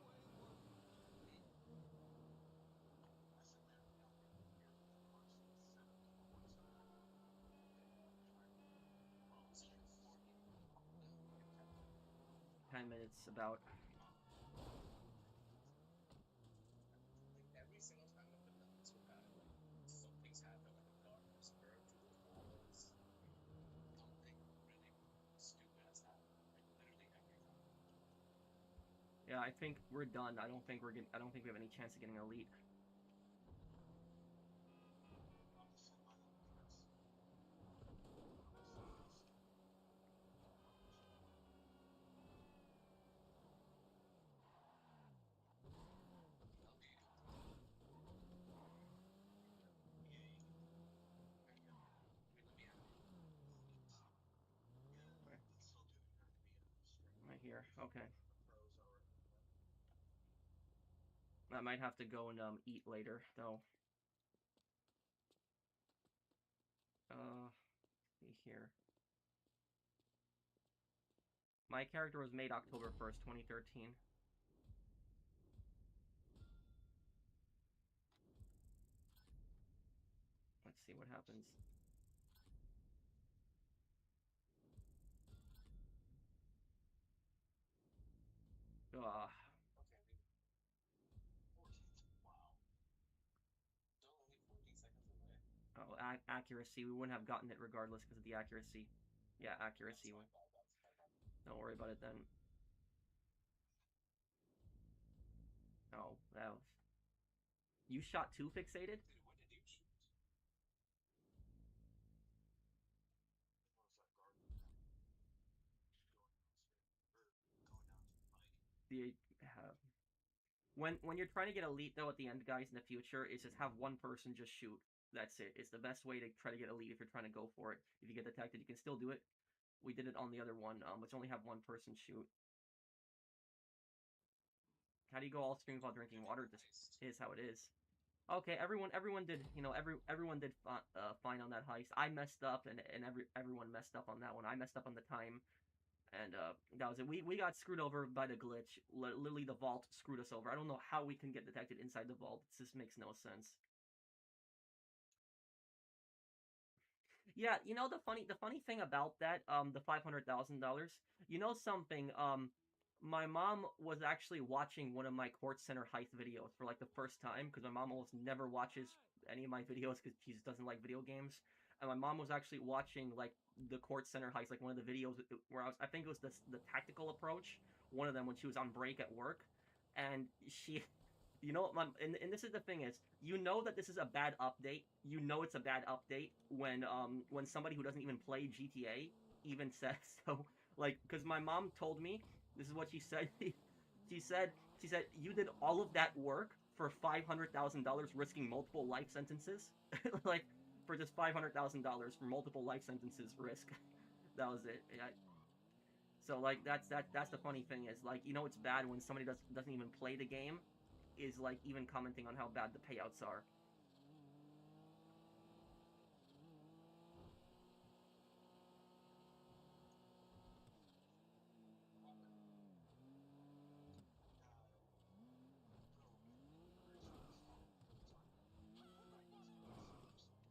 Okay. 10 minutes, about... Like every single time I've been done this with that, like something's happened, like a darkness burned through those walls. Something really stupid has happened. Like literally every time. Yeah, I think we're done. I don't think we have any chance of getting elite. here. Okay. Pros already. I might have to go and eat later though. See here. My character was made October 1st, 2013. Let's see what happens. Ugh. Okay, we 14. Wow. Still only 14 seconds away. Oh, accuracy. We wouldn't have gotten it regardless because of the accuracy. Yeah, accuracy. That's my bad. That's my bad. Don't worry about it then. Oh, that was... You shot 2 fixated? Dude, when did you shoot? What was that garbage? Going on stream or going down to the mic. The when you're trying to get elite though at the end, guys, in the future, is just have one person just shoot. That's it. It's the best way to try to get elite if you're trying to go for it. If you get detected, you can still do it. We did it on the other one, which only have one person shoot. How do you go all streams while drinking water? This is how it is. Okay, everyone did, you know, everyone did fine on that heist. I messed up, and everyone messed up on that one. I messed up on the time, and that was it. We got screwed over by the glitch. Literally, the vault screwed us over. I don't know how we can get detected inside the vault. It just makes no sense. Yeah, you know the funny thing about that, the $500,000, you know something, my mom was actually watching one of my Court Center heist videos for like the first time because my mom almost never watches any of my videos because she just doesn't like video games. And my mom was actually watching like the Court Center heist, like one of the videos where I think it was the tactical approach, one of them when she was on break at work, and she you know, and this is the thing is, you know that this is a bad update. You know it's a bad update when somebody who doesn't even play GTA even says so. Like, because my mom told me this is what she said. She said you did all of that work for $500,000, risking multiple life sentences, like for just $500,000 for multiple life sentences risk. That was it. Yeah. So like that's the funny thing is like you know it's bad when somebody doesn't even play the game is like even commenting on how bad the payouts are.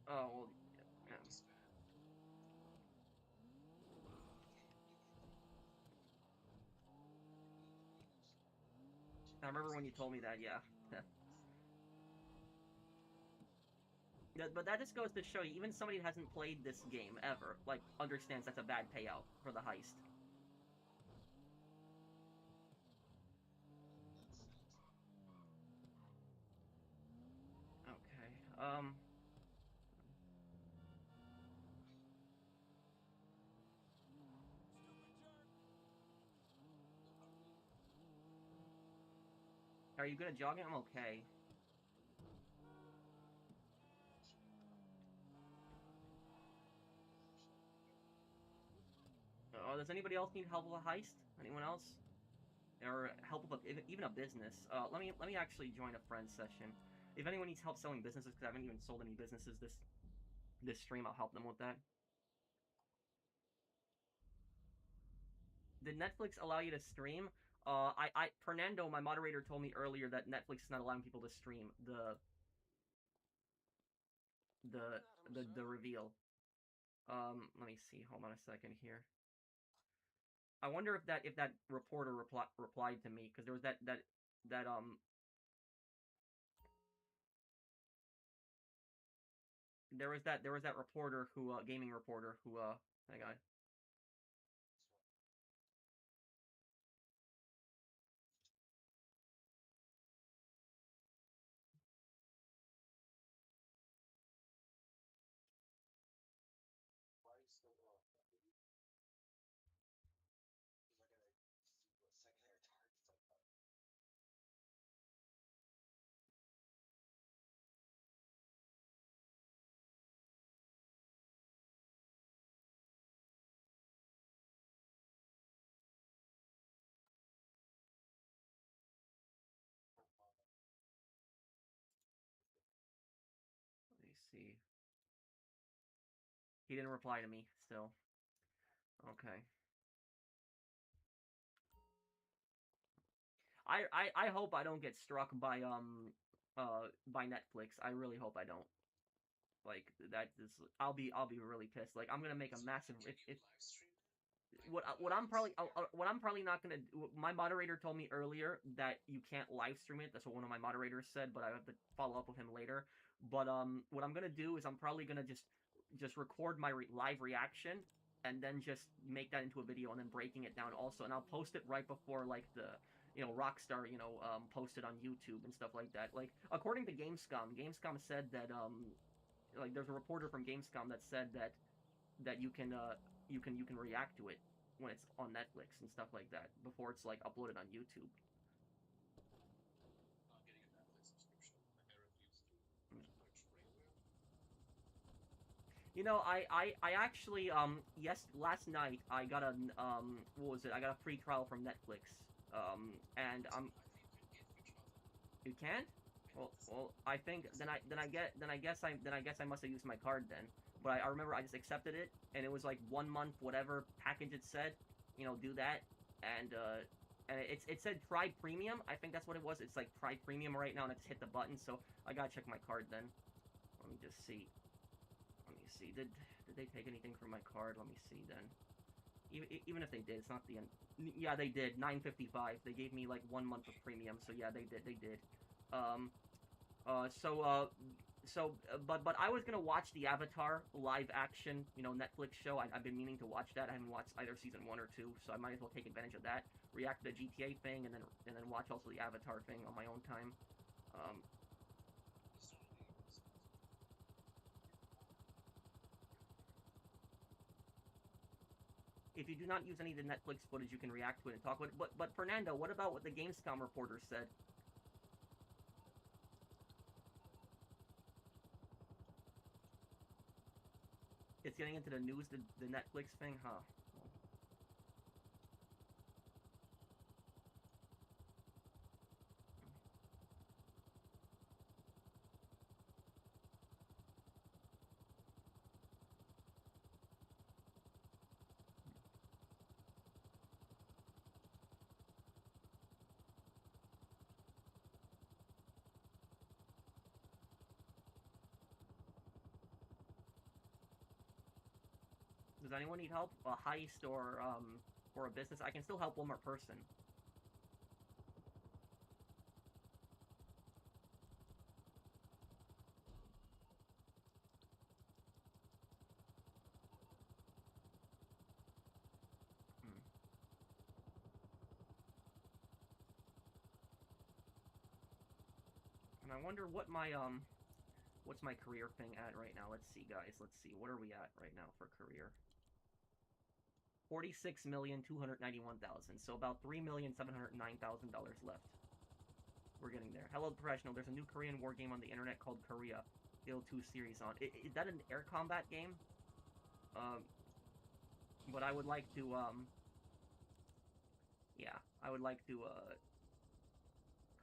Oh well, yeah. I remember when you told me that. Yeah. But that just goes to show you, even somebody who hasn't played this game ever, like, understands that's a bad payout for the heist. Okay. Are you good at jogging? I'm okay. Oh, does anybody else need help with a heist? Anyone else? Or help with even a business? Let me actually join a friend session. If anyone needs help selling businesses, because I haven't even sold any businesses this stream, I'll help them with that. Did Netflix allow you to stream? Fernando, my moderator, told me earlier that Netflix is not allowing people to stream the reveal. Let me see. Hold on a second here. I wonder if that reporter replied to me because there was that there was that reporter who gaming reporter who hang on. Why are you still going? see. He didn't reply to me still. Okay. I hope I don't get struck by Netflix. I really hope I don't. Like that is I'll be really pissed. Like I'm gonna make a So massive can you live stream it? Like what I'm probably not gonna do. My moderator told me earlier that you can't live stream it. That's what one of my moderators said, but I have to follow up with him later. But what I'm gonna do is I'm probably gonna just record my live reaction and then just make that into a video and then breaking it down also, and I'll post it right before like the Rockstar posted on YouTube and stuff like that. Like according to Gamescom said that like there's a reporter from Gamescom that said that you can react to it when it's on Netflix and stuff like that before it's like uploaded on YouTube. Not getting a Netflix subscription. Like I refuse to Mm. watch Railwheel. I actually last night I got a what was it? I got a free trial from Netflix. And I think you can get free trials on Netflix. You can? Well, I think then I guess I must have used my card then. But I remember I just accepted it, and it was like 1 month whatever package it said, do that, and it said try premium. I think that's what it was. It's like try premium right now, and I just hit the button. So I gotta check my card then. Let me just see. Let me see. Did they take anything from my card? Let me see then. Even if they did, it's not the end. Yeah, they did. 9.55. They gave me like 1 month of premium. So yeah, they did. They did. Um, but I was gonna watch the Avatar live action, Netflix show. I've been meaning to watch that. I haven't watched either season 1 or 2, so I might as well take advantage of that. React to the GTA thing, and then watch also the Avatar thing on my own time. It's not really responsible. If you do not use any of the Netflix footage, you can react to it and talk about it. But Fernando, what about what the Gamescom reporter said? It's getting into the news, the Netflix thing, huh? Does anyone need help? A heist or a business? I can still help one more person. Hmm. And I wonder what what's my career thing at right now? Let's see, guys. Let's see. What are we at right now for career? 46,291,000. So about $3,709,000 left. We're getting there. Hello, professional. There's a new Korean war game on the internet called Korea. Il 2 series on. Is that an air combat game? But I would like to yeah, I would like to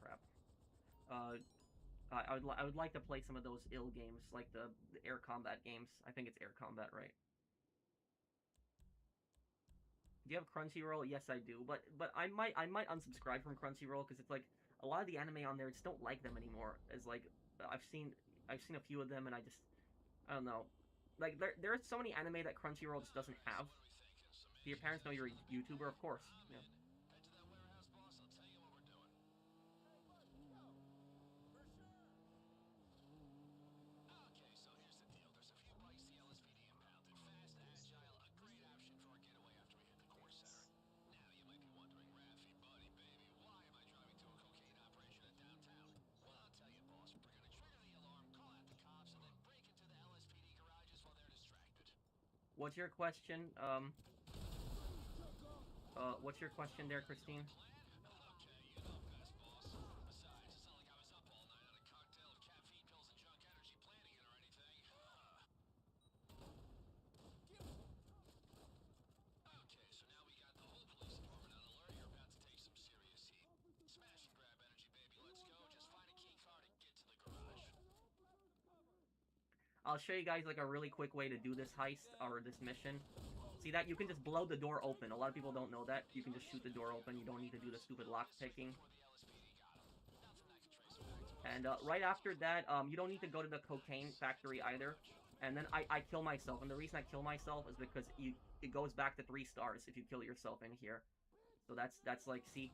crap. I would like to play some of those ill games, like the air combat games. I think it's air combat, right? Do you have Crunchyroll? Yes, I do. But I might unsubscribe from Crunchyroll because it's like a lot of the anime on there. I just don't like them anymore. As like I've seen a few of them, and I don't know. Like there's so many anime that Crunchyroll just doesn't have. Do your parents know you're a YouTuber? Of course. Yeah. Head to that warehouse, boss. I'll tell you what we're doing. Hey, let's go. For sure. Okay, so here's the deal. There's a few bikes the LSPD impounded. Fast, agile, a great option for our getaway after we hit the core center. Now, you might be wondering, Raffy, buddy, baby, why am I driving to a cocaine operation in downtown? Well, I'll tell you, boss. We're gonna trigger the alarm, call out the cops, and then break into the LSPD garages while they're distracted. What's your question? What's your question there, Christine? Okay, you know best, boss. Besides, it's not like I was up all night on a cocktail of caffeine pills and junk energy planning it or anything. Okay, so now we got the whole police department on alert. You're about to take some serious heat. Smash and grab energy, baby. Let's go. Just find a key card and get to the garage. I'll show you guys like a really quick way to do this heist or this mission. See that? You can just blow the door open. A lot of people don't know that. You can just shoot the door open. You don't need to do the stupid lock picking. And right after that, you don't need to go to the cocaine factory either. And then I kill myself. And the reason I kill myself is because it goes back to 3 stars if you kill yourself in here. So that's like, see?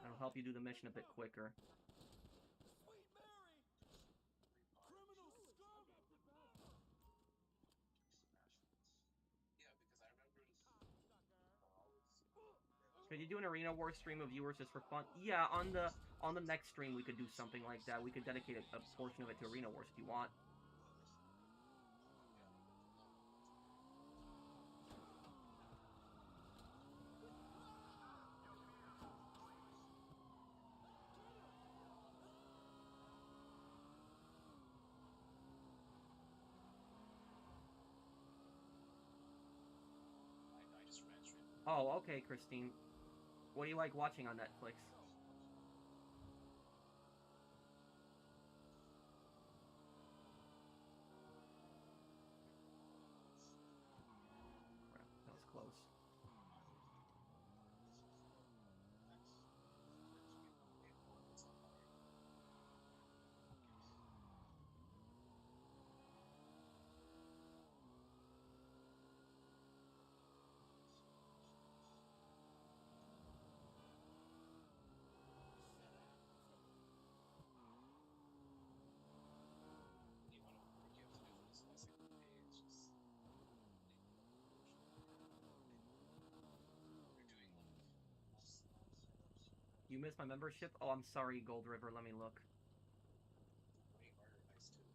That'll help you do the mission a bit quicker. Sweet Mary! Criminal scum! Yeah, because I remember Could you do an Arena War stream of viewers just for fun? Yeah, on the next stream we could do something like that. We could dedicate a portion of it to Arena Wars if you want. I just ran straight. Oh, okay, Christine. What do you like watching on Netflix? Crap, that was close. You missed my membership? Oh, I'm sorry, Gold River. Let me look. Way harder heist too.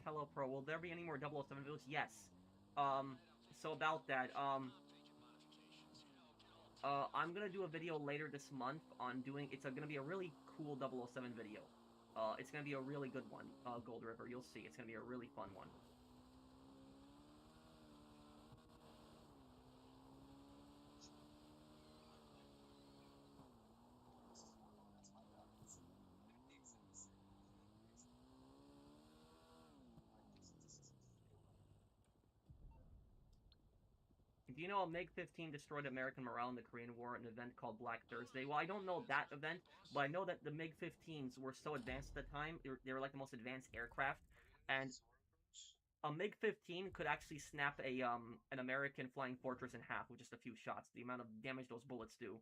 Hello, Pro. Will there be any more 007 videos? Yes. So about that, I'm gonna do a video later this month on doing. It's gonna be a really cool 007 video. It's gonna be a really good one. Gold River. You'll see. It's gonna be a really fun one. Do you know MiG-15 destroyed American morale in the Korean War, an event called Black Thursday? Well, I don't know that event, but I know that the MiG-15s were so advanced at the time. They were like the most advanced aircraft, and a MiG-15 could actually snap an American flying fortress in half with just a few shots. The amount of damage those bullets do.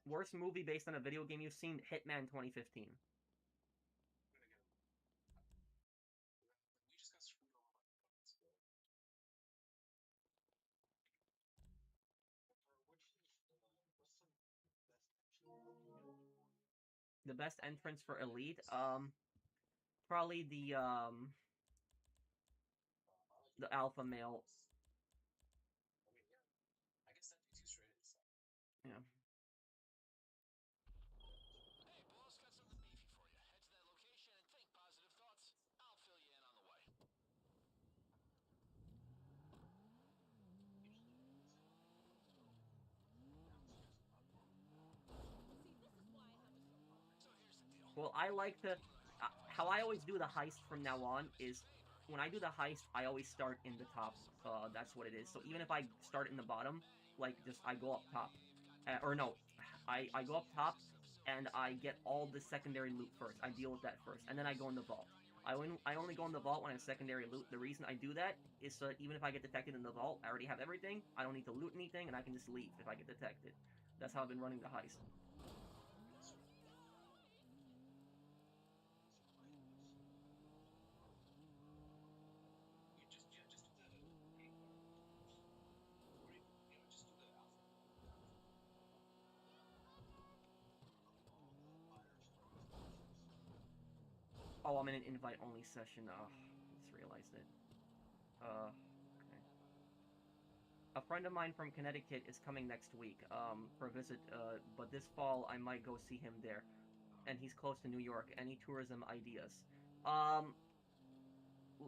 Worst movie based on a video game you've seen? Hitman 2015. We just got screwed over by the bro. The best entrance for Elite? Probably the alpha male. I mean, yeah. I guess that'd be too straight at the side. Yeah. Hey, boss, got something beefy for you. Head to that location and think positive thoughts. I'll fill you in on the way. So here's the deal. Well, I like to. How I always do the heist from now on is when I do the heist, I always start in the top. That's what it is. So even if I start in the bottom, like just I go up top, or no, I go up top and I get all the secondary loot first. I deal with that first, and then I go in the vault. I only go in the vault when I have secondary loot. The reason I do that is so that even if I get detected in the vault, I already have everything. I don't need to loot anything, and I can just leave if I get detected. That's how I've been running the heist. You just do the or even, just do the alpha. Oh, I'm in an invite-only session. Oh, just realized it. Okay. A friend of mine from Connecticut is coming next week, for a visit, but this fall I might go see him there. And he's close to New York. Any tourism ideas?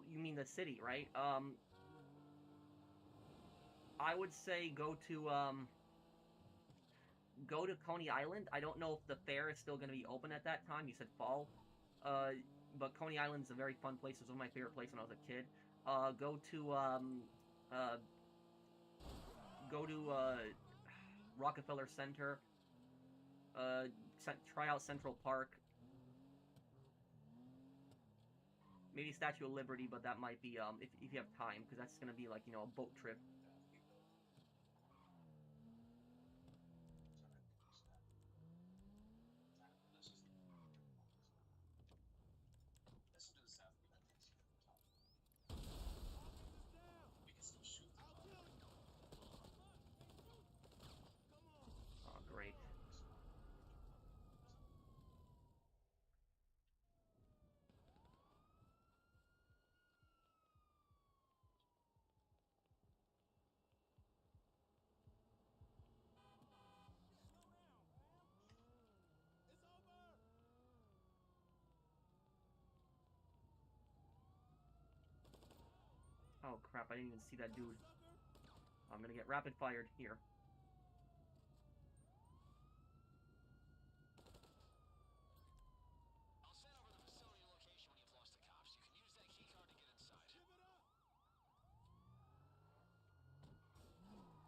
You mean the city, right? I would say go to Coney Island. I don't know if the fair is still going to be open at that time. You said fall. Uh, but Coney Island is a very fun place. It was one of my favorite places when I was a kid. Go to uh, Rockefeller Center. Try out Central Park. Maybe Statue of Liberty, but that might be if you have time, because that's gonna be like a boat trip. We will try and finish that. Let's just do the south view. That takes you to the top. Officers down! We can still shoot them. I'll kill you! Come on! Oh, great. Slow down, fam! It's over! Oh crap! I didn't even see that dude. Sucker! I'm gonna get rapid fired here. I'll send over the facility location when you've lost the cops. You can use that key card to get inside. Give it up! Hey, you fucking punk!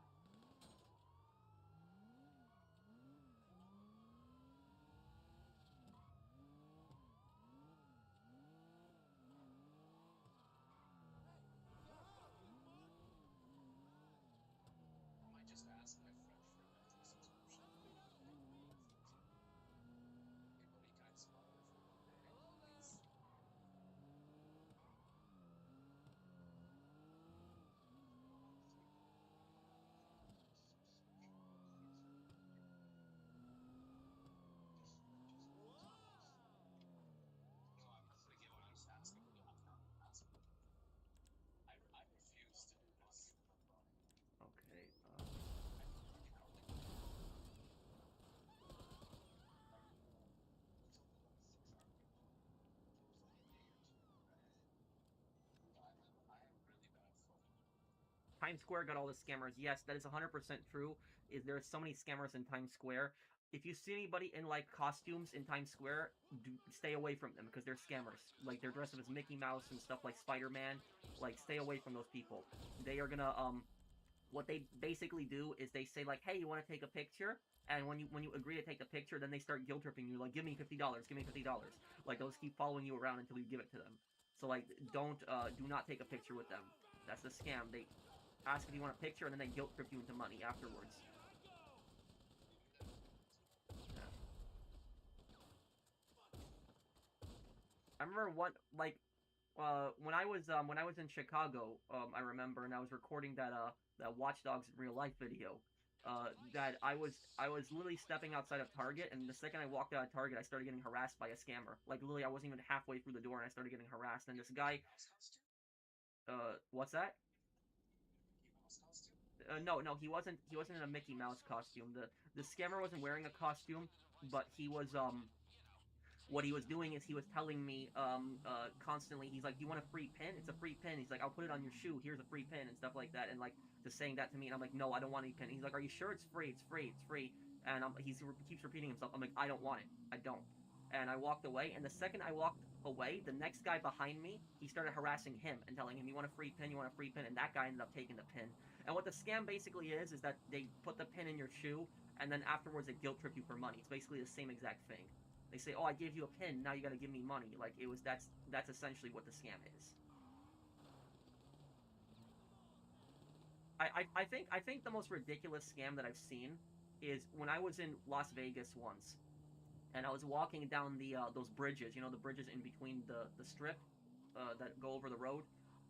I might just ask my friend for a Netflix subscription. Let's meet up next week! It would be kind of smarter for one day. Hello there! Whoa! No, I'm not putting it when I'm just asking. I'm not asking. I refuse to do this. Okay. I don't think I am really bad for Times Square got all the scammers. Yes, that is 100% true. Is there are so many scammers in Times Square. If you see anybody in like costumes in Times Square, stay away from them because they're scammers. Like they're dressed up as Mickey Mouse and stuff like Spider-Man. Like stay away from those people. They are gonna what they basically do is they say like, hey, you want to take a picture? And when you agree to take the picture, then they start guilt tripping you like, give me $50, give me $50. Like they'll just keep following you around until you give it to them. So like, do not take a picture with them. That's the scam. They ask if you want a picture, and then they guilt trip you into money afterwards. Yeah. I remember when I was in Chicago, I remember, and I was recording that Watch Dogs real life video. That I was literally stepping outside of Target, and the second I walked out of Target, I started getting harassed by a scammer. Like literally, I wasn't even halfway through the door, and I started getting harassed. And this guy, Mouse costume? what's that? Mickey Mouse costume? No, no, he wasn't. He wasn't in a Mickey Mouse costume. The scammer wasn't wearing a costume, but he was what he was doing is he was telling me constantly, he's like, do you want a free pin? It's a free pin. He's like, I'll put it on your shoe, here's a free pin, and stuff like that, and like just saying that to me, and I'm like, no, I don't want any pin. And he's like, are you sure? It's free, it's free, it's free. And he keeps repeating himself. I'm like, I don't want it, I don't. And I walked away, and the second I walked away, the next guy behind me, he started harassing him and telling him, you want a free pin, you want a free pin, and that guy ended up taking the pin. And what the scam basically is that they put the pin in your shoe, and then afterwards they guilt trip you for money. It's basically the same exact thing. They say, "Oh, I gave you a pin. Now you got to give me money." Like it was that's essentially what the scam is. I think the most ridiculous scam that I've seen is when I was in Las Vegas once, and I was walking down the those bridges. You know, the bridges in between the strip that go over the road.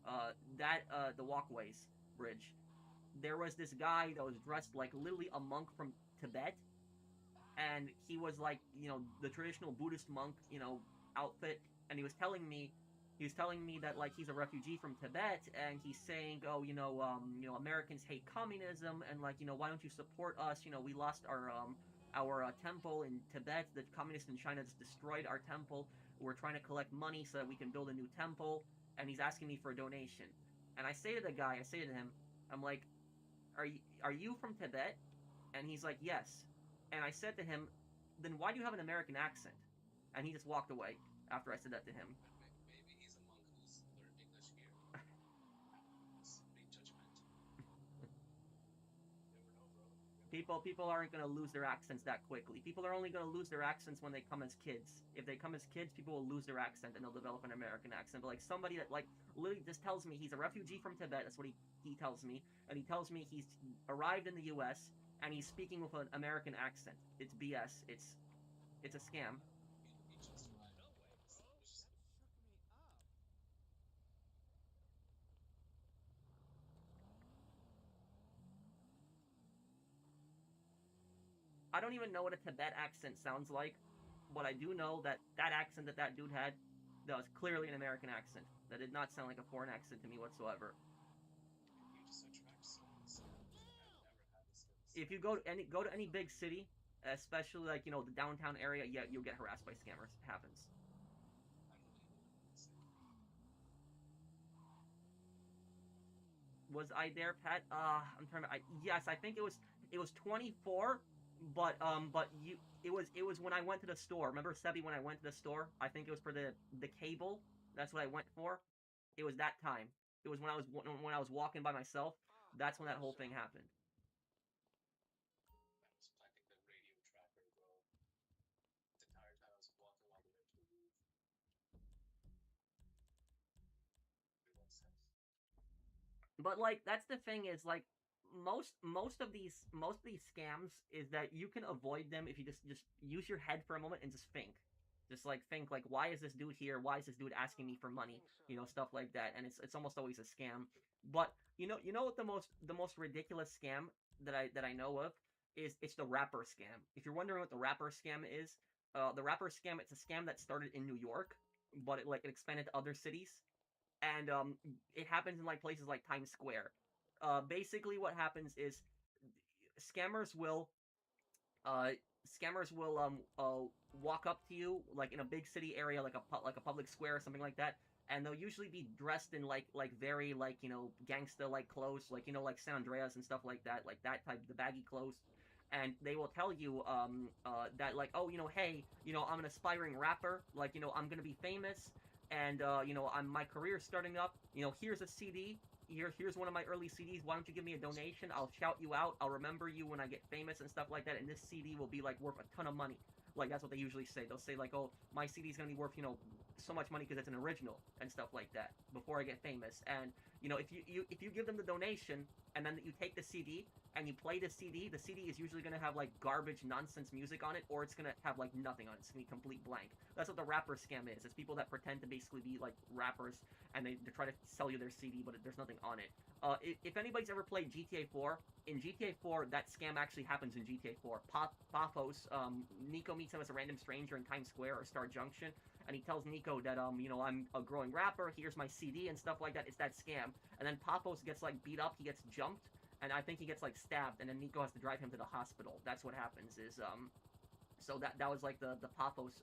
The walkways bridge. There was this guy that was dressed like literally a monk from Tibet, and he was like, the traditional Buddhist monk, outfit, and he was telling me that like he's a refugee from Tibet, and he's saying, oh, Americans hate communism, and like, why don't you support us? We lost our temple in Tibet. The communists in China just destroyed our temple. We're trying to collect money so that we can build a new temple. and he's asking me for a donation. And I say to the guy, I say to him, I'm like, are you from Tibet? And he's like, yes. And I said to him, then why do you have an American accent? And he just walked away after I said that to him. Maybe he's a monk who's learned English here. It's being judgmental. Never know, bro. People aren't gonna lose their accents that quickly. People are only gonna lose their accents when they come as kids. If they come as kids, people will lose their accent and they'll develop an American accent. But like somebody that like literally just tells me he's a refugee from Tibet, that's what he tells me, and he tells me he's arrived in the U.S. and he's speaking with an American accent. It's BS. It's a scam. He just arrived. No way, bro. That shook me up. I don't even know what a Tibet accent sounds like, but I do know that that accent that dude had, that was clearly an American accent. That did not sound like a foreign accent to me whatsoever. You just attract so many scammers. I've never had this service. If you go to any big city, especially like the downtown area, yeah, you'll get harassed by scammers. It happens. I don't really know what to say. Was I there, Pat? I'm trying to. Yes, I think it was 24, but it was when I went to the store. Remember, Sebi, when I went to the store? I think it was for the cable. That's what I went for. It was that time. It was when I was walking by myself. That's when that whole thing happened. I was planting the radio tracker, bro. The entire time I was walking all the way up to the roof. It makes sense. But like that's the thing is like most of these scams is that you can avoid them if you just use your head for a moment and just think. Just like think like why is this dude here? Why is this dude asking me for money? Stuff like that. And it's almost always a scam. But you know what the most ridiculous scam that I know of is it's the rapper scam. If you're wondering what the rapper scam is, the rapper scam, it's a scam that started in New York, but it expanded to other cities, and it happens in like places like Times Square. Basically, what happens is scammers will uh, walk up to you like in a big city area, like a public square or something like that, and they'll usually be dressed in like very like gangsta like clothes, like like San Andreas and stuff like that type, the baggy clothes. And they will tell you that like, oh, hey, I'm an aspiring rapper, like I'm gonna be famous, and I'm my career's starting up. Here's a CD. Here's one of my early CDs. Why don't you give me a donation? I'll shout you out. I'll remember you when I get famous and stuff like that. And this CD will be like worth a ton of money. Like that's what they usually say. They'll say like, oh, my CD's gonna be worth so much money because it's an original and stuff like that. Before I get famous, and if you give them the donation and then you take the CD and you play the CD is usually gonna have like garbage nonsense music on it, or it's gonna have like nothing on it. It's gonna be complete blank. That's what the rapper scam is. It's people that pretend to basically be like rappers and they try to sell you their CD, but there's nothing on it. If anybody's ever played GTA 4, in GTA 4, that scam actually happens in GTA 4. Paphos, Nico meets him as a random stranger in Times Square or Star Junction, and he tells Nico that, I'm a growing rapper, here's my CD and stuff like that. It's that scam. And then Paphos gets, like, beat up, he gets jumped, and I think he gets, like, stabbed, and then Nico has to drive him to the hospital. That's what happens, is, so that was like the Paphos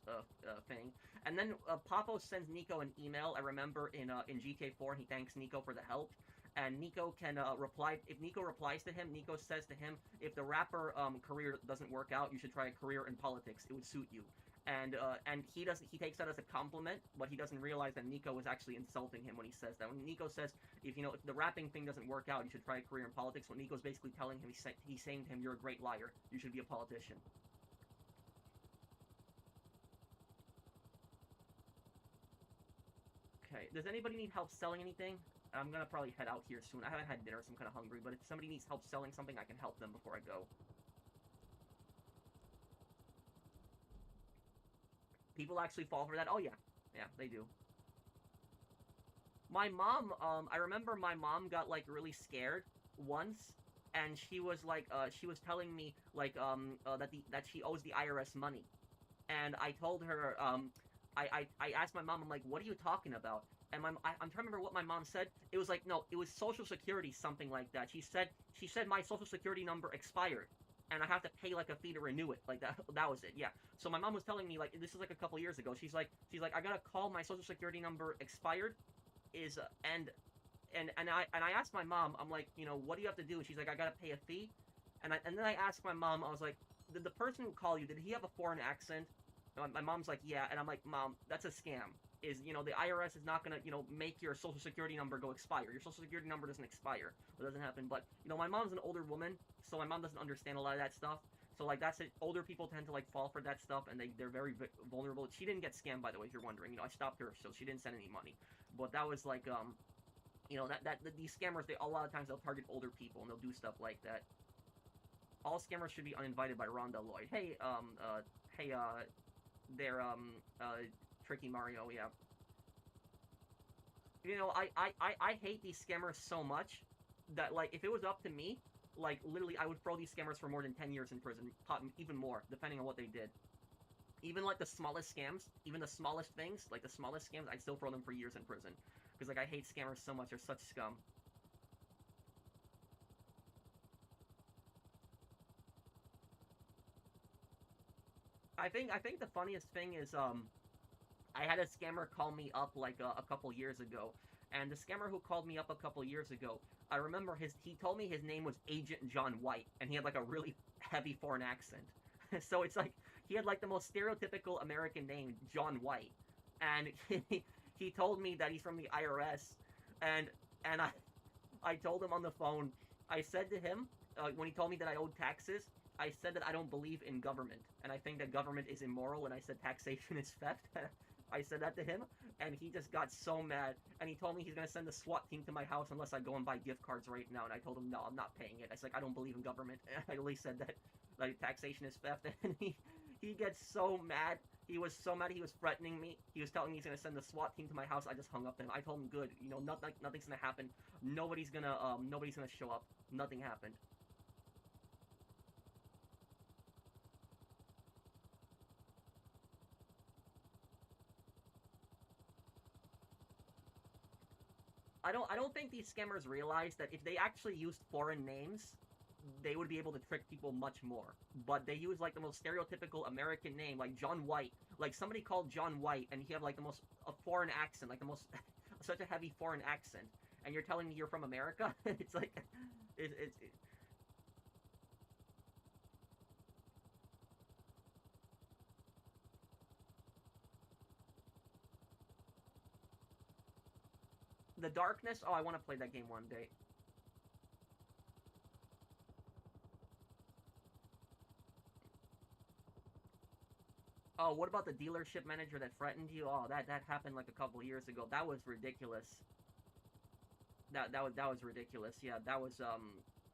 thing, and then Paphos sends Nico an email. I remember in GTA 4, he thanks Nico for the help, and Nico can reply. If Nico replies to him, Nico says to him, if the rapper career doesn't work out, you should try a career in politics. It would suit you. And he takes that as a compliment, but he doesn't realize that Nico was actually insulting him when he says that. When Nico says, if the rapping thing doesn't work out, you should try a career in politics, what Nico's basically telling him, he's saying to him, you're a great liar. You should be a politician. Okay, does anybody need help selling anything? I'm gonna probably head out here soon. I haven't had dinner, so I'm kind of hungry, but if somebody needs help selling something, I can help them before I go. People actually fall for that? Oh, yeah. Yeah, they do. My mom, I remember my mom got, like, really scared once, and she was, like, she was telling me, like, that she owes the IRS money. And I told her, I asked my mom, I'm like, what are you talking about? And I'm trying to remember what my mom said. It was like, no, it was Social Security, something like that. She said my Social Security number expired, and I have to pay like a fee to renew it. Like that was it. Yeah. So my mom was telling me, like, this is like a couple years ago. She's like, I gotta call, my Social Security number expired. is and I asked my mom, I'm like, what do you have to do? And she's like, I gotta pay a fee. And then I asked my mom, I was like, did the person who called you, did he have a foreign accent? And my mom's like, yeah. And I'm like, Mom, that's a scam. The IRS is not gonna, make your social security number go expire. Your social security number doesn't expire. It doesn't happen. But, my mom's an older woman, so my mom doesn't understand a lot of that stuff. So, like, that's it. Older people tend to, like, fall for that stuff, and they're very vulnerable. She didn't get scammed, by the way, if you're wondering. I stopped her, so she didn't send any money. But that was, like, these scammers, a lot of times they'll target older people, and they'll do stuff like that. All scammers should be uninvited by Rhonda Lloyd. Hey, they're, Tricky Mario, yeah. I hate these scammers so much that, like, if it was up to me, like, literally, I would throw these scammers for more than 10 years in prison, even more, depending on what they did. Even, like, the smallest scams, even the smallest things, like, the smallest scams, I'd still throw them for years in prison. Because, like, I hate scammers so much, they're such scum. I think the funniest thing is, I had a scammer call me up, like, a couple years ago. And the scammer who called me up a couple years ago, I remember he told me his name was Agent John White, and he had, like, a really heavy foreign accent. So it's like, he had, like, the most stereotypical American name, John White. And he told me that he's from the IRS, and I told him on the phone, I said to him, when he told me that I owed taxes, I said that I don't believe in government, and I think that government is immoral, and I said taxation is theft. I said that to him, and he just got so mad, and he told me he's going to send the SWAT team to my house unless I go and buy gift cards right now, and I told him, no, I'm not paying it. I said, I don't believe in government. And I really said that, like, taxation is theft, and he gets so mad. He was so mad, he was threatening me. He was telling me he's going to send the SWAT team to my house. I just hung up to him. I told him, good, nothing's going to happen. Nobody's going to show up. Nothing happened. I don't think these scammers realize that if they actually used foreign names, they would be able to trick people much more. But they use, like, the most stereotypical American name, like John White. Like, somebody called John White, and he have, like, the most foreign accent, like the most such a heavy foreign accent. And you're telling me you're from America? It's like, it's The Darkness. Oh, I want to play that game one day. Oh, what about the dealership manager that threatened you? Oh, that happened like a couple years ago. That was ridiculous. That was ridiculous. Yeah, that was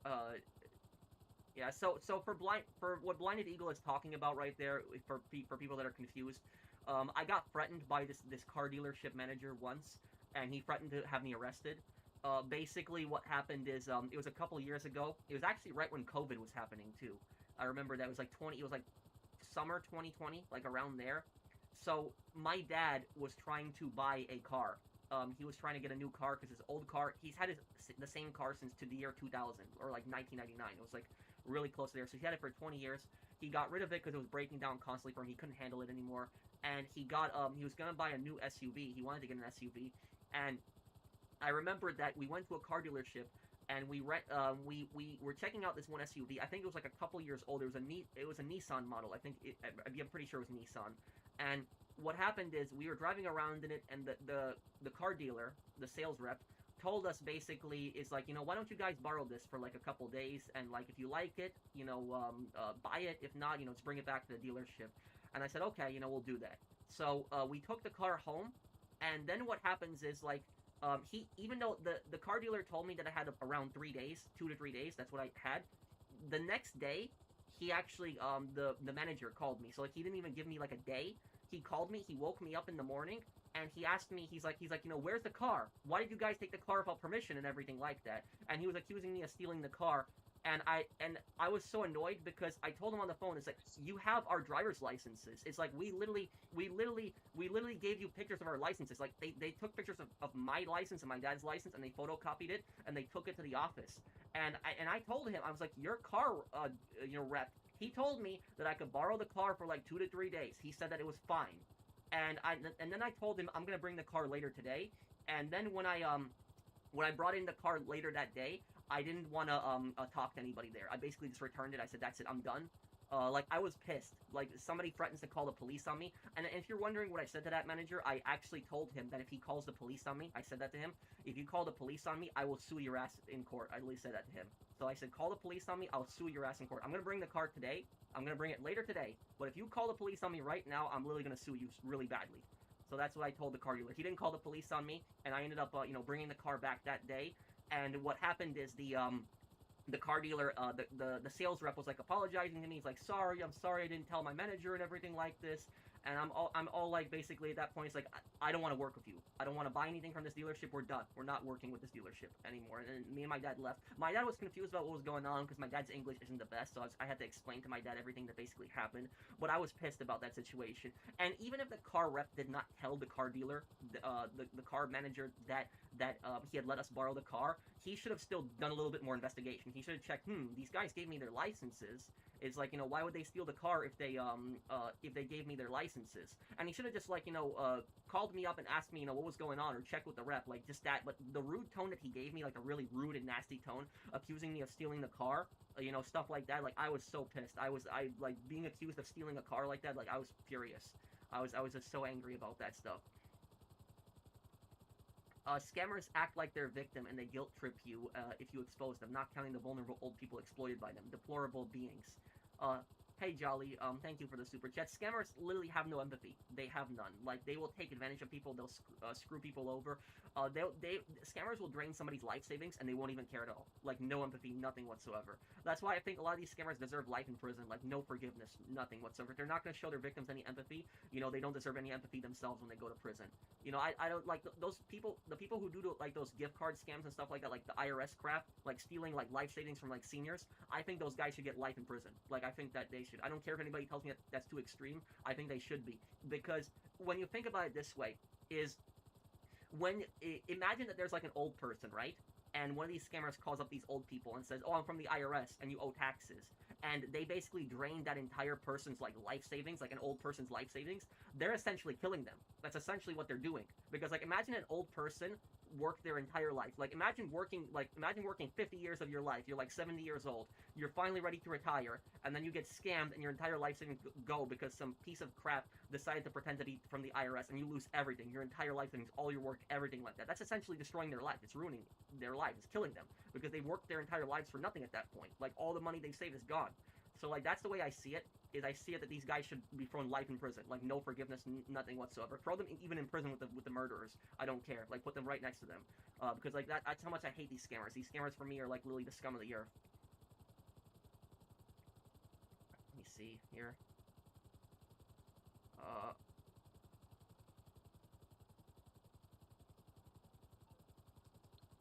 uh yeah. So for what Blinded Eagle is talking about right there, for people that are confused, I got threatened by this car dealership manager once, and he threatened to have me arrested. Basically, what happened is, it was a couple years ago. It was actually right when COVID was happening too. I remember that it was like it was like summer 2020, like around there. So my dad was trying to buy a car. He was trying to get a new car because his old car, he's had the same car since to the year 2000 or like 1999. It was like really close to there. So he had it for 20 years. He got rid of it because it was breaking down constantly for him. He couldn't handle it anymore. And he was gonna buy a new SUV. He wanted to get an SUV, and I remember that we went to a car dealership and we were checking out this one SUV. I think it was like a couple years old. It was a Nissan model. I'm pretty sure it was Nissan. And what happened is we were driving around in it, and the car dealer, the sales rep, told us basically, is like, why don't you guys borrow this for like a couple days, and like if you like it, buy it. If not, just bring it back to the dealership. And I said, okay, we'll do that. So we took the car home, and then what happens is, like, even though the car dealer told me that I had around 3 days, 2 to 3 days, that's what I had. The next day, he actually, the manager called me. So like, he didn't even give me like a day. He called me. He woke me up in the morning, and he asked me. He's like, where's the car? Why did you guys take the car without permission and everything like that? And he was accusing me of stealing the car. And I was so annoyed because I told him on the phone, it's like, you have our driver's licenses. It's like, we literally gave you pictures of our licenses. Like, they took pictures of my license and my dad's license, and they photocopied it, and they took it to the office. And I told him, I was like, your car, rep, he told me that I could borrow the car for like 2 to 3 days. He said that it was fine. And then I told him I'm going to bring the car later today. And then when I brought in the car later that day, I didn't want to talk to anybody there. I basically just returned it. I said, "That's it. I'm done." Like I was pissed. Like somebody threatens to call the police on me. And if you're wondering what I said to that manager, I actually told him that if he calls the police on me, I said that to him. If you call the police on me, I will sue your ass in court. I literally said that to him. So I said, call the police on me. I'll sue your ass in court. I'm gonna bring the car today. I'm gonna bring it later today. But if you call the police on me right now, I'm literally gonna sue you really badly. So that's what I told the car dealer. He didn't call the police on me, and I ended up, bringing the car back that day. And what happened is the car dealer, the sales rep was like apologizing to me. He's like, sorry, I'm sorry, I didn't tell my manager and everything like this. And I'm all like, basically at that point, it's like, I don't want to work with you. I don't want to buy anything from this dealership. We're done. We're not working with this dealership anymore. And me and my dad left. My dad was confused about what was going on because my dad's English isn't the best, so I had to explain to my dad everything that basically happened. But I was pissed about that situation. And even if the car rep did not tell the car dealer, the car manager that he had let us borrow the car, he should have still done a little bit more investigation. He should have checked, these guys gave me their licenses. It's like, why would they steal the car if they gave me their licenses? And he should have just called me up and asked me, what was going on, or checked with the rep, like just that. But the rude tone that he gave me, like a really rude and nasty tone, accusing me of stealing the car, stuff like that. Like I was so pissed. I like being accused of stealing a car like that. Like I was furious. I was just so angry about that stuff. Scammers act like they're a victim and they guilt trip you if you expose them, not counting the vulnerable old people exploited by them. Deplorable beings. Hey Jolly, thank you for the super chat. Scammers literally have no empathy. They have none. Like, they will take advantage of people. They'll screw people over. Scammers will drain somebody's life savings and they won't even care at all. Like, no empathy, nothing whatsoever. That's why I think a lot of these scammers deserve life in prison. Like, no forgiveness, nothing whatsoever. They're not going to show their victims any empathy. They don't deserve any empathy themselves when they go to prison. I don't like those people. The people who do like those gift card scams and stuff like that, like the IRS crap, like stealing like life savings from like seniors. I think those guys should get life in prison. Like I think that they should. I don't care if anybody tells me that that's too extreme. I think they should be, because when you think about it this way, is imagine that there's like an old person, right? And one of these scammers calls up these old people and says, "Oh, I'm from the IRS, and you owe taxes." And they basically drain that entire person's like life savings, like an old person's life savings. They're essentially killing them. That's essentially what they're doing. Because like imagine an old person worked their entire life. Like imagine working 50 years of your life. You're like 70 years old. You're finally ready to retire, and then you get scammed and your entire life savings go because some piece of crap decided to pretend to be from the IRS, and you lose everything. Your entire life savings, all your work, everything like that. That's essentially destroying their life. It's ruining their life. It's killing them because they worked their entire lives for nothing at that point. Like all the money they saved is gone. So like that's the way I see it. Is I see it that these guys should be thrown life in prison, like no forgiveness, nothing whatsoever. Throw them even in prison with the murderers. I don't care. Like put them right next to them, because like that's how much I hate these scammers. These scammers for me are like literally the scum of the earth. Let me see here.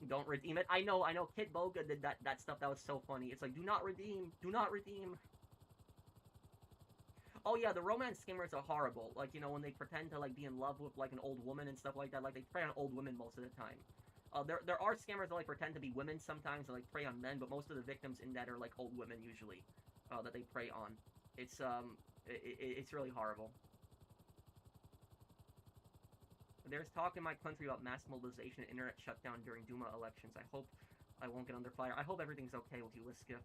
Don't redeem it. I know. Kid Boga did that stuff. That was so funny. It's like, do not redeem. Do not redeem. Oh yeah, the romance scammers are horrible. Like, when they pretend to like be in love with like an old woman and stuff like that. Like they prey on old women most of the time. There are scammers that like pretend to be women sometimes, that like prey on men, but most of the victims in that are like old women usually, that they prey on. It's really horrible. There's talk in my country about mass mobilization and internet shutdown during Duma elections. I hope I won't get under fire. I hope everything's okay with you, Liska.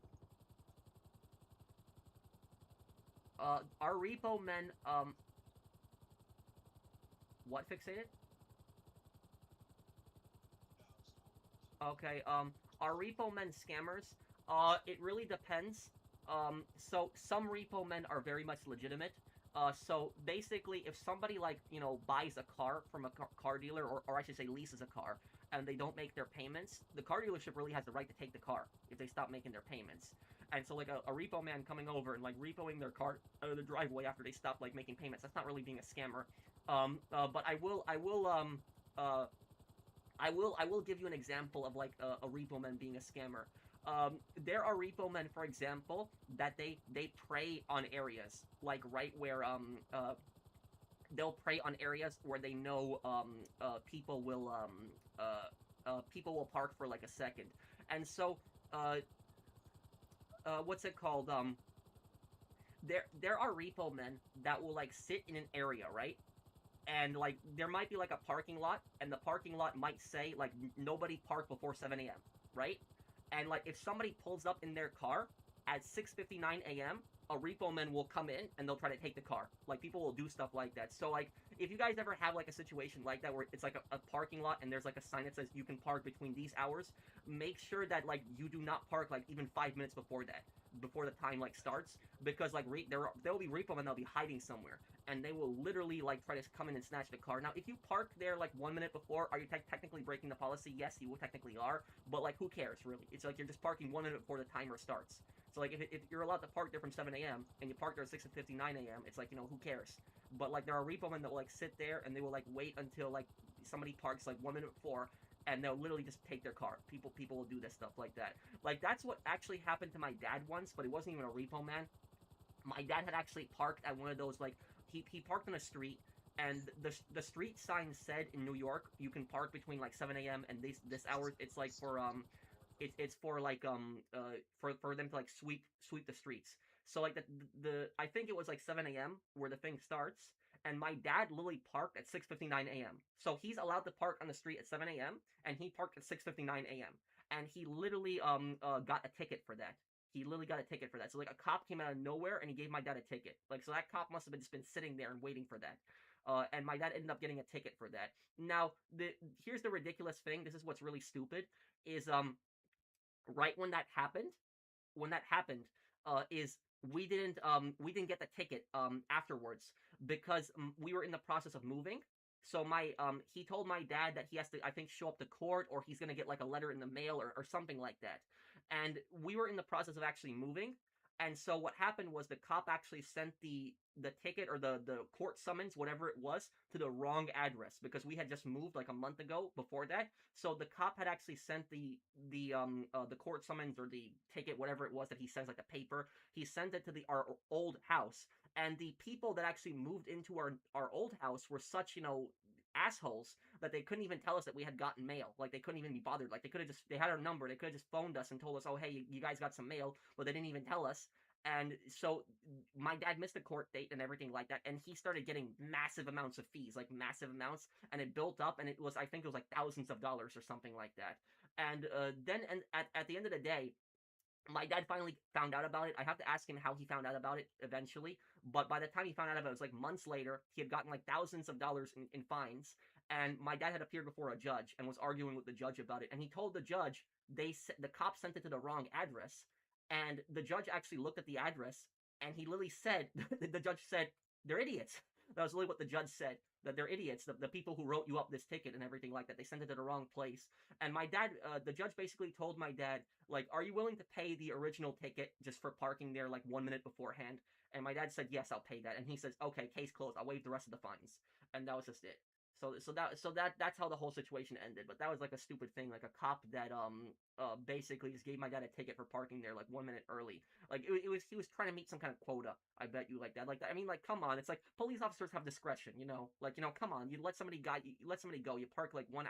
Our repo men, what fixated? Okay, our repo men scammers, it really depends. So some repo men are very much legitimate. So basically, if somebody like, buys a car from a car dealer, or I should say leases a car, and they don't make their payments, the car dealership really has the right to take the car if they stop making their payments. And so like a repo man coming over and like repoing their car out of the driveway after they stop like making payments, that's not really being a scammer. But I will give you an example of like a repo man being a scammer. There are repo men, for example, that they prey on areas like right where they'll prey on areas where they know people will park for like a second, and so what's it called? There are repo men that will like sit in an area, right? and like there might be like a parking lot, and the parking lot might say like nobody park before 7 a.m., right? And like if somebody pulls up in their car at 6:59 a.m., a repo man will come in and they'll try to take the car. Like people will do stuff like that. So like if you guys ever have like a situation like that where it's like a parking lot and there's like a sign that says you can park between these hours, make sure that like you do not park like even 5 minutes before that, before the time like starts, because like there'll be repo men that'll be hiding somewhere, and they will literally like try to come in and snatch the car. Now, if you park there like 1 minute before, are you technically breaking the policy? Yes, you technically are, but like who cares really? It's like you're just parking 1 minute before the timer starts. So like if you're allowed to park there from 7 a.m. and you park there at 6:59 a.m., it's like, you know, who cares? But like there are repo men that will like sit there and they will like wait until like somebody parks like 1 minute before, and they'll literally just take their car. People will do this stuff like that. Like that's what actually happened to my dad once, but it wasn't even a repo man. My dad had actually parked at one of those like he parked on a street, and the street sign said in New York you can park between like 7 a.m. and this hour. It's like for it's for like for them to like sweep the streets. So like the I think it was like 7 a.m. where the thing starts, and my dad literally parked at 6:59 a.m. So he's allowed to park on the street at 7 a.m. and he parked at 6:59 a.m. and he literally got a ticket for that. He literally got a ticket for that. So like a cop came out of nowhere and he gave my dad a ticket. Like so that cop must have just been sitting there and waiting for that. And my dad ended up getting a ticket for that. Now, here's the ridiculous thing. This is what's really stupid. Is right when that happened, is we didn't get the ticket afterwards because we were in the process of moving. So my he told my dad that he has to, I think, show up to court, or he's gonna get like a letter in the mail, or something like that. And we were in the process of actually moving. And so what happened was the cop actually sent the ticket, or the court summons, whatever it was, to the wrong address, because we had just moved like a month ago before that. So the cop had actually sent the court summons or the ticket, whatever it was that he sends, like the paper. He sent it to our old house, and the people that actually moved into our old house were such, you know, assholes that they couldn't even tell us that we had gotten mail. Like they couldn't even be bothered. Like they had our number. They could have just phoned us and told us, oh hey, you guys got some mail, but they didn't even tell us. And so my dad missed the court date and everything like that, and he started getting massive amounts of fees, like massive amounts, and it built up, and it was, I think it was like thousands of dollars or something like that. And then, and at the end of the day, my dad finally found out about it. I have to ask him how he found out about it eventually. But by the time he found out about it, it was like months later. He had gotten like thousands of dollars in fines. And my dad had appeared before a judge and was arguing with the judge about it. And he told the judge the cop sent it to the wrong address. And the judge actually looked at the address, and he literally said, the judge said, they're idiots. That was literally what the judge said, that they're idiots. The people who wrote you up this ticket and everything like that, they sent it to the wrong place. And my dad, the judge basically told my dad, like, are you willing to pay the original ticket just for parking there like 1 minute beforehand? And my dad said, yes, I'll pay that. And he says, okay, case closed. I'll waive the rest of the fines. And that was just it. So that's how the whole situation ended. But that was like a stupid thing, like a cop that basically just gave my dad a ticket for parking there like 1 minute early. Like it was, he was trying to meet some kind of quota. I bet you, like that. Like I mean, like come on, it's like police officers have discretion, you know. Like, you know, come on, you let somebody go. You park like 1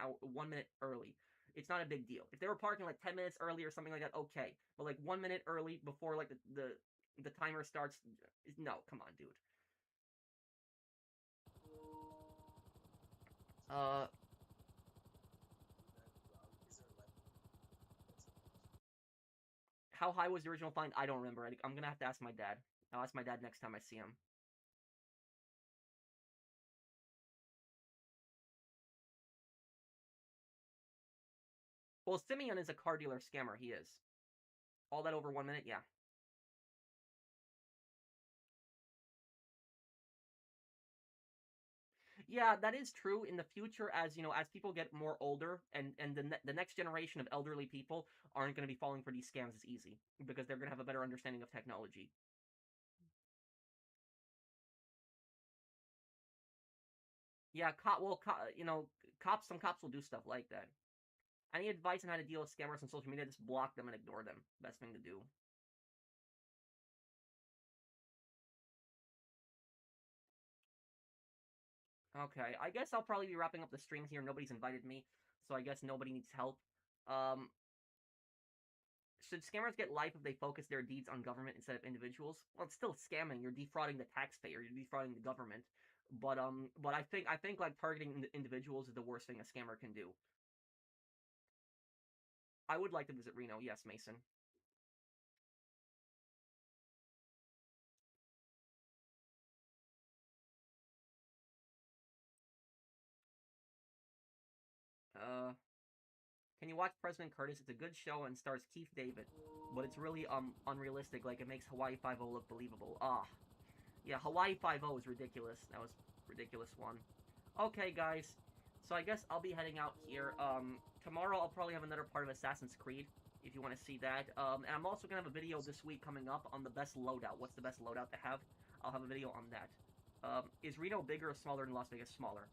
minute early. It's not a big deal. If they were parking like 10 minutes early or something like that, okay. But like 1 minute early before like the timer starts, no, come on, dude. Uh, how high was the original fine? I don't remember. I'm gonna have to ask my dad. I'll ask my dad next time I see him. Well, Simeon is a car dealer scammer. He is. All that over 1 minute, yeah. Yeah, that is true. In the future, as you know, as people get more older, and the next generation of elderly people aren't going to be falling for these scams as easy, because they're going to have a better understanding of technology. Yeah, you know, some cops will do stuff like that. Any advice on how to deal with scammers on social media? Just block them and ignore them. Best thing to do. Okay, I guess I'll probably be wrapping up the stream here. Nobody's invited me, so I guess nobody needs help. Um, should scammers get life if they focus their deeds on government instead of individuals? Well, it's still scamming. You're defrauding the taxpayer. You're defrauding the government. But I think like targeting individuals is the worst thing a scammer can do. I would like to visit Reno, yes, Mason. Can you watch President Curtis? It's a good show and stars Keith David, but it's really unrealistic. Like it makes Hawaii Five-O look believable. Ah, yeah, Hawaii Five-O is ridiculous. That was a ridiculous one. Okay, guys. So I guess I'll be heading out here. Tomorrow I'll probably have another part of Assassin's Creed, if you want to see that. And I'm also gonna have a video this week coming up on the best loadout. What's the best loadout to have? I'll have a video on that. Is Reno bigger or smaller than Las Vegas? Smaller.